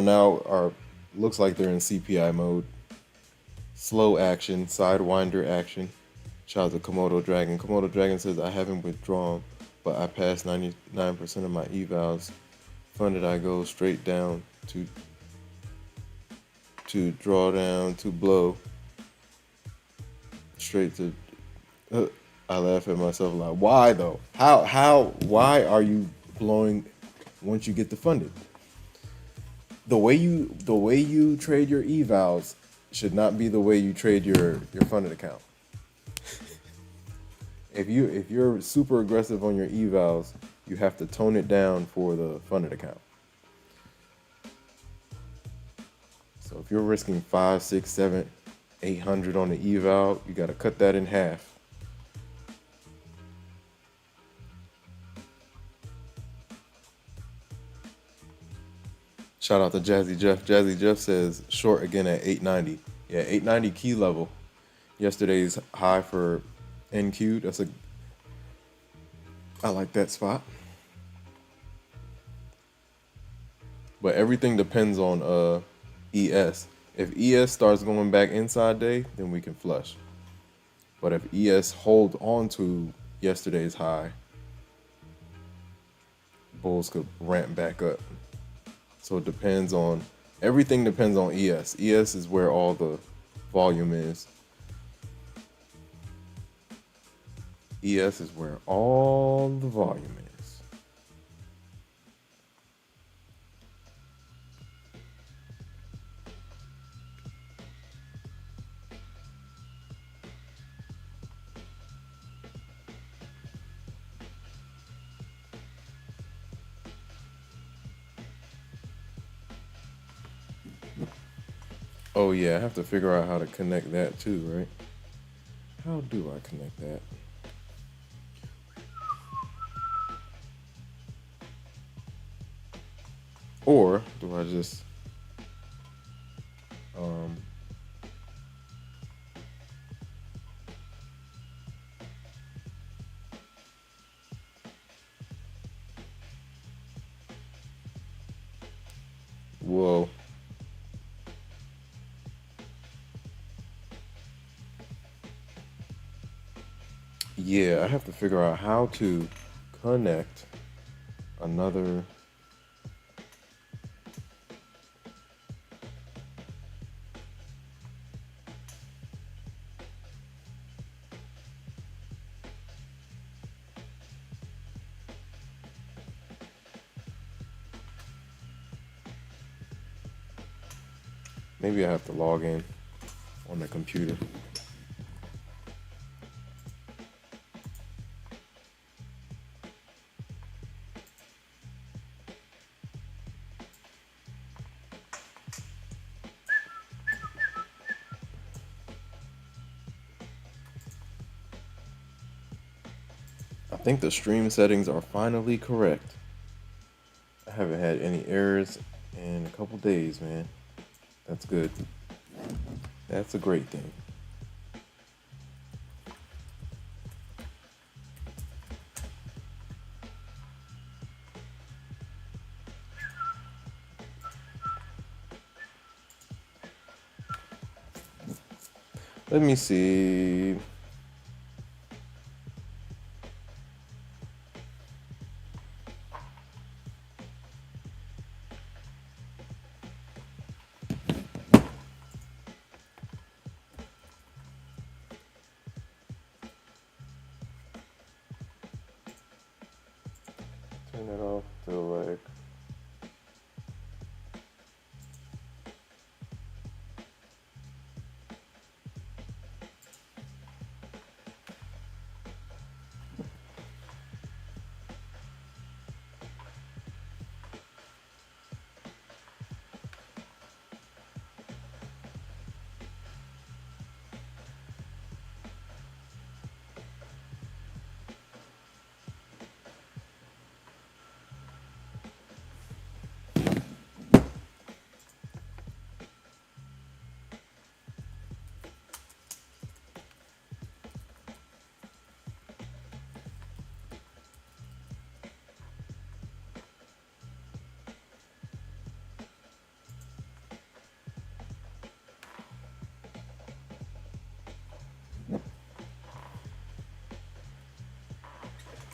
A: are looks like they're in CPI mode. Slow action, sidewinder action. Shout out to Komodo Dragon. Komodo Dragon says, I haven't withdrawn, but I passed 99% of my evals. Funded, I go straight down to draw down to blow. Straight to, I laugh at myself like, why though? Why are you blowing once you get the funded? The way you trade your evals should not be the way you trade your funded account. If you're super aggressive on your evals, you have to tone it down for the funded account. So if you're risking 5, 6, 7, 800 on the eval, you got to cut that in half. Shout out to Jazzy Jeff. Jazzy Jeff says short again at 890. Yeah, 890 key level. Yesterday's high for NQ. I like that spot. But everything depends on ES. If ES starts going back inside day, then we can flush. But if ES hold on to yesterday's high, bulls could ramp back up. So it depends on, everything depends on ES. ES is where all the volume is. ES is where all the volume is. Oh yeah, I have to figure out how to connect that too, right? How do I connect that? Or do I just um well, yeah, I have to figure out how to connect another. Maybe I have to log in on the computer. I think the stream settings are finally correct. I haven't had any errors in a couple days, man. That's good. That's a great thing. Let me see. Turn it off to like.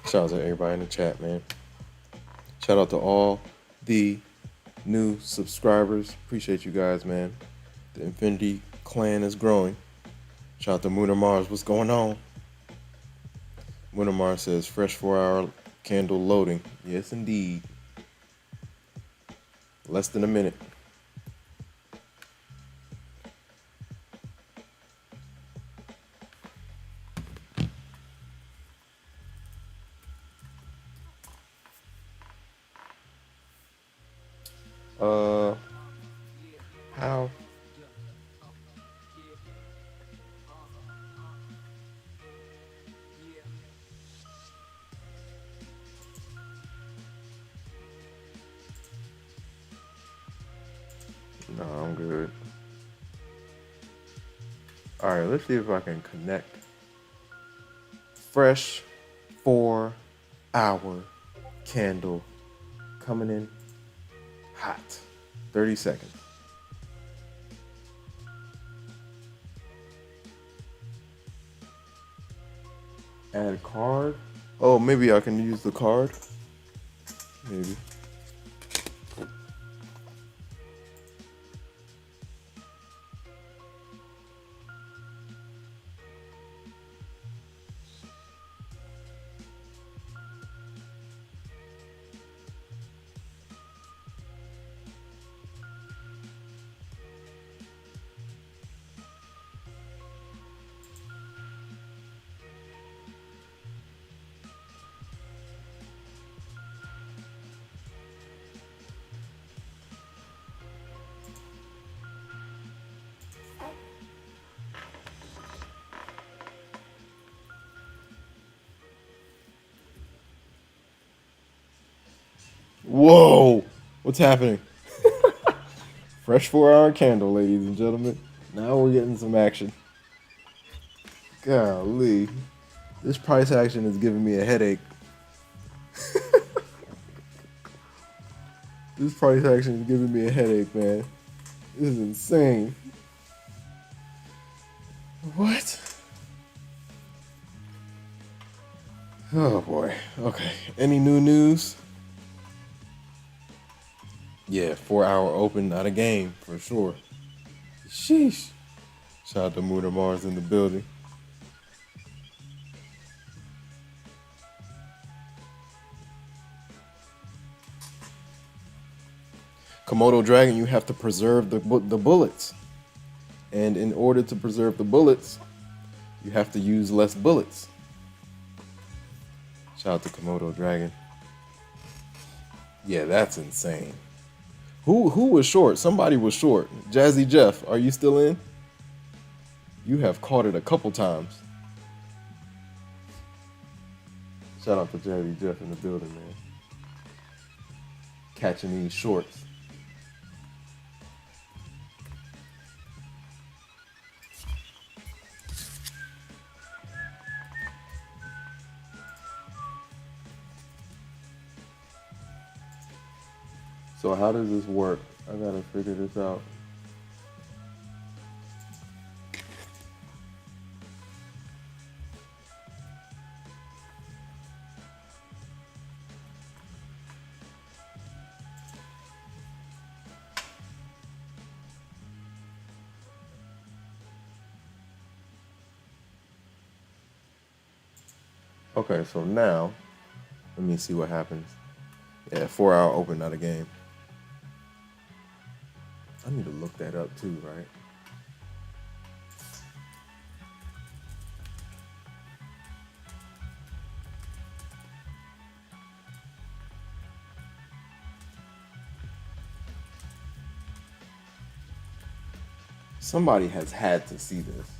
A: Shout out to everybody in the chat, man. Shout out to all the new subscribers. Appreciate you guys, man. The Infinity clan is growing. Shout out to Moon Mars. What's going on? Moon Mars says fresh 4-hour candle loading. Yes, indeed. Less than a minute. How? No, I'm good. All right, let's see if I can connect. Fresh 4-hour candle coming in hot. 30 seconds. Add card. Oh, maybe I can use the card. Maybe. Whoa! What's happening? Fresh 4-hour candle, ladies and gentlemen. Now we're getting some action. Golly. This price action is giving me a headache. This price action is giving me a headache, man. This is insane. What? Oh boy. Okay. Any new news? Yeah, 4-hour open, not a game, for sure. Sheesh. Shout out to Moon Mars in the building. Komodo Dragon, you have to preserve the bullets. And in order to preserve the bullets, you have to use less bullets. Shout out to Komodo Dragon. Yeah, that's insane. Who was short? Somebody was short. Jazzy Jeff, are you still in? You have caught it a couple times. Shout out to Jazzy Jeff in the building, man. Catching these shorts. So how does this work? I gotta figure this out. Okay, so now, let me see what happens. Yeah, 4-hour open, not a game. I need to look that up too, right? Somebody has had to see this.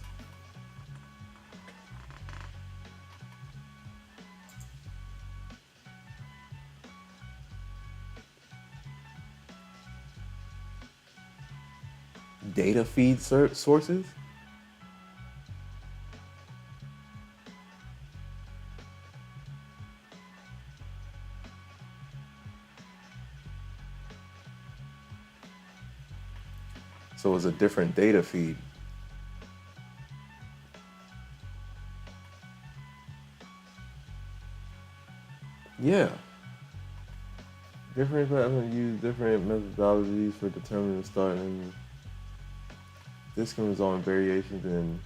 A: Data feed sources? So it's a different data feed. Yeah. Different platforms use different methodologies for determining the start and this can result in variations in.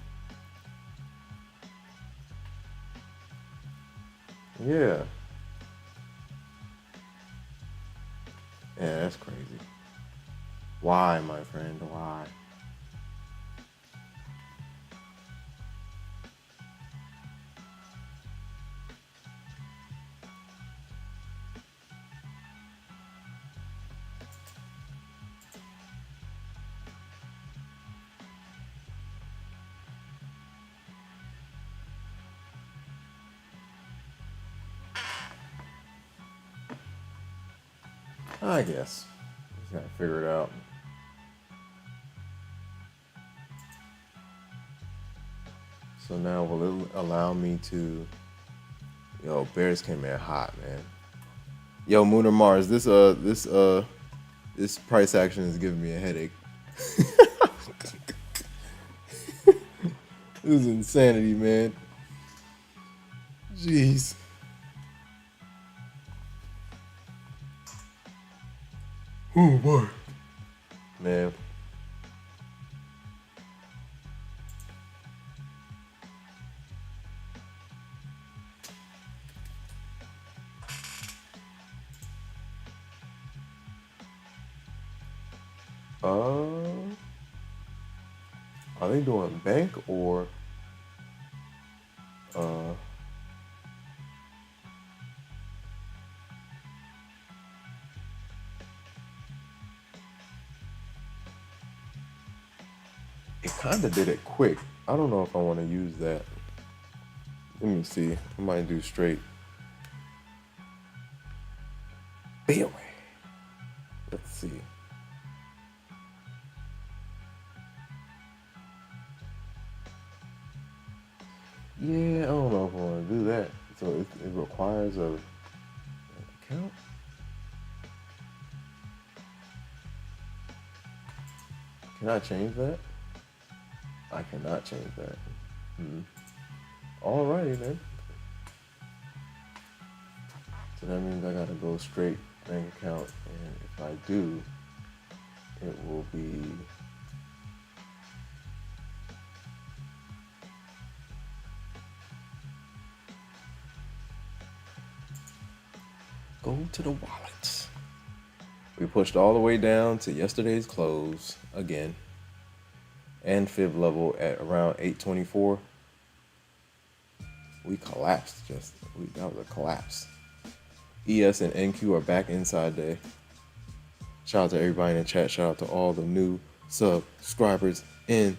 A: Yeah. Yeah, that's crazy. Why, my friend? Why? I guess. Just gotta figure it out. So now will it allow me to? Yo, Bears came in hot, man. Yo, Moon or Mars, this price action is giving me a headache. This is insanity, man. Jeez. Oh boy. Man. Are they doing bank or uh it kind of did it quick. I don't know if I want to use that. Let me see. I might do straight. Anyway, let's see. Yeah, I don't know if I want to do that. So it requires a account. Can I change that? I cannot change that. Alrighty then. So that means I gotta go straight bank account, and if I do, it will be go to the wallets. We pushed all the way down to yesterday's close again, and fib level at around 824. We collapsed. That was a collapse. ES and NQ are back inside day. Shout out to everybody in the chat. Shout out to all the new subscribers in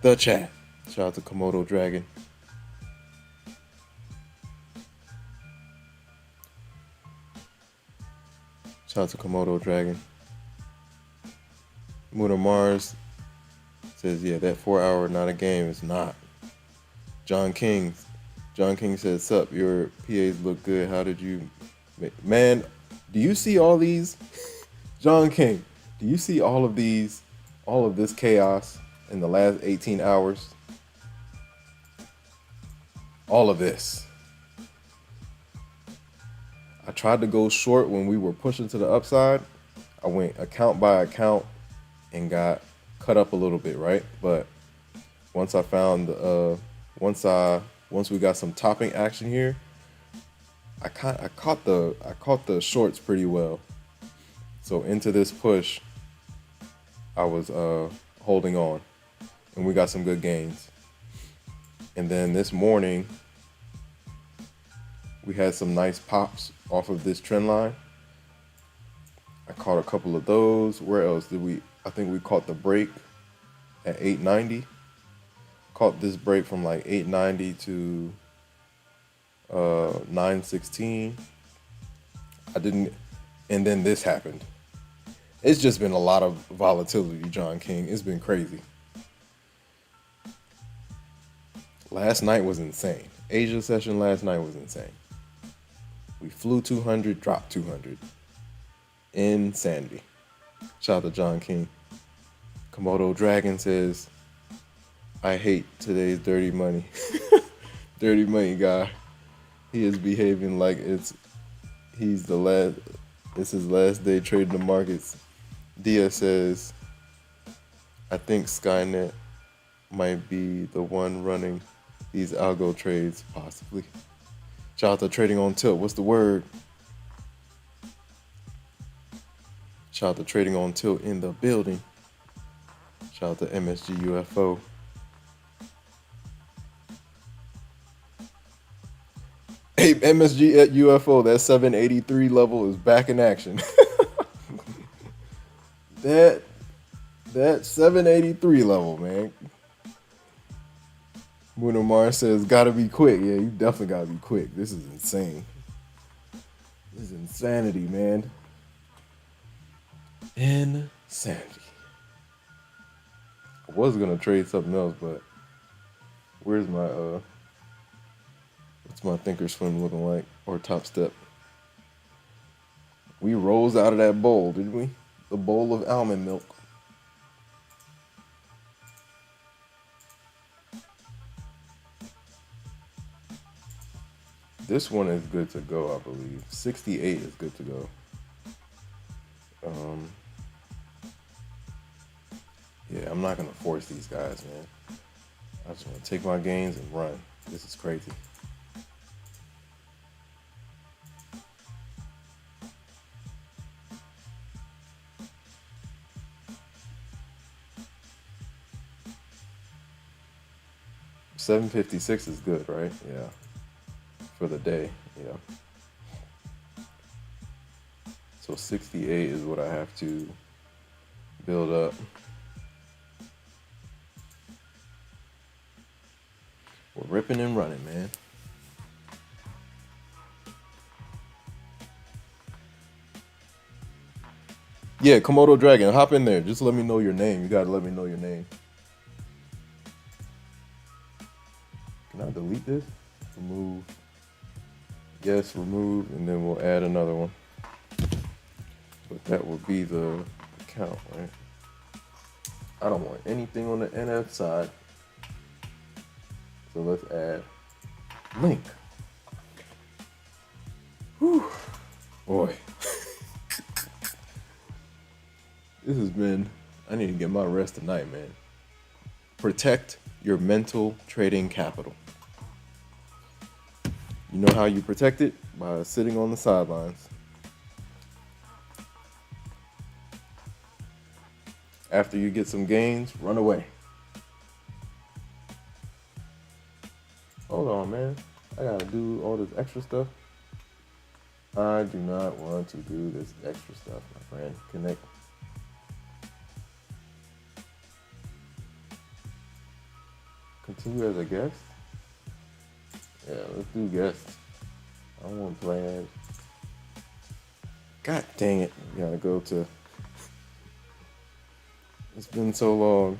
A: the chat. Shout out to Komodo Dragon. Shout out to Komodo Dragon. Moon of Mars says, yeah, that 4 hour not a game. It's not. John King says, sup, your PAs look good. How did you make... Man, do you see all these? John King, do you see all of these, all of this chaos in the last 18 hours? All of this. I tried to go short when we were pushing to the upside. I went account by account and got cut up a little bit, right? But once I found once we got some topping action here, I caught the shorts pretty well. So into this push, I was holding on, and we got some good gains. And then this morning, we had some nice pops off of this trend line. I caught a couple of those. Where else did we? I think we caught the break at 890. Caught this break from like 890 to 916. I didn't, and then this happened. It's just been a lot of volatility, John King. It's been crazy. Last night was insane. Asia session last night was insane. We flew 200, dropped 200. Insanity. Shout out to John King. Komodo Dragon says, I hate today's dirty money. Dirty money guy. He is behaving like it's his last day trading the markets. Dia says, I think Skynet might be the one running these algo trades, possibly. Shout out to Trading on Tilt. What's the word? Shout out to Trading on Tilt in the building. Shout out to MSG UFO. Hey, MSG at UFO, that 783 level is back in action. that 783 level, man. Bruno Mars says, gotta be quick. Yeah, you definitely gotta be quick. This is insane. This is insanity, man. Insanity. I was gonna trade something else, but where's my what's my Thinkorswim looking like? Or Topstep? We rose out of that bowl, didn't we? The bowl of almond milk. This one is good to go, I believe. 68 is good to go. Yeah, I'm not gonna force these guys, man. I just want to take my gains and run. This is crazy. $7.56 is good, right? Yeah, for the day. Yeah. So 68 is what I have to build up. We're ripping and running, man. Yeah, Komodo Dragon, hop in there. Just let me know your name. You gotta let me know your name. Can I delete this? Remove. Yes, remove, and then we'll add another one. But that will be the account, right? I don't want anything on the NF side. So let's add link. Whew. Boy. This has been, I need to get my rest tonight, man. Protect your mental trading capital. You know how you protect it? By sitting on the sidelines. After you get some gains, run away. Hold on, man. I gotta do all this extra stuff. I do not want to do this extra stuff, my friend. Connect. Continue as a guest? Yeah, let's do guest. I don't want plans. God dang it. We gotta go to. It's been so long.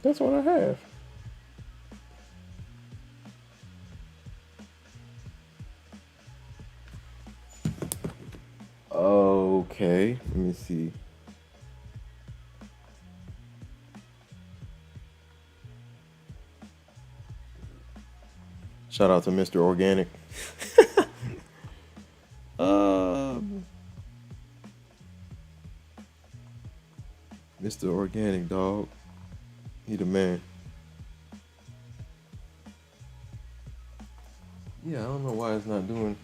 A: That's what I have. Okay, let me see. Shout out to Mr. Organic. Mr. Organic, dog. He the man. Yeah, I don't know why it's not doing.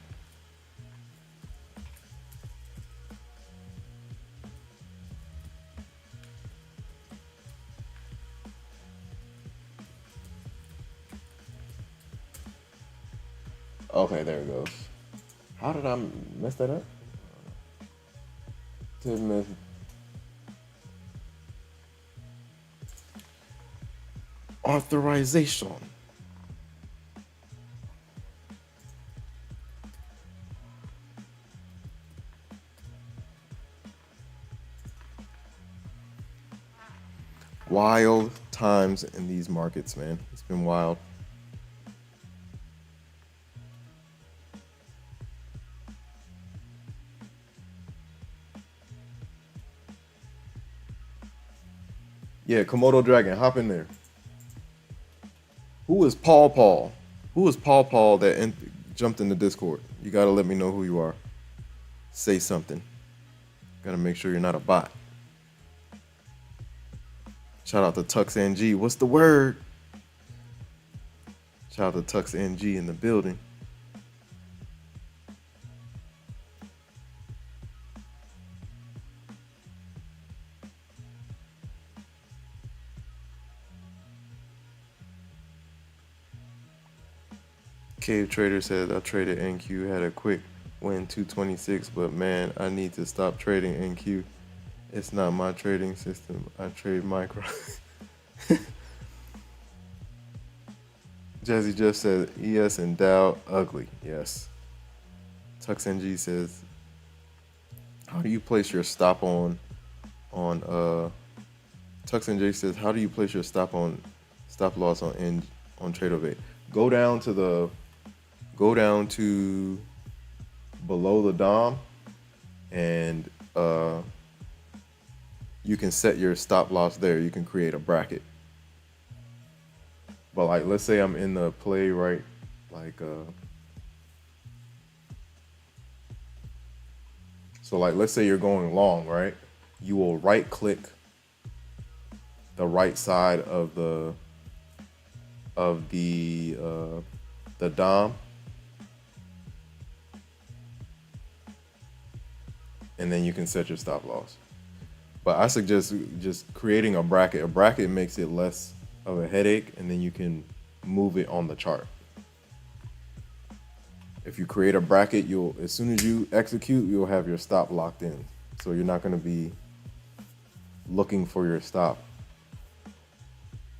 A: Okay, there it goes. How did I mess that up? 10 minutes. Authorization. Wild times in these markets, man. It's been wild. Yeah, Komodo Dragon, hop in there. Who is Paul Paul? Who is Paul Paul that jumped in the Discord? You gotta let me know who you are. Say something. Gotta make sure you're not a bot. Shout out to Tux NG. What's the word? Shout out to Tux NG in the building. Cave Trader says I traded NQ, had a quick win 226, but man, I need to stop trading NQ. It's not my trading system. I trade micro. Jazzy just said ES and Dow ugly. Yes. Tux NG says, how do you place your stop on Tux NG says, how do you place your stop loss on Tradeovate? Go down to below the DOM, and you can set your stop loss there. You can create a bracket. But like, let's say I'm in the play, right? Like, so like, let's say you're going long, right? You will right click the right side of the DOM, and then you can set your stop loss. But I suggest just creating a bracket. A bracket makes it less of a headache, and then you can move it on the chart. If you create a bracket, as soon as you execute, you'll have your stop locked in. So you're not going to be looking for your stop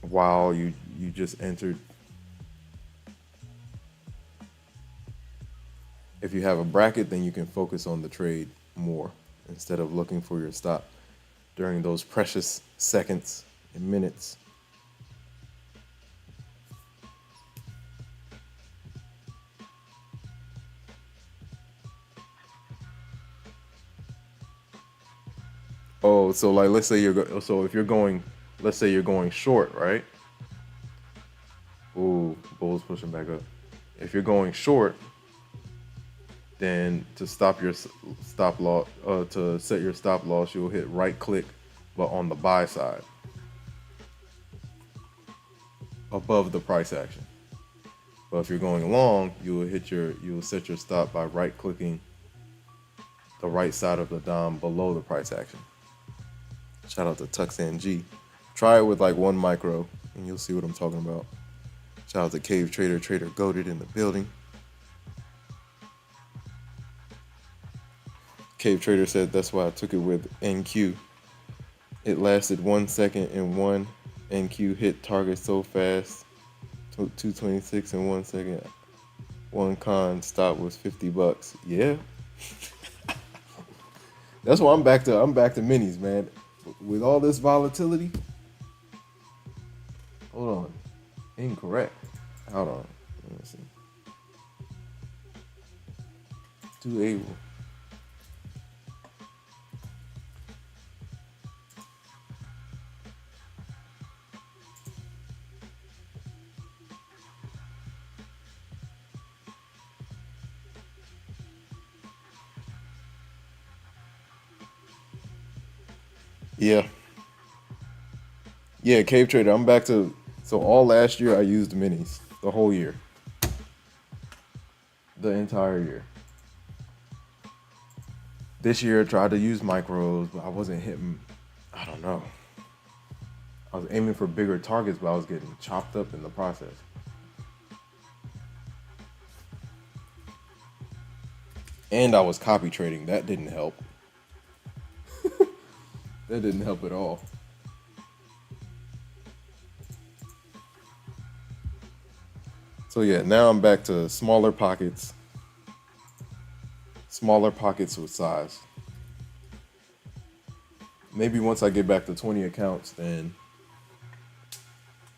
A: while you just entered. If you have a bracket, then you can focus on the trade more instead of looking for your stop during those precious seconds and minutes. Oh, so like, let's say if you're going, let's say you're going short, right? Ooh, bull's pushing back up. If you're going short, then to stop your stop loss, to set your stop loss, you'll hit right click, but on the buy side, above the price action. But if you're going long, you'll set your stop by right clicking the right side of the DOM below the price action. Shout out to Tux NG. Try it with like 1 micro, and you'll see what I'm talking about. Shout out to Cave Trader Goated in the building. Cave Trader said that's why I took it with NQ. It lasted 1 second, and one NQ hit target so fast. 226 in 1 second. One con stop was $50. Yeah. That's why I'm back to minis, man. With all this volatility. Hold on. Incorrect. Hold on. Let me see. Do able. Yeah. Yeah, Cave Trader. I'm back to, so all last year I used minis. The whole year. The entire year. This year I tried to use micros, but I wasn't hitting, I don't know. I was aiming for bigger targets, but I was getting chopped up in the process. And I was copy trading. That didn't help. That didn't help at all. So yeah, now I'm back to smaller pockets with size. Maybe once I get back to 20 accounts, then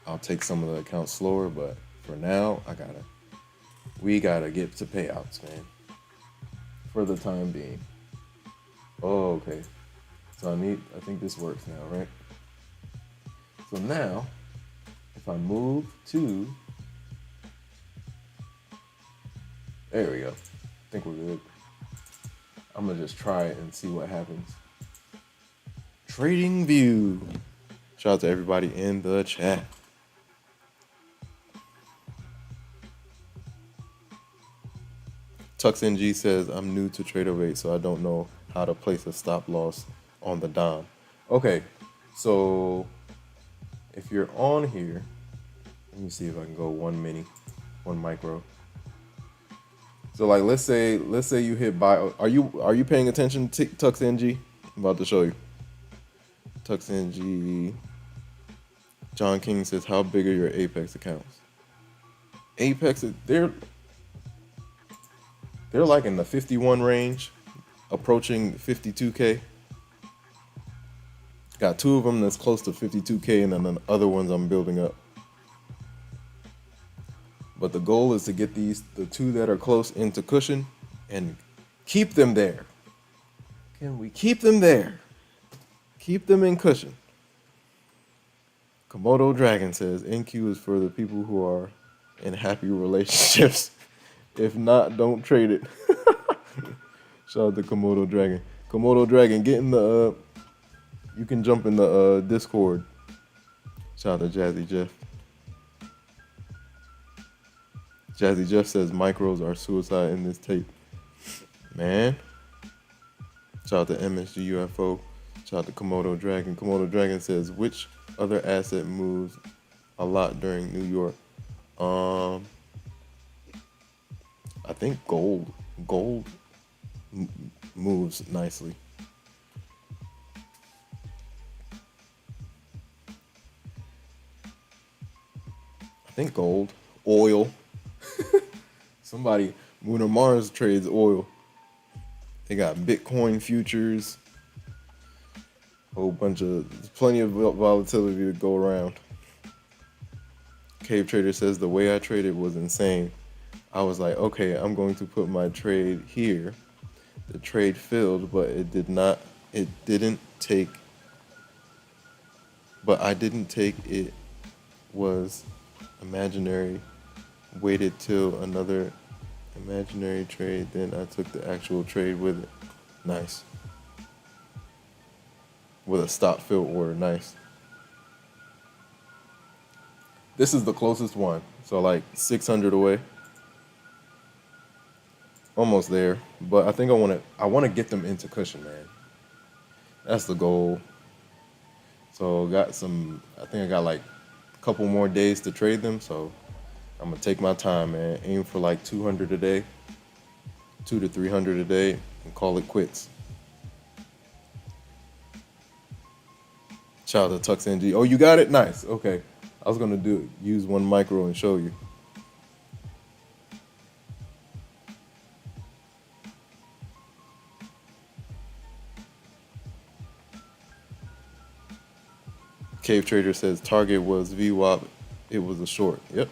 A: I'll take some of the accounts slower, but for now, we gotta get to payouts, man. For the time being. Oh, okay. So I think this works now, right? So now, if I move to, there we go. I think we're good. I'm gonna just try it and see what happens. Trading View. Shout out to everybody in the chat. Tux NG says, I'm new to Tradeovate, so I don't know how to place a stop loss on the DOM. Okay, so if you're on here, let me see if I can go 1 micro. So like, let's say you hit buy. Are you paying attention to Tux NG? I'm about to show you. Tux NG. John King says, how big are your Apex accounts? Apex, they're like in the 51 range, approaching 52K. Got two of them that's close to 52K, and then the other ones I'm building up. But the goal is to get the two that are close into cushion and keep them there. Can we keep them there? Keep them in cushion. Komodo Dragon says NQ is for the people who are in happy relationships. If not, don't trade it. Shout out to Komodo Dragon. Komodo Dragon, get in the you can jump in the Discord. Shout out to Jazzy Jeff. Jazzy Jeff says micros are suicide in this tape. Man. Shout out to MSG UFO. Shout out to Komodo Dragon. Komodo Dragon says, which other asset moves a lot during New York? I think gold. Gold moves nicely. I think gold. Oil. Somebody, Lunar Mars trades oil. They got Bitcoin futures. Whole bunch of, there's plenty of volatility to go around. Cave Trader says the way I traded was insane. I was like, okay, I'm going to put my trade here. The trade filled, but I didn't take it was imaginary. Waited till another imaginary trade, then I took the actual trade with it. Nice. With a stop fill order, nice. This is the closest one, so like 600 away. Almost there, but I think I want to get them into cushion, man. That's the goal. So I think I got like a couple more days to trade them, so I'm gonna take my time, man. Aim for like 200 a day, 200 to 300 a day, and call it quits. Shout out to Tux NG. Oh, you got it? Nice. Okay. I was gonna use one micro and show you. Cave Trader says target was VWAP. It was a short. Yep.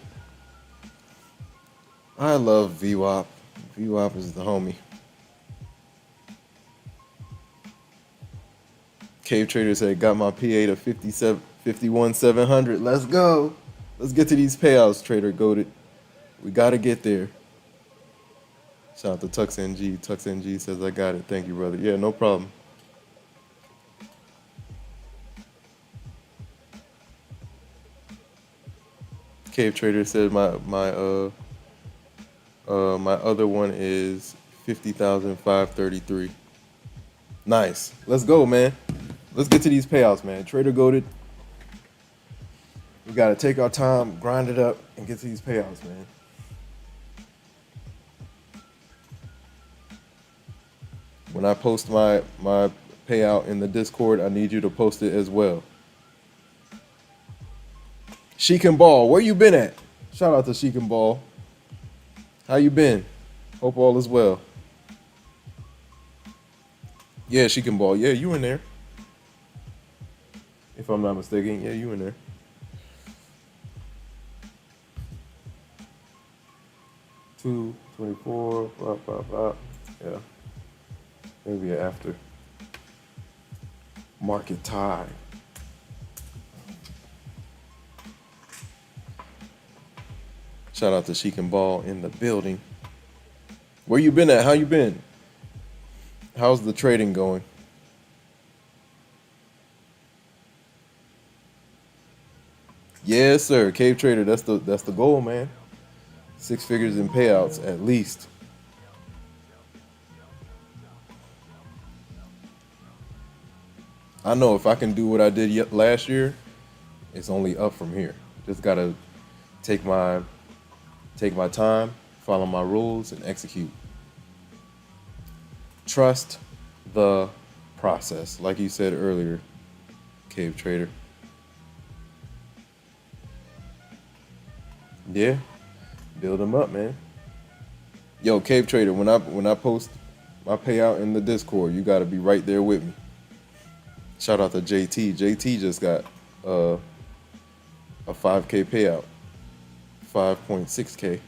A: I love VWAP. VWAP is the homie. Cave Trader said, got my PA to 51,700. Let's go. Let's get to these payouts, Trader Goated. We got to get there. Shout out to Tux NG. Tux NG says, I got it. Thank you, brother. Yeah, no problem. Cave Trader said my other one is 50,533. Nice. Let's go, man. Let's get to these payouts, man. Trader Goated. We gotta take our time, grind it up, and get to these payouts, man. When I post my payout in the Discord, I need you to post it as well. Sheik and Ball, where you been at? Shout out to Sheik and Ball. How you been? Hope all is well. Yeah, Sheik and Ball. Yeah, you in there. If I'm not mistaken, yeah, you in there. Two, 24, 5. Yeah. Maybe after. Market tie. Shout out to Sheik and Ball in the building. Where you been at? How you been? How's the trading going? Yes, sir. Cave Trader, that's the goal, man. 6 figures in payouts at least. I know if I can do what I did last year, it's only up from here. Just gotta take my time, follow my rules, and execute. Trust the process, like you said earlier, Cave Trader. Yeah, Build them up, man. Yo, Cave Trader, when I post my payout in the Discord, you gotta be right there with me. Shout out to JT. JT just got a 5K payout, 5.6K.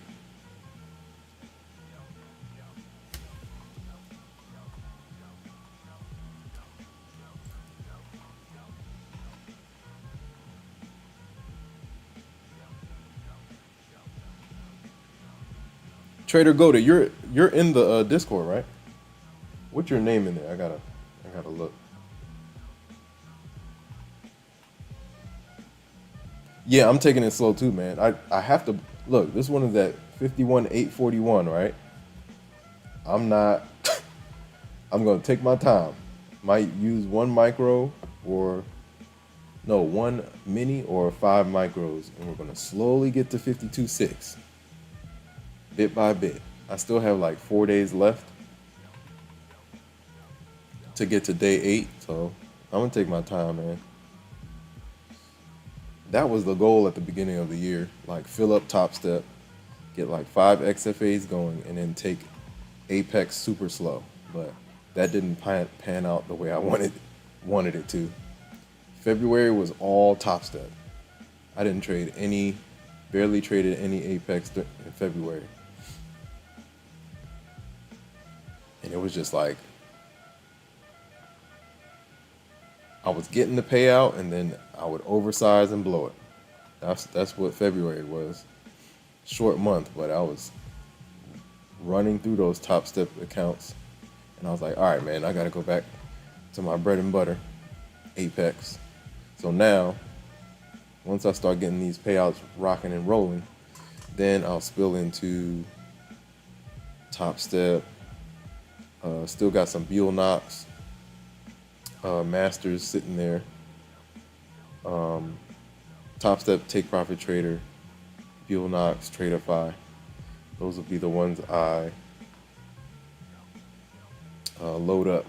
A: Trader Goda, you're in the Discord, right? What's your name in there? I gotta look. Yeah, I'm taking it slow too, man. I have to look. This one is at 51,841, right? I'm not. I'm gonna take my time. Might use one micro or no, one mini or five micros, and we're gonna slowly get to 52.6, bit by bit. I still have like 4 days left to get to day 8, so I'm gonna take my time, man. That was the goal at the beginning of the year, like fill up Topstep, get like 5 XFAs going, and then take Apex super slow. But that didn't pan out the way I wanted it to. February was all Topstep. I didn't trade any, barely traded any Apex in February. And it was just like, I was getting the payout and then I would oversize and blow it. That's what February was. Short month, but I was running through those Topstep accounts. And I was like, all right, man, I got to go back to my bread and butter, Apex. So now, once I start getting these payouts rocking and rolling, then I'll spill into Topstep. Still got some Buell Knox, Masters sitting there. Topstep, Take Profit Trader, Buell Knox, Traderify. Those will be the ones I load up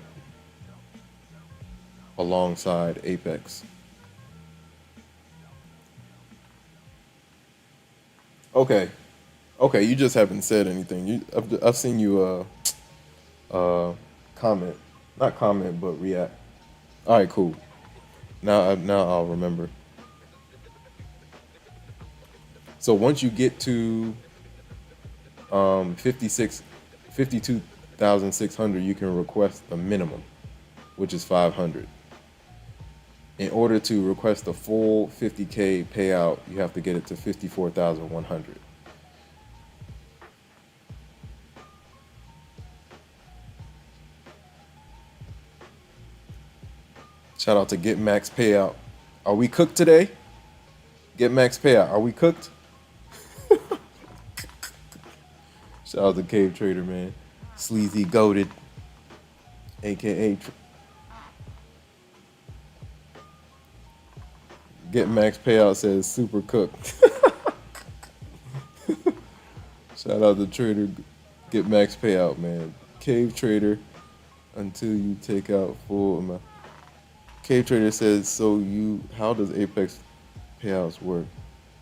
A: alongside Apex. Okay, you just haven't said anything. I've seen you comment, not comment, but react. All right, cool. Now I'll remember. So once you get to 52,600, you can request the minimum, which is 500. In order to request the full 50K payout, you have to get it to 54,100. Shout out to Get Max Payout. Are we cooked today? Get Max Payout. Are we cooked? Shout out to Cave Trader, man. Sleazy Goated, aka Get Max Payout says super cooked. Shout out to Trader Get Max Payout, man. Cave Trader until you take out full amount. Cave Trader says, how does Apex payouts work?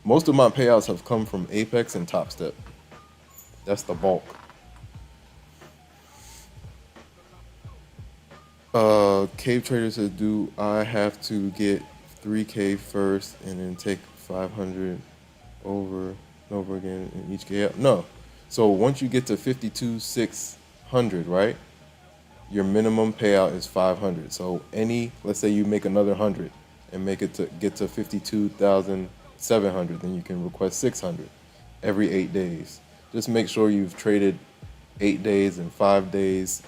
A: Most of my payouts have come from Apex and Topstep. That's the bulk. Cave Trader says, do I have to get 3K first and then take 500 over and over again in each K? No. So once you get to 52,600, right? Your minimum payout is 500. So let's say you make another 100 and make it to get to 52,700, then you can request 600 every 8 days. Just make sure you've traded 8 days and 5 days.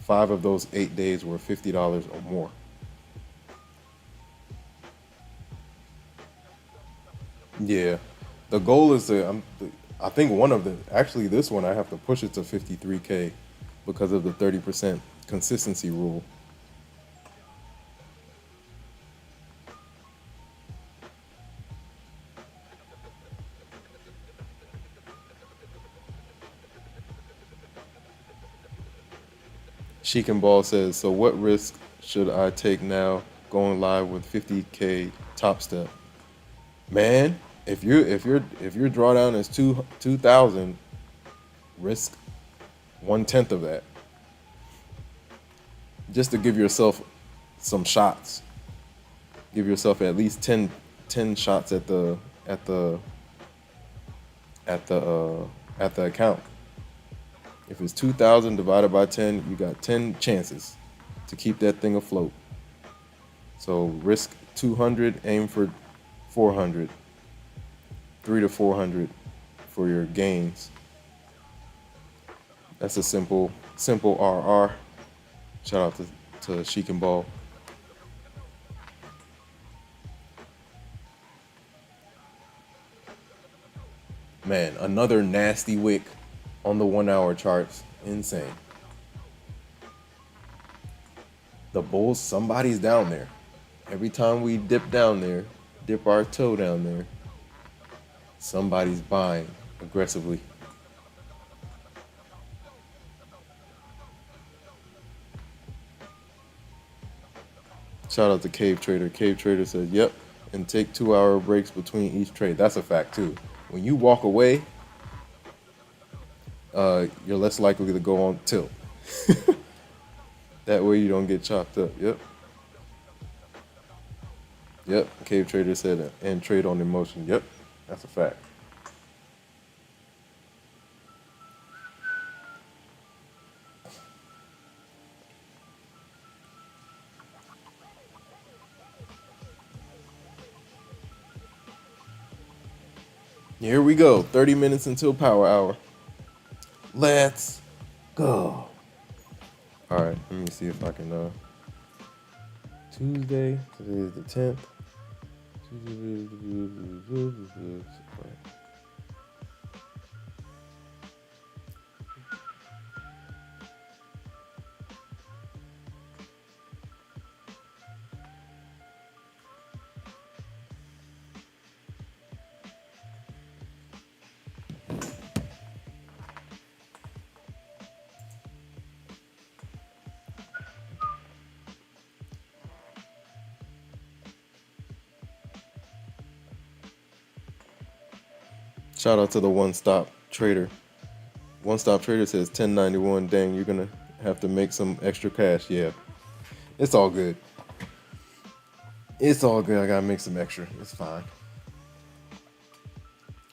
A: 5 of those 8 days were $50 or more. Yeah, the goal is I think actually this one I have to push it to 53K because of the 30% consistency rule. Sheik and Ball says, so what risk should I take now going live with 50K Topstep? Man, If your drawdown is 2,000, risk 1/10 of that, just to give yourself some shots. Give yourself at least 10 shots at the at the at the account. If it's 2,000 divided by 10, you got 10 chances to keep that thing afloat. So risk 200, aim for 400, 3 to 400 for your gains. That's a simple RR. Shout out to Sheik and Ball. Man, another nasty wick on the 1 hour charts. Insane. The bulls, somebody's down there. Every time we dip down there, dip our toe down there, somebody's buying aggressively. Shout out to Cave Trader. Cave Trader says, yep, and take 2 hour breaks between each trade. That's a fact too. When you walk away, you're less likely to go on tilt. That way you don't get chopped up. Yep. Yep. Cave Trader said, and trade on emotion. Yep. That's a fact. Here we go. 30 minutes until power hour. Let's go. All right, let me see if I can. Tuesday. Today is the 10th. Shout out to the One Stop Trader. One Stop Trader says 1091. Dang, you're gonna have to make some extra cash. Yeah, it's all good. It's all good. I gotta make some extra. It's fine.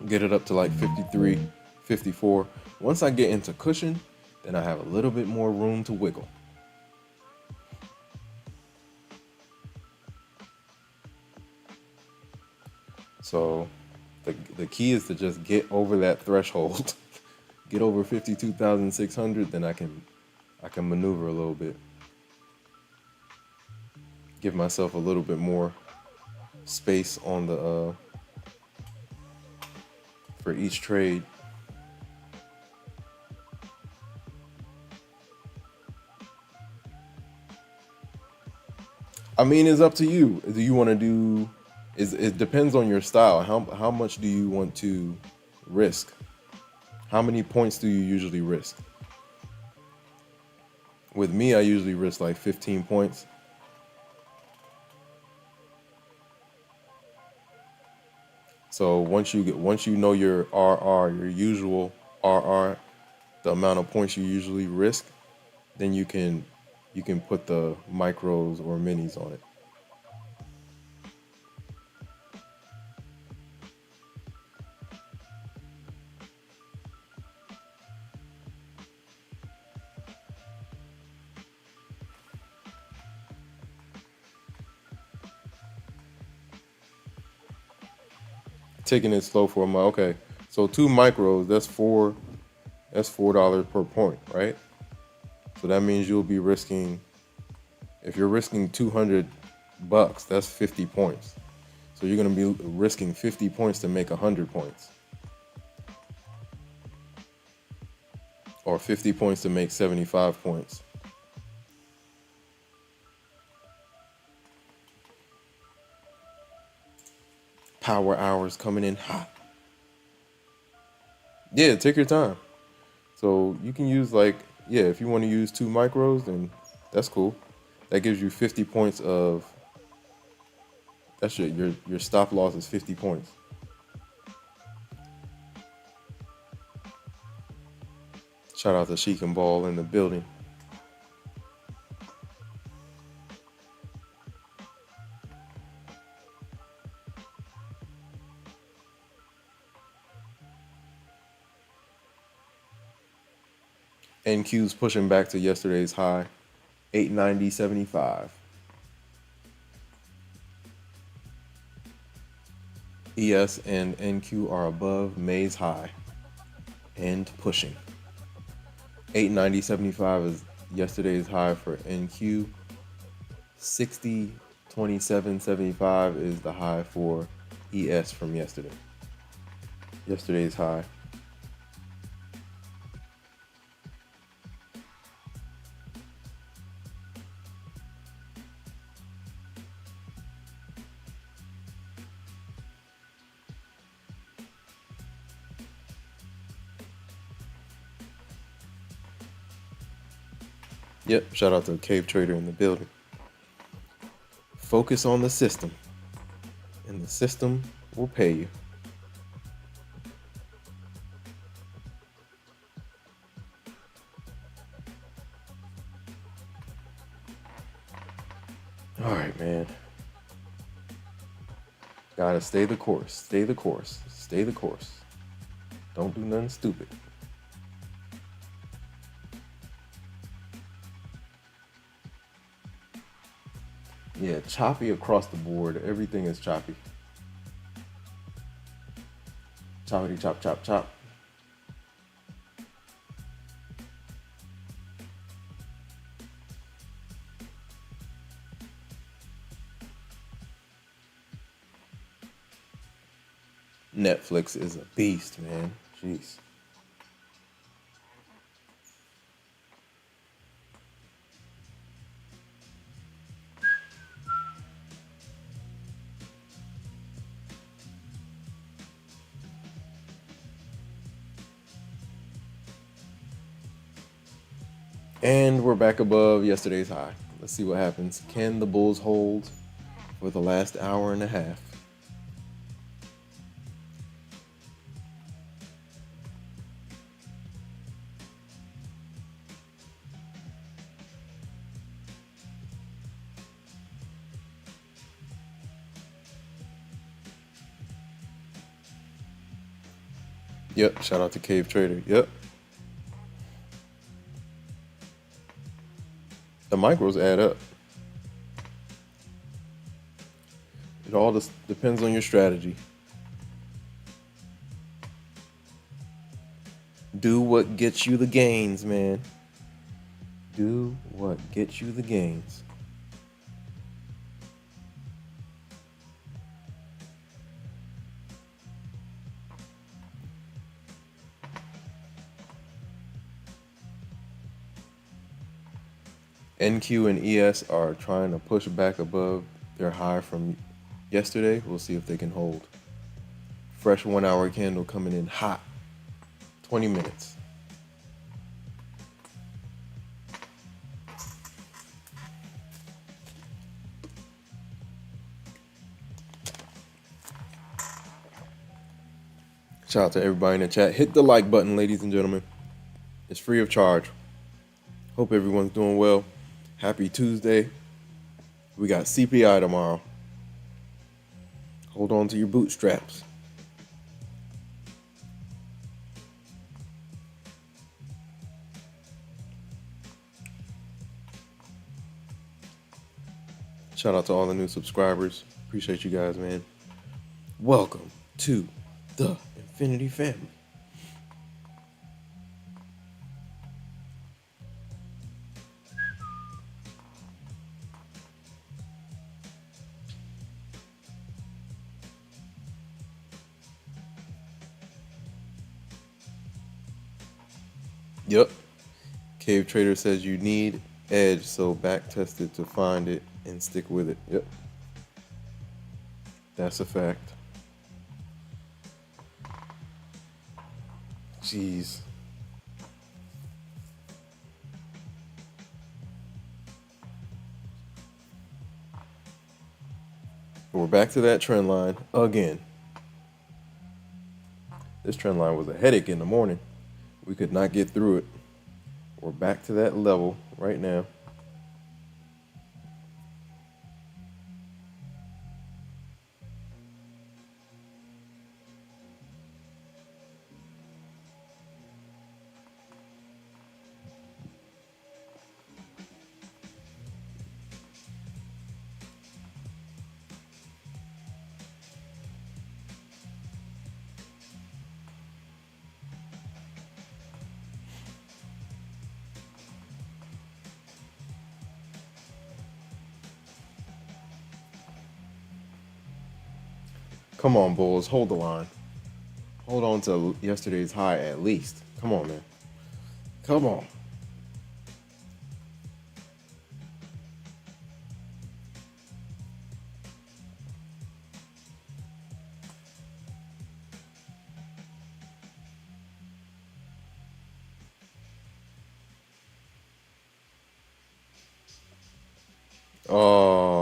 A: Get it up to like 53, 54. Once I get into cushion, then I have a little bit more room to wiggle. So the key is to just get over that threshold. Get over 52,600, then I can maneuver a little bit. Give myself a little bit more space on the for each trade. I mean, it's up to you. Do you want to do? It depends on your style. How much do you want to risk? How many points do you usually risk? With me, I usually risk like 15 points. So once you know your RR, your usual RR, the amount of points you usually risk, then you can put the micros or minis on it. Taking it slow for a month. Okay, so 2 micros, that's $4 per point, right? So that means you'll be risking, if you're risking $200, that's 50 points. So you're gonna be risking 50 points to make 100 points, or 50 points to make 75 points. Power hours coming in hot. Yeah, take your time. So you can use if you want to use 2 micros, then that's cool. That gives you 50 points of, that's your stop loss is 50 points. Shout out to Sheik and Ball in the building. NQ's pushing back to yesterday's high, 890.75. ES and NQ are above May's high and pushing. 890.75 is yesterday's high for NQ. 60.27.75 is the high for ES from yesterday. Yesterday's high. Yep, shout out to Cave Trader in the building. Focus on the system, and the system will pay you. All right, man. Gotta stay the course, stay the course, stay the course. Don't do nothing stupid. Yeah, choppy across the board. Everything is choppy. Choppity chop, chop, chop. Netflix is a beast, man. Jeez. And we're back above yesterday's high. Let's see what happens. Can the bulls hold for the last hour and a half? Yep, shout out to Cave Trader. Yep. The micros add up. It all just depends on your strategy. Do what gets you the gains, man. Do what gets you the gains. NQ and ES are trying to push back above their high from yesterday. We'll see if they can hold. Fresh 1 hour candle coming in hot. 20 minutes. Shout out to everybody in the chat. Hit the like button, ladies and gentlemen. It's free of charge. Hope everyone's doing well. Happy Tuesday. We got CPI tomorrow. Hold on to your bootstraps. Shout out to all the new subscribers. Appreciate you guys, man. Welcome to the Infinity family. Yep. Cave Trader says you need edge, so back test it to find it and stick with it. Yep. That's a fact. Jeez. We're back to that trend line again. This trend line was a headache in the morning. We could not get through it. We're back to that level right now. Come on, Bulls. Hold the line. Hold on to yesterday's high at least. Come on, man. Come on. Oh.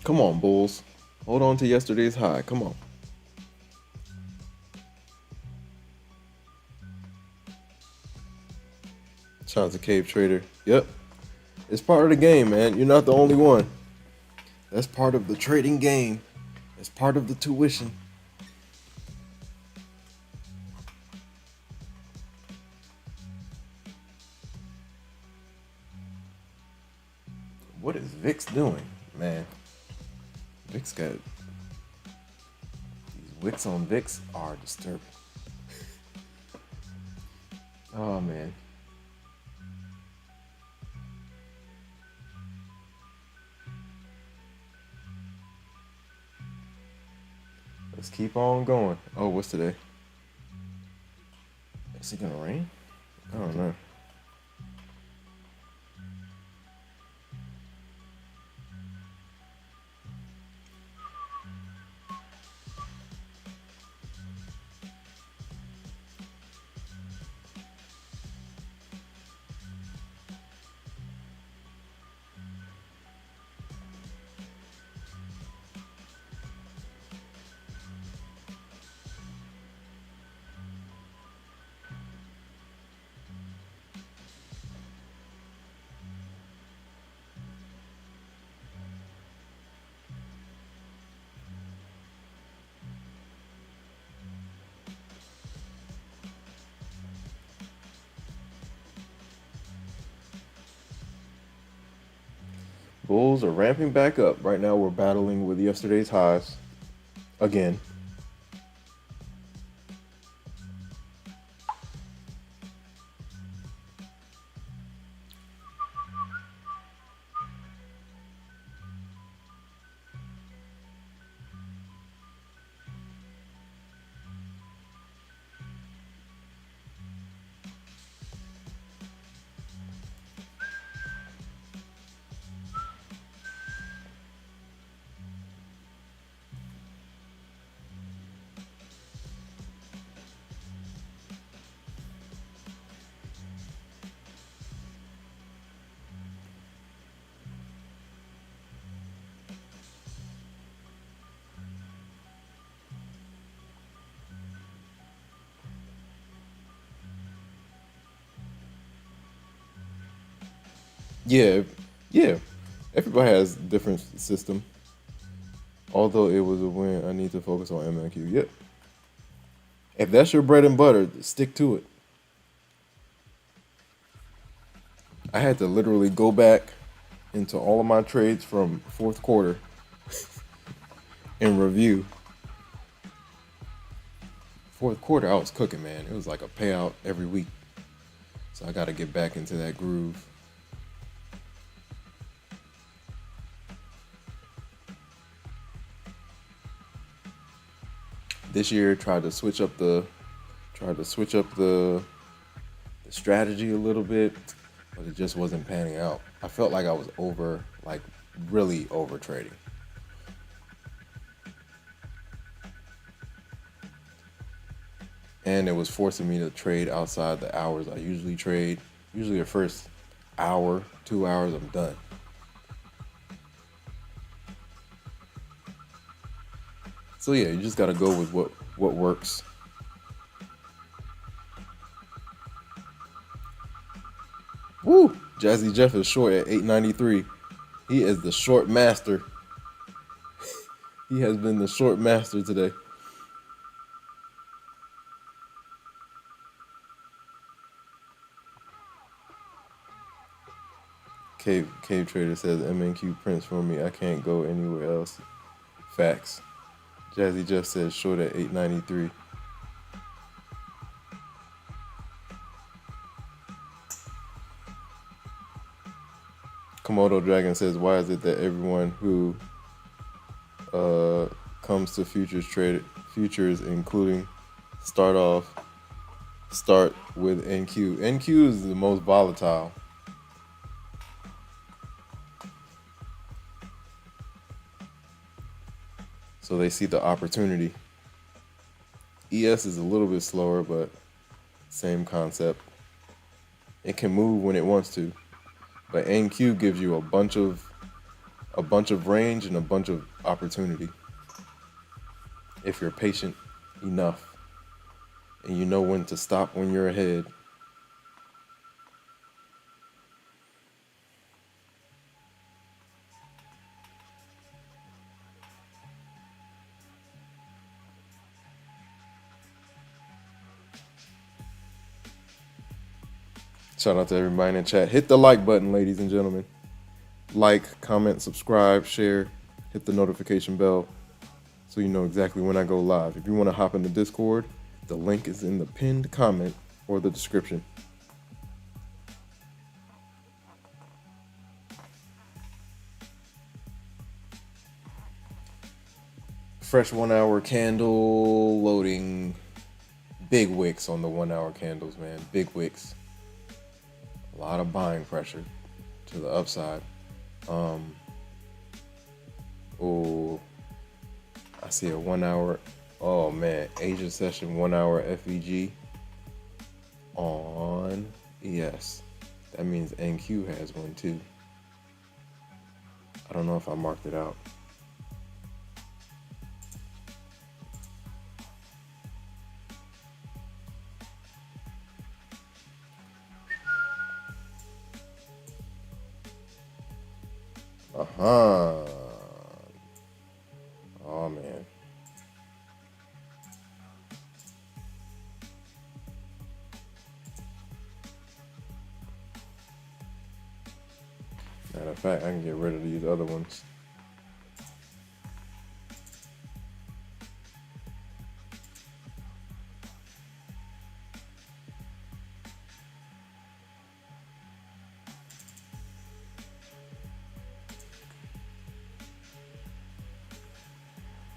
A: Come on, Bulls. Hold on to yesterday's high. Come on. Shout out to Cave Trader. Yep. It's part of the game, man. You're not the only one. That's part of the trading game. It's part of the tuition. What is VIX doing, man? VIX got these wicks on VIX are disturbing. Oh man. Let's keep on going. Oh, what's today? Is it gonna rain? I don't know. Bulls are ramping back up. Right now we're battling with yesterday's highs again. Yeah, yeah. Everybody has different system. Although it was a win, I need to focus on MNQ. Yep. If that's your bread and butter, stick to it. I had to literally go back into all of my trades from fourth quarter and review. Fourth quarter, I was cooking, man. It was like a payout every week. So I got to get back into that groove. This year, tried to switch up the strategy a little bit, but it just wasn't panning out. I felt like I was really over trading. And it was forcing me to trade outside the hours I usually trade. Usually the first hour, 2 hours, I'm done. So yeah, you just gotta go with what works. Woo! Jazzy Jeff is short at 893. He is the short master. He has been the short master today. Cave Trader says MNQ prints for me. I can't go anywhere else. Facts. Jazzy Jeff says short at 893. Komodo Dragon says, why is it that everyone who comes to futures, including start with NQ? NQ is the most volatile. So they see the opportunity. ES is a little bit slower, but same concept. It can move when it wants to, but NQ gives you a bunch of range and a bunch of opportunity if you're patient enough and you know when to stop when you're ahead. Shout out to everybody in the chat. Hit the like button, ladies and gentlemen. Like, comment, subscribe, share, hit the notification bell so you know exactly when I go live. If you want to hop in the Discord, the link is in the pinned comment or the description. Fresh 1 hour candle loading. Big wicks on the 1 hour candles, man. Big wicks. A lot of buying pressure to the upside. I see a 1 hour. Oh man, Asia session 1 hour FEG on ES. That means NQ has one too. I don't know if I marked it out. Oh man. Matter of fact, I can get rid of these other ones.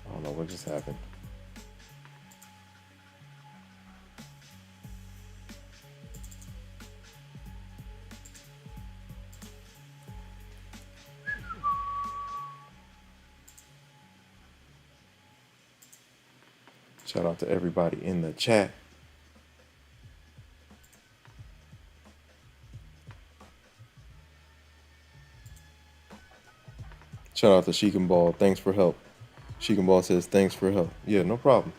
A: I don't know what just happened. Shout out to everybody in the chat. Shout out to Sheik and Ball. Thanks for help. Sheik and Ball says thanks for help. Yeah, no problem.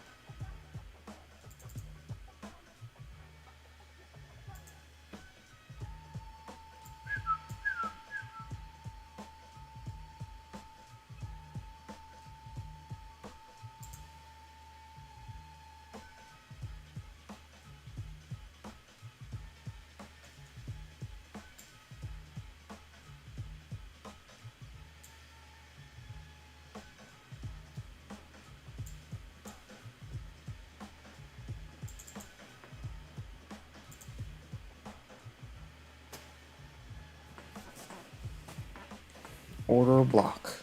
A: Order a block.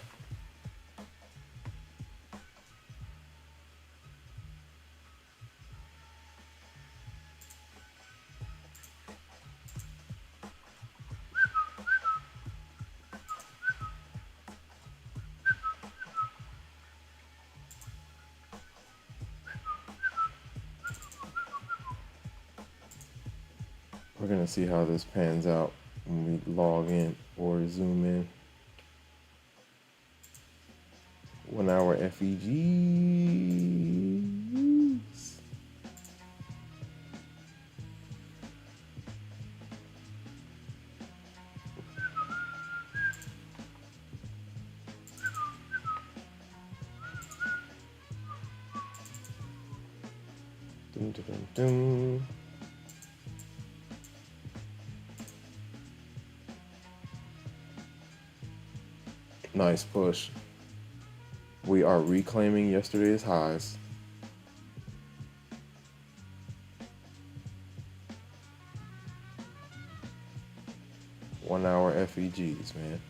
A: We're gonna see how this pans out when we log in or zoom in. 1 hour FEGs. Dun, dun, dun, dun. Nice push. We are reclaiming yesterday's highs. One hour FEGs, man.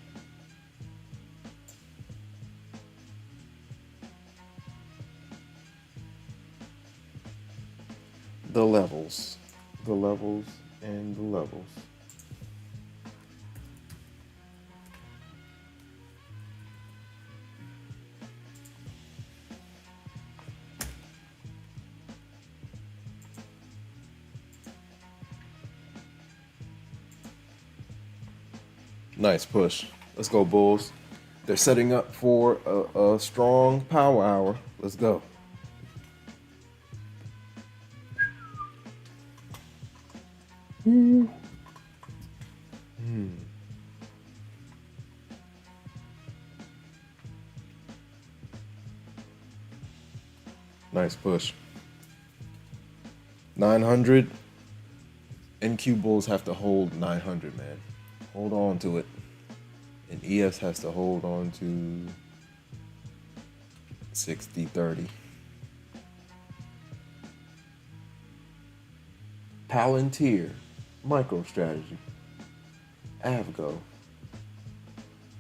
A: The levels and the levels. Nice push. Let's go, Bulls. They're setting up for a strong power hour. Let's go. Nice push. 900. NQ Bulls have to hold 900, man. Hold on to it. And ES has to hold on to 60-30. Palantir, MicroStrategy, Avgo,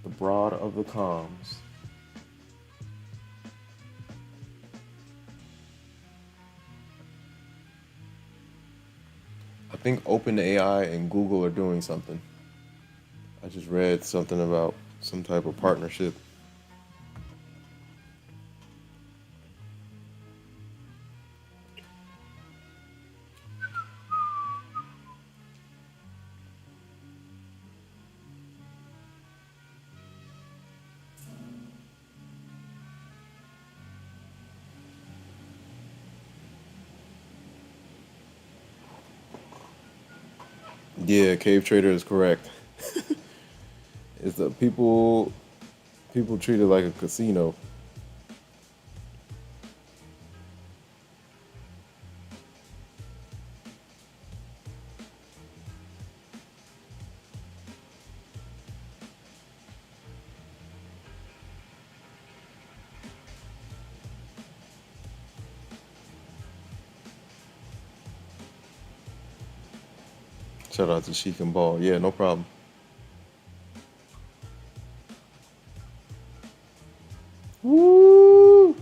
A: the broad of the comms. I think OpenAI and Google are doing something. I just read something about some type of partnership. Yeah, Cave Trader is correct. It's the people treat it like a casino. Shout out to Sheik and Ball. Yeah, no problem. Woo!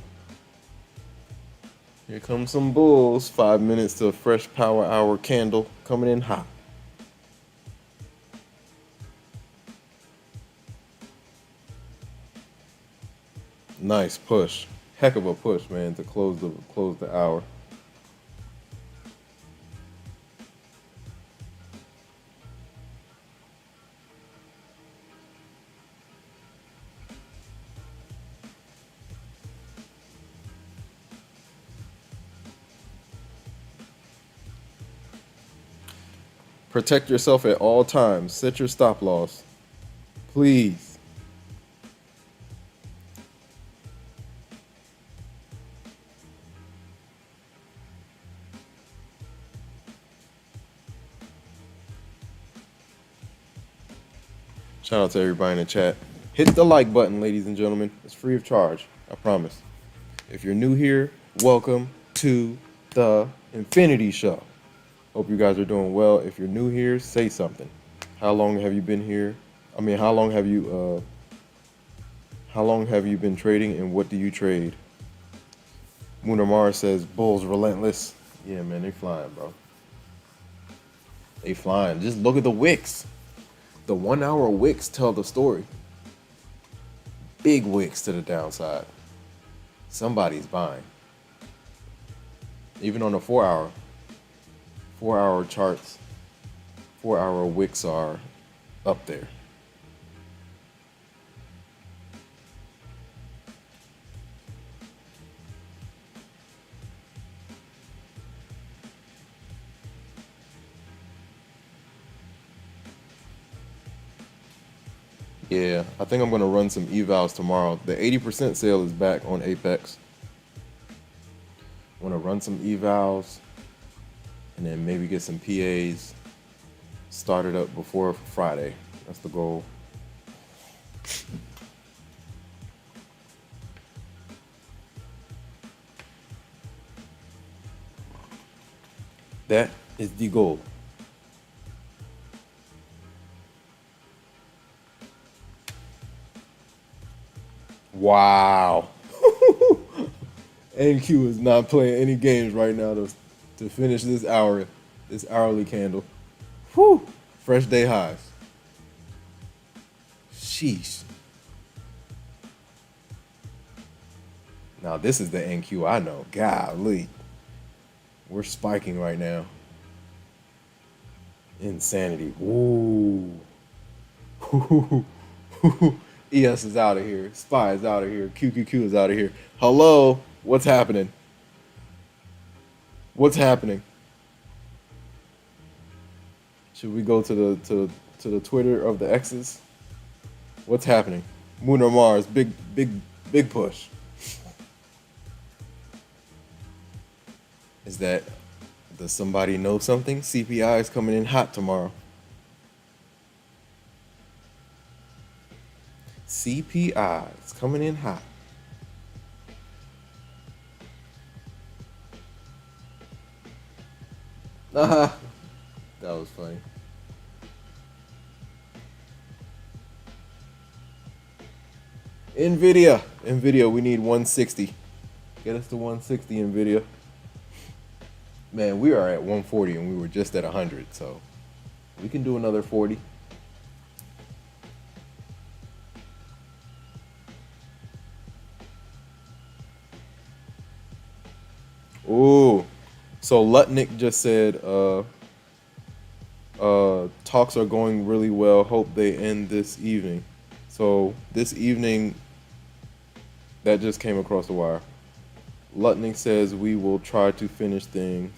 A: Here comes some bulls. 5 minutes to a fresh power hour candle coming in hot. Nice push. Heck of a push, man, to close the hour. Protect yourself at all times. Set your stop loss. Please. Shout out to everybody in the chat. Hit the like button, ladies and gentlemen. It's free of charge. I promise. If you're new here, welcome to the Infinity Show. Hope you guys are doing well. If you're new here, say something. How long have you been here? I mean, how long have you How long have you been trading and what do you trade? Munar Mars says bulls relentless. Yeah, man, they flying, bro. They flying. Just look at the wicks. The 1 hour wicks tell the story. Big wicks to the downside. Somebody's buying. Even on the 4 hour charts, 4 hour wicks are up there. Yeah, I think I'm going to run some evals tomorrow. The 80% sale is back on Apex. I want to run some evals and then maybe get some PAs started up before Friday. That's the goal. That is the goal. Wow. NQ is not playing any games right now to finish this hour, this hourly candle. Whew. Fresh day highs. Sheesh. Now this is the NQ I know. Golly. We're spiking right now. Insanity. Ooh. ES is out of here. Spy is out of here. QQQ is out of here. Hello? What's happening? What's happening? Should we go to the Twitter of the X's? What's happening? Moon or Mars? Big push. Is that, does somebody know something? CPI is coming in hot tomorrow. CPI is coming in hot. That was funny. NVIDIA, we need 160. Get us to 160, NVIDIA. Man, we are at 140 and we were just at 100, so we can do another 40. Ooh, so Lutnick just said, talks are going really well. Hope they end this evening. So this evening, that just came across the wire. Lutnick says we will try to finish things.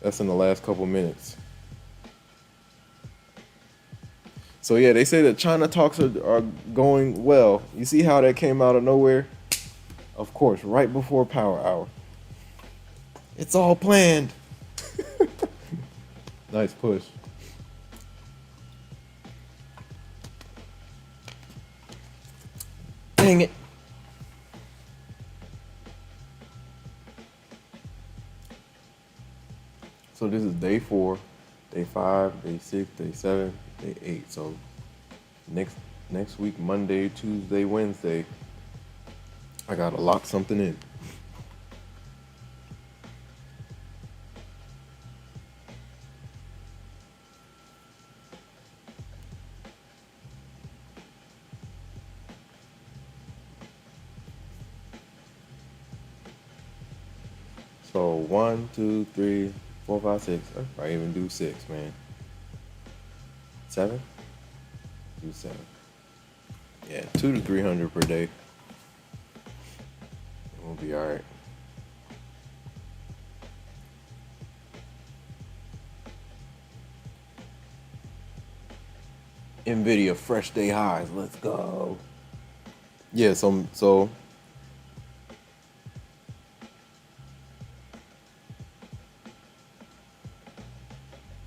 A: That's in the last couple minutes. So yeah, they say that China talks are going well. You see how that came out of nowhere? Of course, right before power hour. It's all planned. Nice push. Dang it. So this is day 4, day 5, day 6, day 7, day 8. So next week, Monday, Tuesday, Wednesday, I gotta lock something in. So 1, 2, 3, 4, 5, 6. I probably even do 6, man. 7? Do 7. Yeah, 200 to 300 per day. We'll be all right. NVIDIA fresh day highs. Let's go. Yeah, so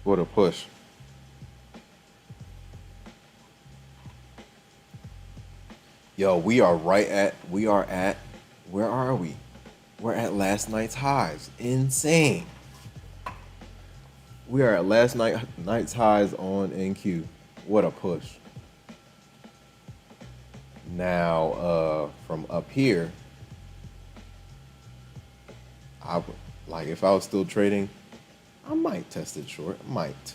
A: what a push. Yo, we are at, where are we? We're at last night's highs. Insane. We are at last night's highs on NQ. What a push. Now, from up here, I would, like, if I was still trading, I might test it short. Might.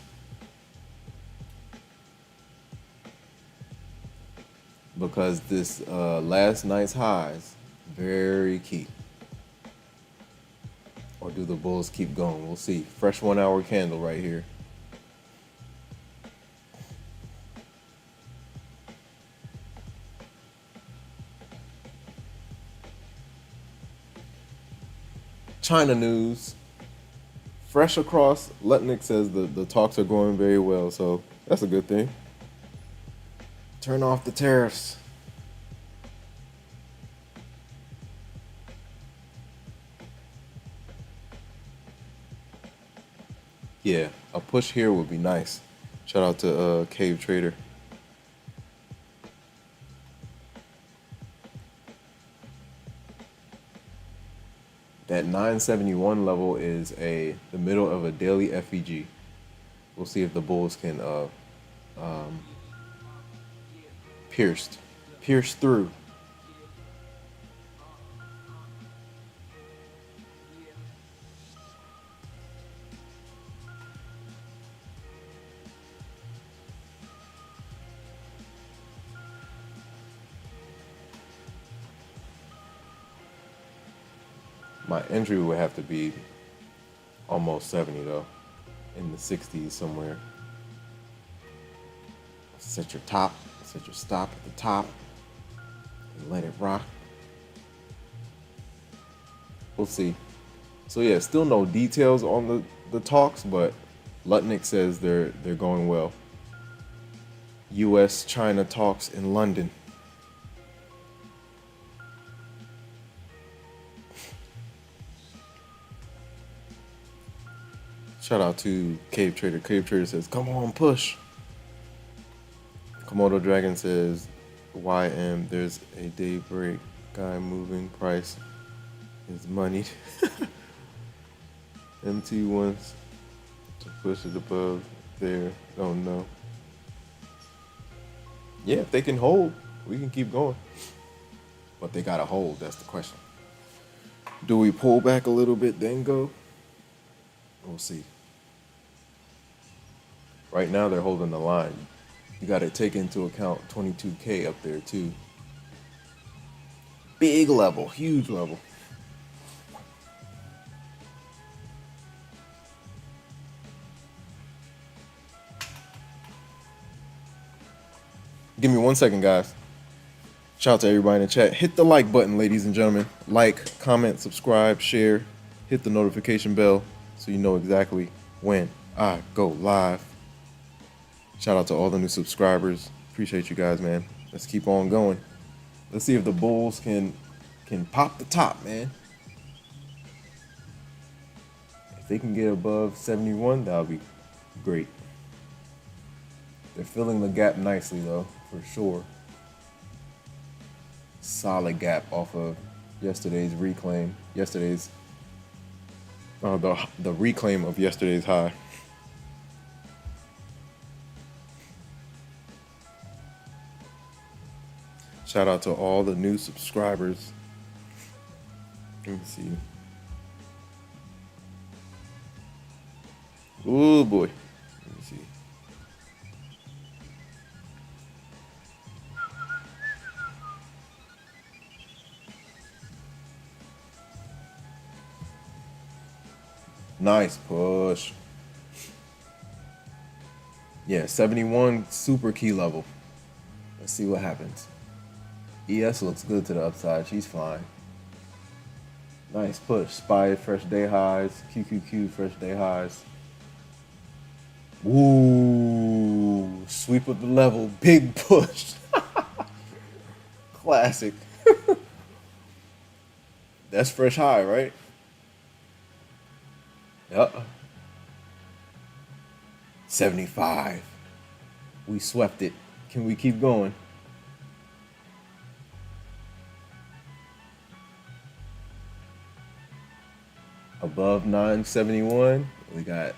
A: Because this last night's highs, very key. Or do the bulls keep going? We'll see. Fresh 1 hour candle right here. China news. Fresh across, Lutnick says the talks are going very well, so that's a good thing. Turn off the tariffs. Yeah, a push here would be nice. Shout out to Cave Trader. That 971 level is the middle of a daily FEG. We'll see if the bulls can pierce through. My entry would have to be almost 70 though, in the 60s somewhere. Set your top, set your stop at the top, and let it rock. We'll see. So yeah, still no details on the talks, but Lutnick says they're going well. U.S.-China talks in London. Shout out to Cave Trader. Cave Trader says, come on, push. Komodo Dragon says, YM, there's a daybreak guy moving, price is moneyed. MT wants to push it above there. Oh no. Yeah, if they can hold, we can keep going. But they gotta hold, that's the question. Do we pull back a little bit, then go? We'll see. Right now they're holding the line. You gotta take into account 22K up there too. Big level, huge level. Give me 1 second, guys. Shout out to everybody in the chat. Hit the like button, ladies and gentlemen. Like, comment, subscribe, share. Hit the notification bell so you know exactly when I go live. Shout out to all the new subscribers. Appreciate you guys, man. Let's keep on going. Let's see if the bulls can pop the top, man. If they can get above 71, that'll be great. They're filling the gap nicely, though, for sure. Solid gap off of yesterday's reclaim. The reclaim of yesterday's high. Shout out to all the new subscribers. Let me see. Oh boy. Let me see. Nice push. Yeah, 71 super key level. Let's see what happens. ES looks good to the upside. She's fine. Nice push. SPY fresh day highs. QQQ fresh day highs. Ooh, sweep of the level. Big push. Classic. That's fresh high, right? Yep. 75. We swept it. Can we keep going? Above 971, we got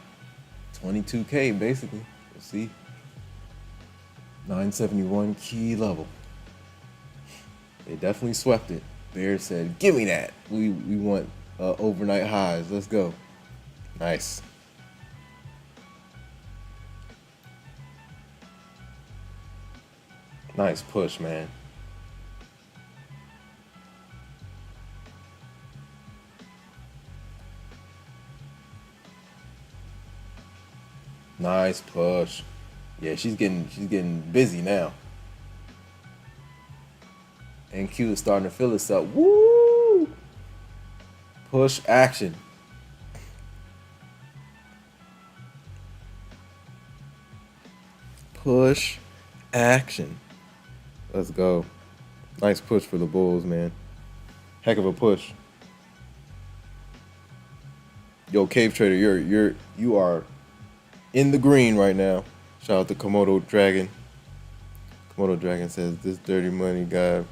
A: 22K basically. We'll see. 971 key level. They definitely swept it. Bear said, "Give me that. We want overnight highs. Let's go." Nice. Nice push, man. Nice push. Yeah, she's getting busy now. NQ is starting to fill itself. Woo! Push action. Push action. Let's go. Nice push for the Bulls, man. Heck of a push. Yo, Cave Trader, you are in the green right now. Shout out to Komodo Dragon. Komodo Dragon says this dirty money guy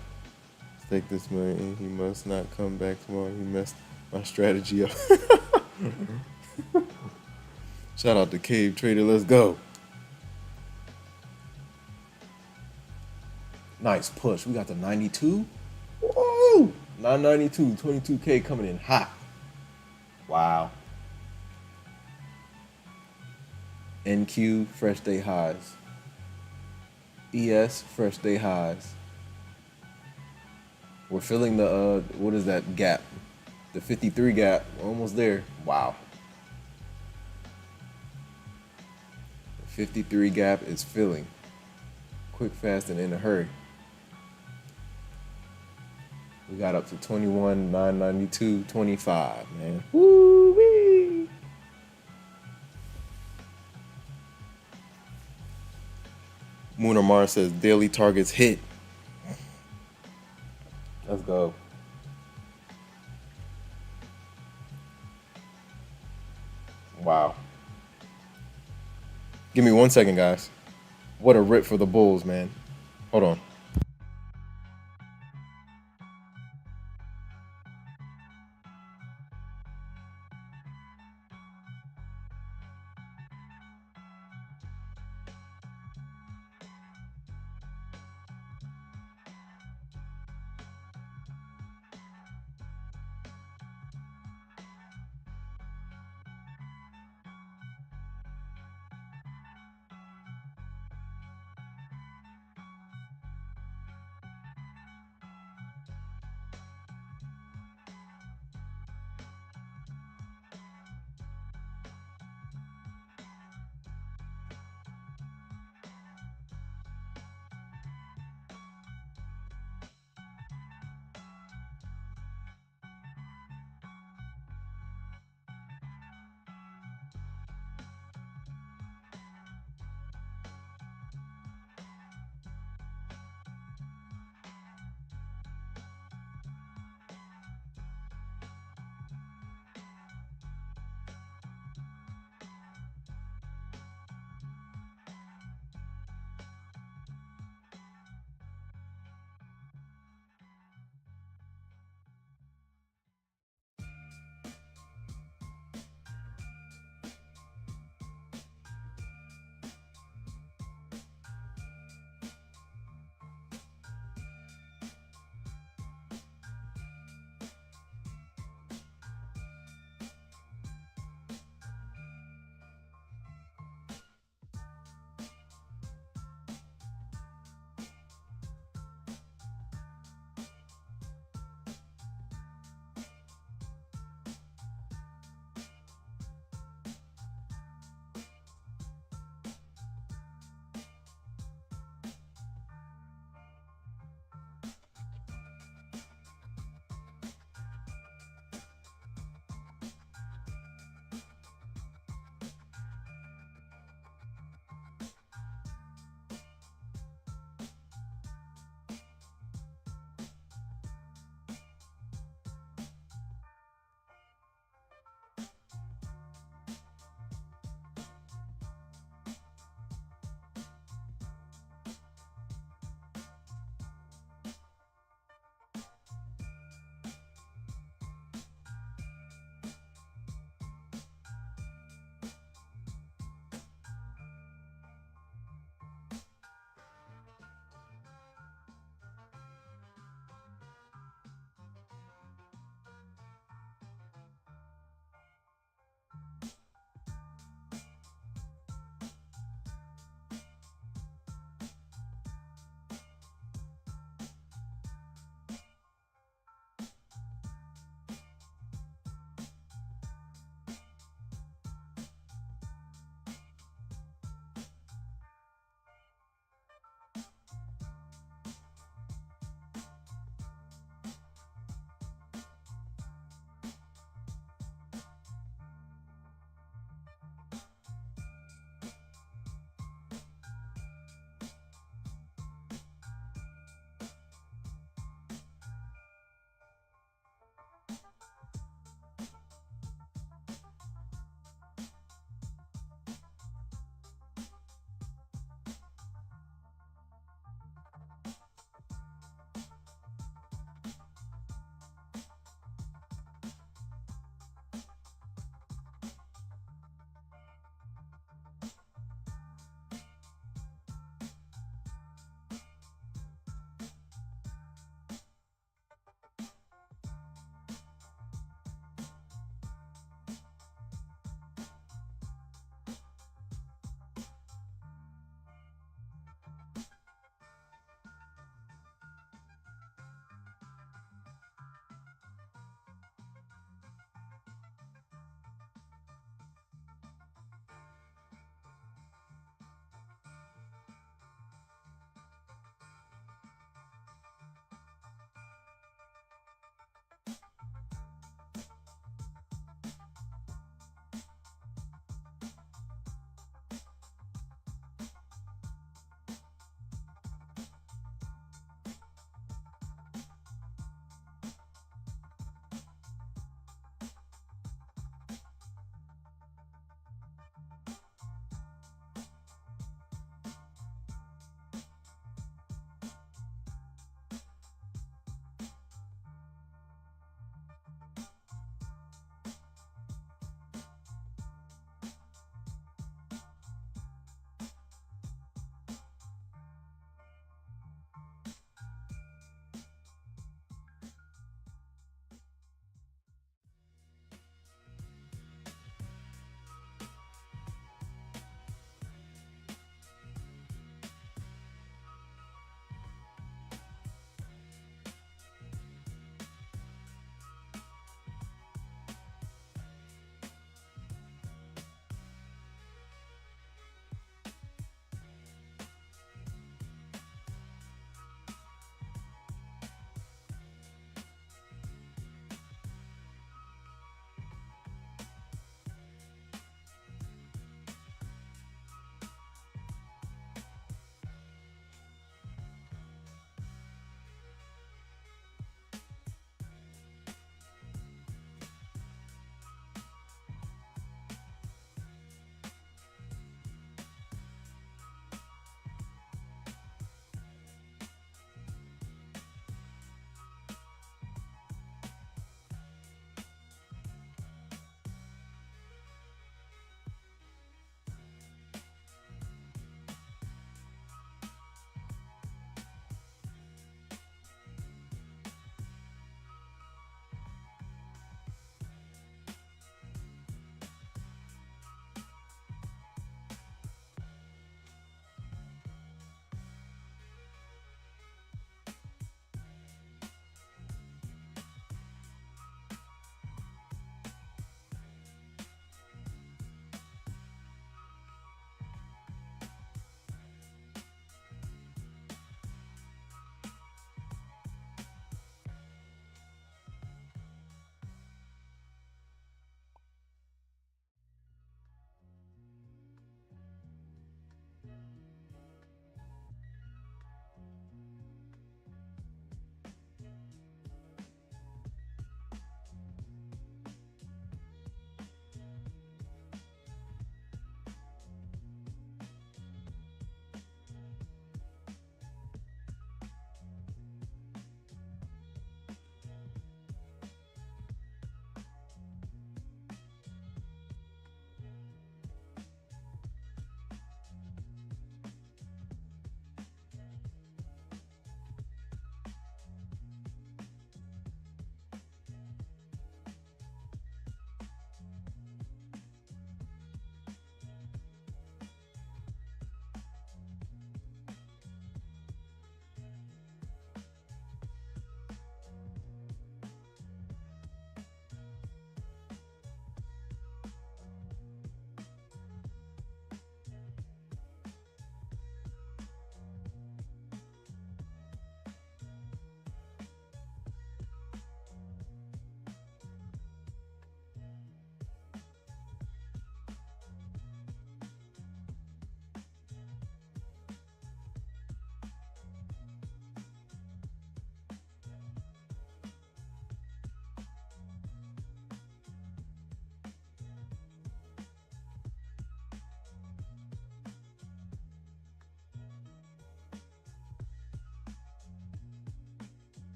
A: stake this money and he must not come back tomorrow. He messed my strategy up. Shout out to Cave Trader. Let's go. Nice push. We got the 92. Woo! 992, 22K coming in hot. Wow. NQ, fresh day highs. ES, fresh day highs. We're filling the, what is that gap? The 53 gap. We're almost there. Wow. The 53 gap is filling. Quick, fast, and in a hurry. We got up to 21, 992, 25, man. Woo-wee! Mooner Mars says daily targets hit. Let's go. Wow. Give me 1 second, guys. What a rip for the Bulls, man. Hold on.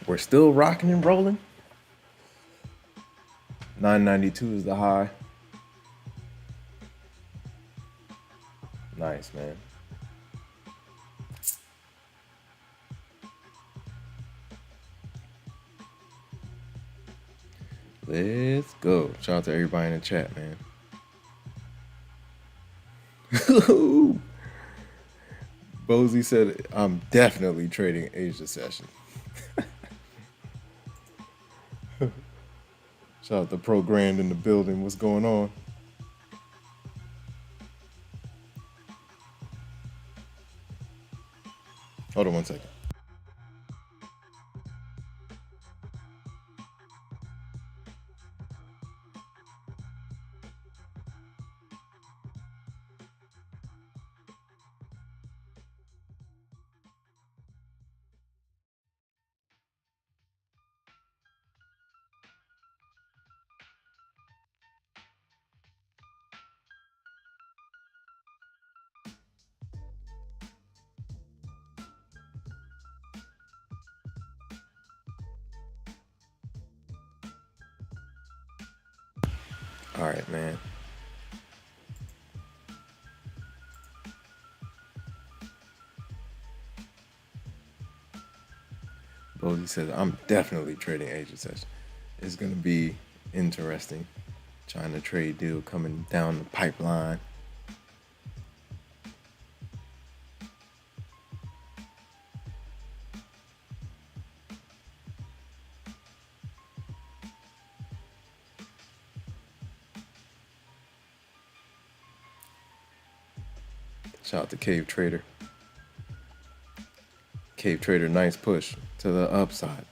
A: We're still rocking and rolling. 992 is the high. Nice, man. Let's go. Shout out to everybody in the chat, man. Bozy said, I'm definitely trading Asia session. Shout out to Pro Grand in the building. What's going on? Hold on one second. All right, man. Bozy says, I'm definitely trading Asia session. It's going to be interesting. Trying to trade deal coming down the pipeline. Shout out to Cave Trader. Cave Trader, nice push to the upside.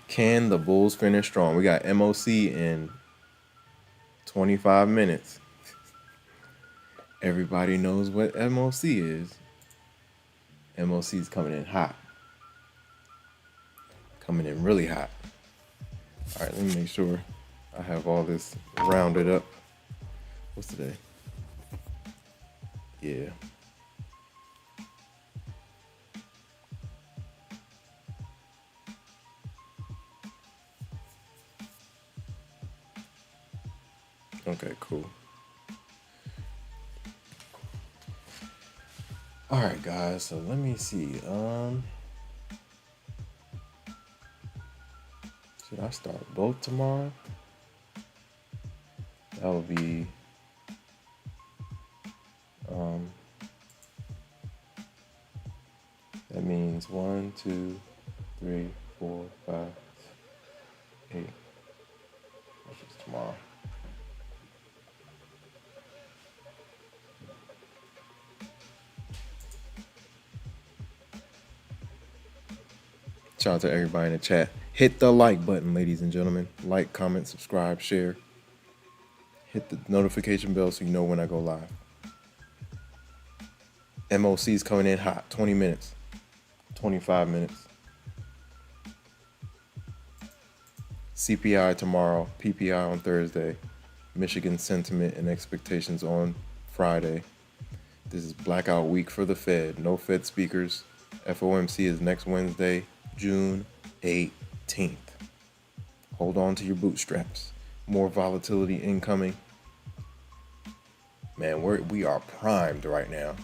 A: Can the Bulls finish strong? We got MOC in 25 minutes. Everybody knows what MOC is. MOC is coming in hot. Coming in really hot. All right, let me make sure I have all this rounded up. What's today? Yeah. Okay, cool. All right, guys. So let me see. Should I start both tomorrow? That would be that means 1, 2, 3, 4, 5, 8. Which is tomorrow. Shout out to everybody in the chat. Hit the like button, ladies and gentlemen. Like, comment, subscribe, share. Hit the notification bell so you know when I go live. MOC's coming in hot. 20 minutes. 25 minutes. CPI tomorrow. PPI on Thursday. Michigan sentiment and expectations on Friday. This is blackout week for the Fed. No Fed speakers. FOMC is next Wednesday, June 18th. Hold on to your bootstraps. More volatility incoming. Man, we are primed right now.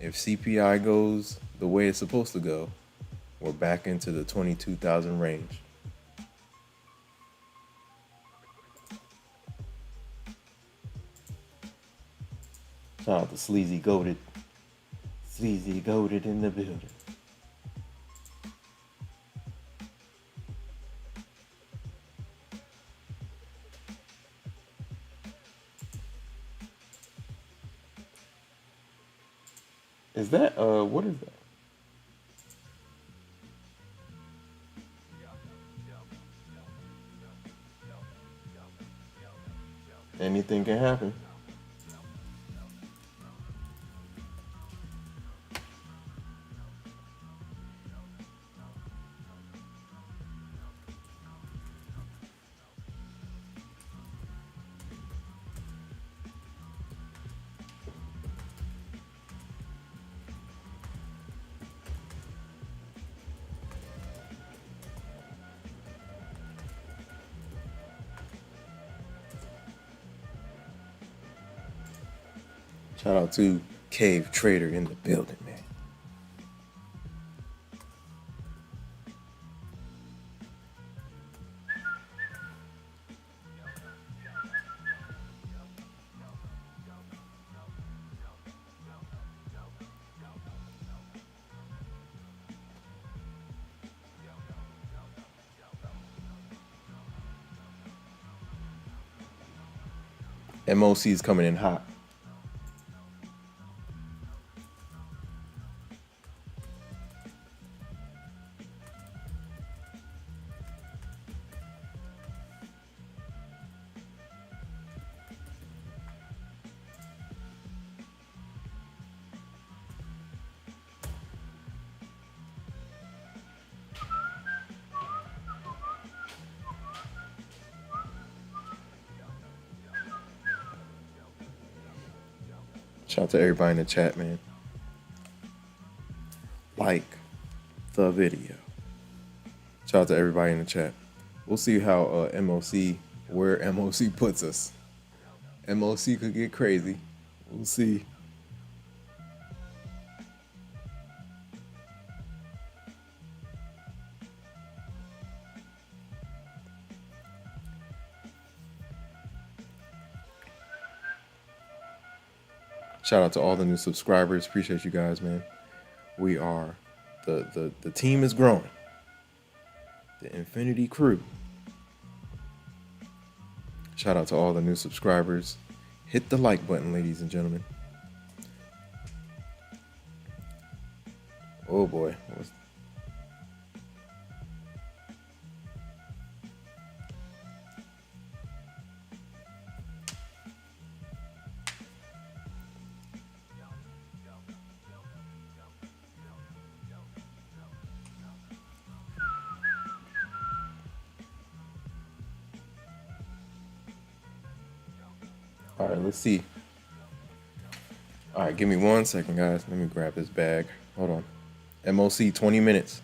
A: If CPI goes the way it's supposed to go, we're back into the 22,000 range. Shout out to Sleazy Goated. Sleazy Goated in the building. Is that, what is that? Anything can happen. Shout out to Cave Trader in the building, man. MOC is coming in hot. Shout out to everybody in the chat, man. Like the video. Shout out to everybody in the chat. We'll see how where MOC puts us. MOC could get crazy. We'll see. Shout out to all the new subscribers. Appreciate you guys, man. We are the team is growing. The Infinity Crew. Shout out to all the new subscribers. Hit the like button, ladies and gentlemen. Oh boy. All right, let's see. All right, give me 1 second, guys. Let me grab this bag. Hold on. MOC 20 minutes.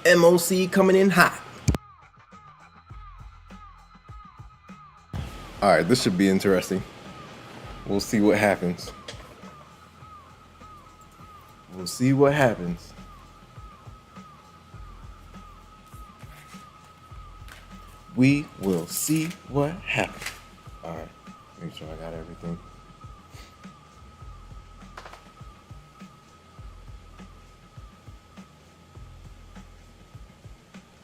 A: MOC coming in hot. All right, this should be interesting. We'll see what happens. We'll see what happens. We will see what happens. All right, make sure I got everything.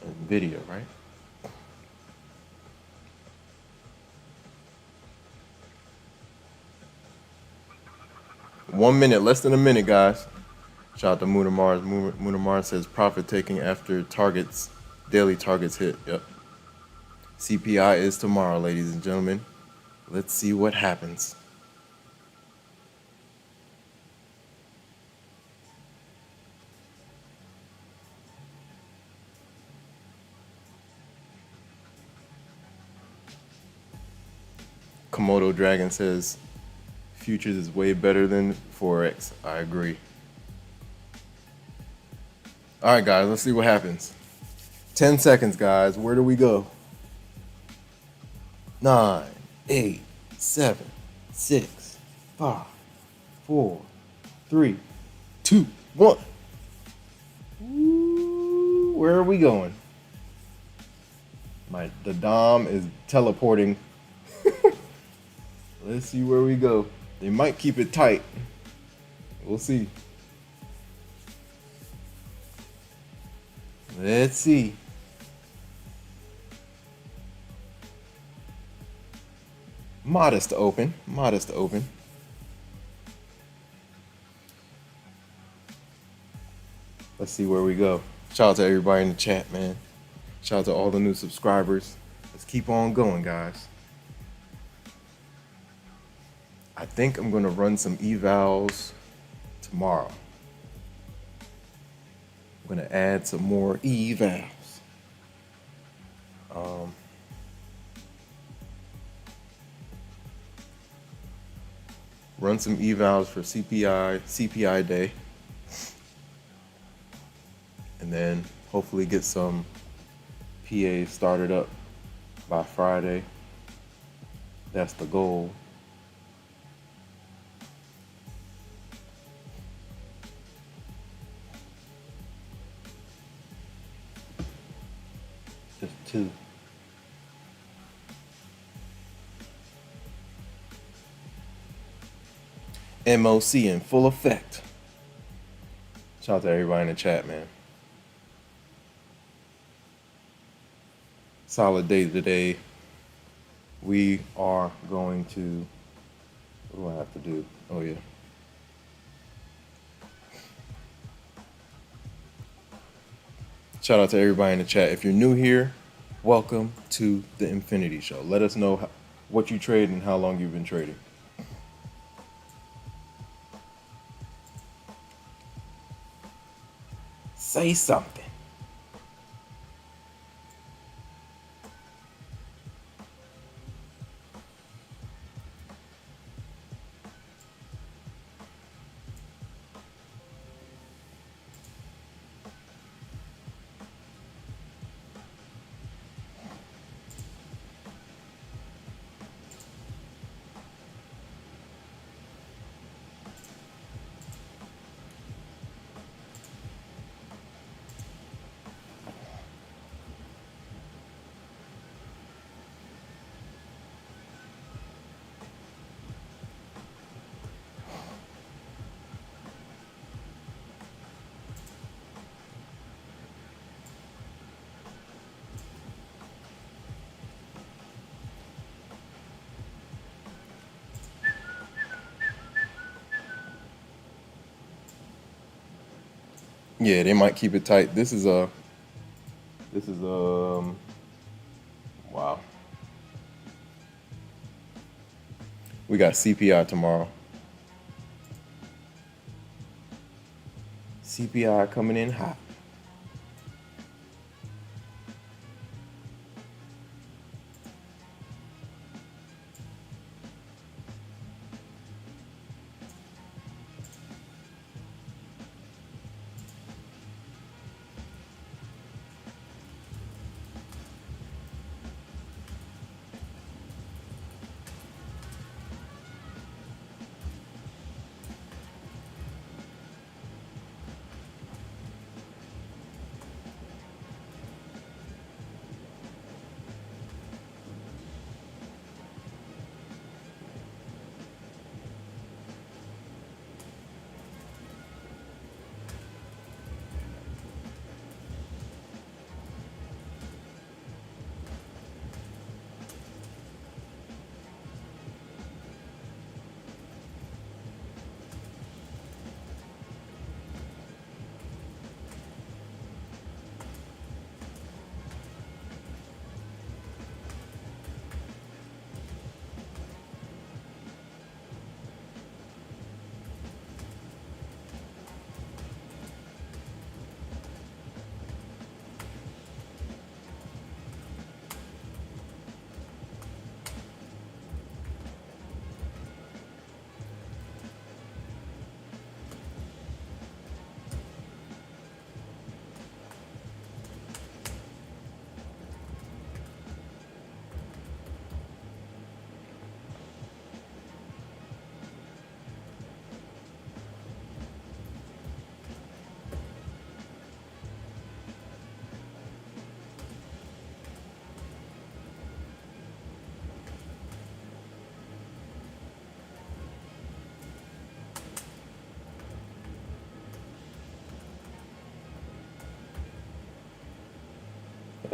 A: And video, right? One minute, less than a minute, guys. Shout out to Moon Mars. Moon Mars says profit taking after targets, daily targets hit. Yep. CPI is tomorrow, ladies and gentlemen. Let's see what happens. Komodo Dragon says futures is way better than Forex. I agree. All right, guys, let's see what happens. 10 seconds, guys. Where do we go? 9, 8, 7, 6, 5, 4, 3, 2, 1. Ooh, where are we going? The Dom is teleporting. Let's see where we go. They might keep it tight. We'll see. Let's see. Modest open. Modest open. Let's see where we go. Shout out to everybody in the chat, man. Shout out to all the new subscribers. Let's keep on going, guys. I think I'm gonna run some evals tomorrow. I'm gonna add some more evals. Run some evals for CPI day. And then hopefully get some PA started up by Friday. That's the goal. Just 2. MOC in full effect. Shout out to everybody in the chat, man. Solid day today. We are going to, what do I have to do? Oh yeah. Shout out to everybody in the chat. If you're new here, welcome to the Infinity Show. Let us know what you trade and how long you've been trading. Say something. Yeah, they might keep it tight. This is wow. We got CPI tomorrow. CPI coming in hot.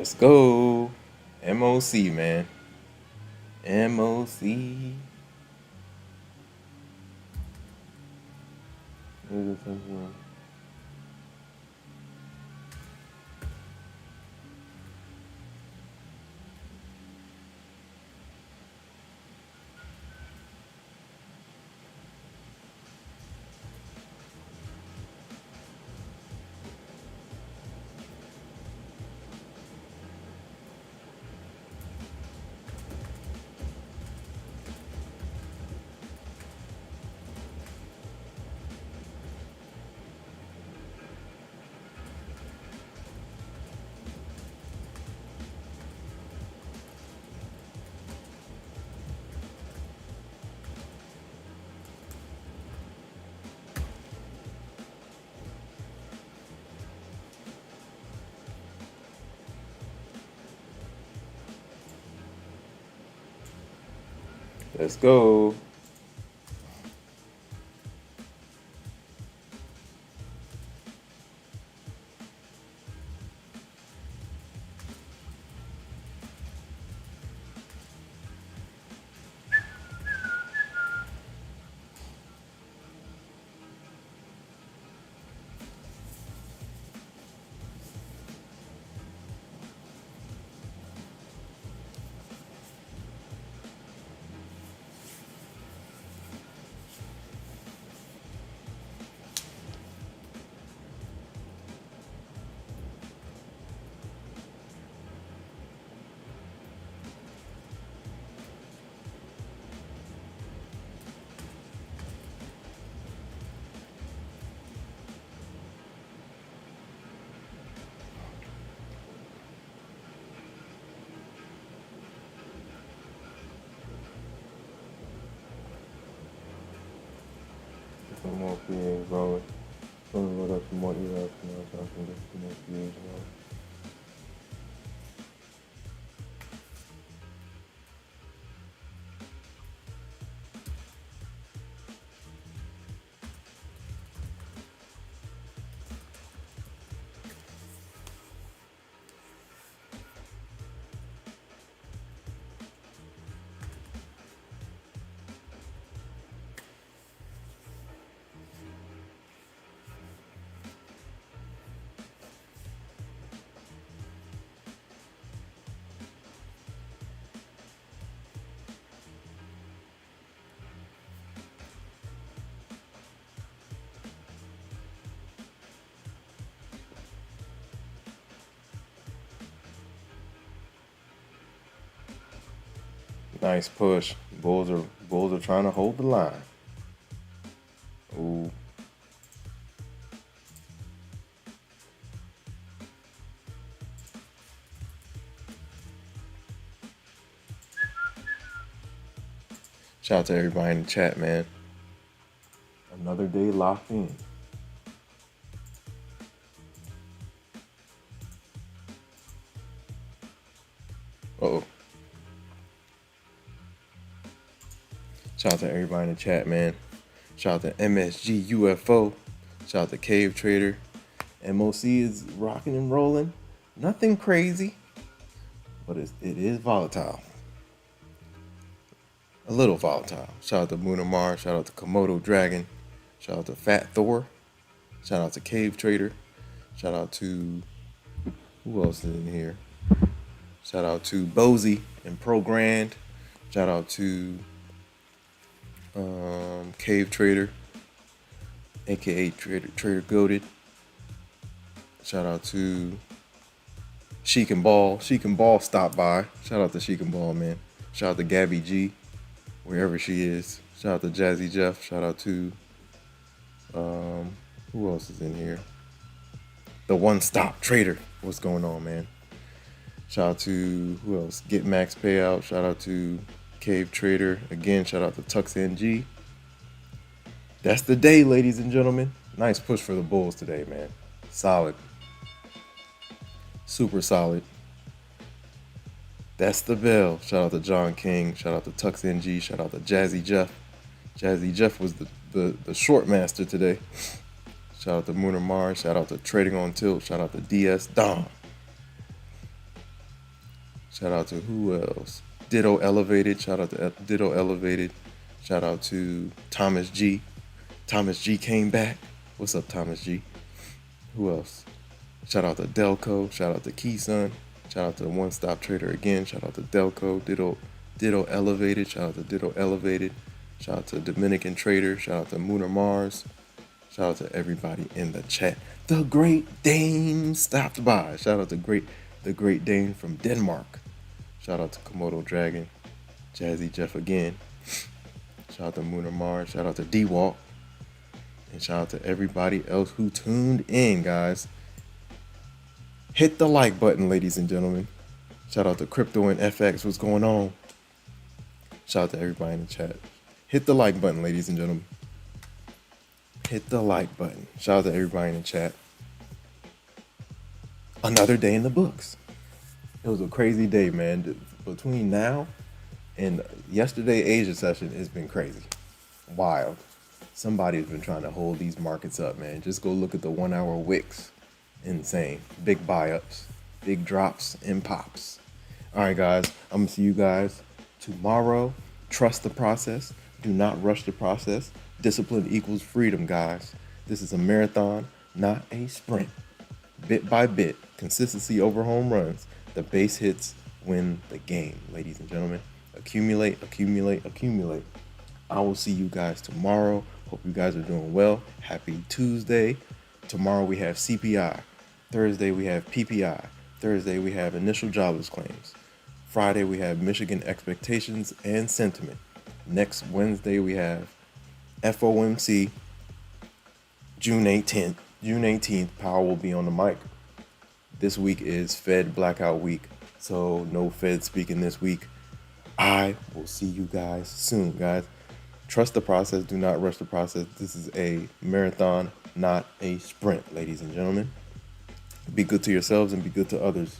A: Let's go. MOC, man. MOC. Let's go. Some more PAs rolling. Some load up some more emails now, so I can get some more PAs rolling. Nice push. Bulls are trying to hold the line. Ooh. Shout out to everybody in the chat, man. Another day locked in. Uh-oh. Shout out to everybody in the chat, man. Shout out to MSG UFO. Shout out to Cave Trader. MOC is rocking and rolling. Nothing crazy, but it is volatile. A little volatile. Shout out to Moon Mars. Shout out to Komodo Dragon. Shout out to Fat Thor. Shout out to Cave Trader. Shout out to, who else is in here? Shout out to Bozy and Pro Grand. Shout out to Cave Trader, aka Trader Goated. Shout out to Sheik and Ball. Sheik and Ball stopped by. Shout out to Sheik and Ball, man. Shout out to Gabby G, wherever she is. Shout out to Jazzy Jeff. Shout out to who else is in here? The One Stop Trader. What's going on, man? Shout out to who else? Get Max Payout. Shout out to Cave Trader. Again, shout out to Tux NG. That's the day, ladies and gentlemen. Nice push for the Bulls today, man. Solid. Super solid. That's the bell. Shout out to John King. Shout out to Tux NG. Shout out to Jazzy Jeff. Jazzy Jeff was the short master today. Shout out to Mooner Mars. Shout out to Trading on Tilt. Shout out to DS Dom. Shout out to who else? Ditto Elevated. Shout out to Ditto Elevated. Shout out to Thomas G. Thomas G came back. What's up, Thomas G? Who else? Shout out to Delco. Shout out to Keysun. Shout out to One Stop Trader again. Shout out to Delco. Ditto Elevated. Shout out to Ditto Elevated. Shout out to Dominican Trader. Shout out to Mooner Mars. Shout out to everybody in the chat. The Great Dane stopped by. Shout out to the Great Dane from Denmark. Shout out to Komodo Dragon. Jazzy Jeff again. Shout out to Mooner Mars. Shout out to D-Walk. And shout out to everybody else who tuned in, guys. Hit the like button, ladies and gentlemen. Shout out to Crypto and FX. What's going on? Shout out to everybody in the chat. Hit the like button, ladies and gentlemen. Hit the like button. Shout out to everybody in the chat. Another day in the books. It was a crazy day, man. Between now and yesterday Asia session, it's been crazy. Wild. Somebody's been trying to hold these markets up, man. Just go look at the 1 hour wicks. Insane. Big buy-ups, big drops, and pops. All right, guys. I'm going to see you guys tomorrow. Trust the process. Do not rush the process. Discipline equals freedom, guys. This is a marathon, not a sprint. Bit by bit, consistency over home runs. The base hits win the game, ladies and gentlemen. Accumulate, accumulate, accumulate. I will see you guys tomorrow. Hope you guys are doing well. Happy Tuesday. Tomorrow we have CPI. Thursday we have PPI. Thursday we have initial jobless claims. Friday we have Michigan expectations and sentiment. Next Wednesday we have FOMC. June 18th, Powell will be on the mic. This week is Fed blackout week, so no Fed speaking this week. I will see you guys soon, guys. Trust the process. Do not rush the process. This is a marathon, not a sprint, ladies and gentlemen. Be good to yourselves and be good to others.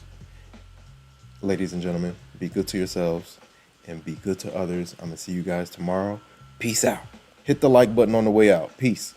A: Ladies and gentlemen, be good to yourselves and be good to others. I'm going to see you guys tomorrow. Peace out. Hit the like button on the way out. Peace.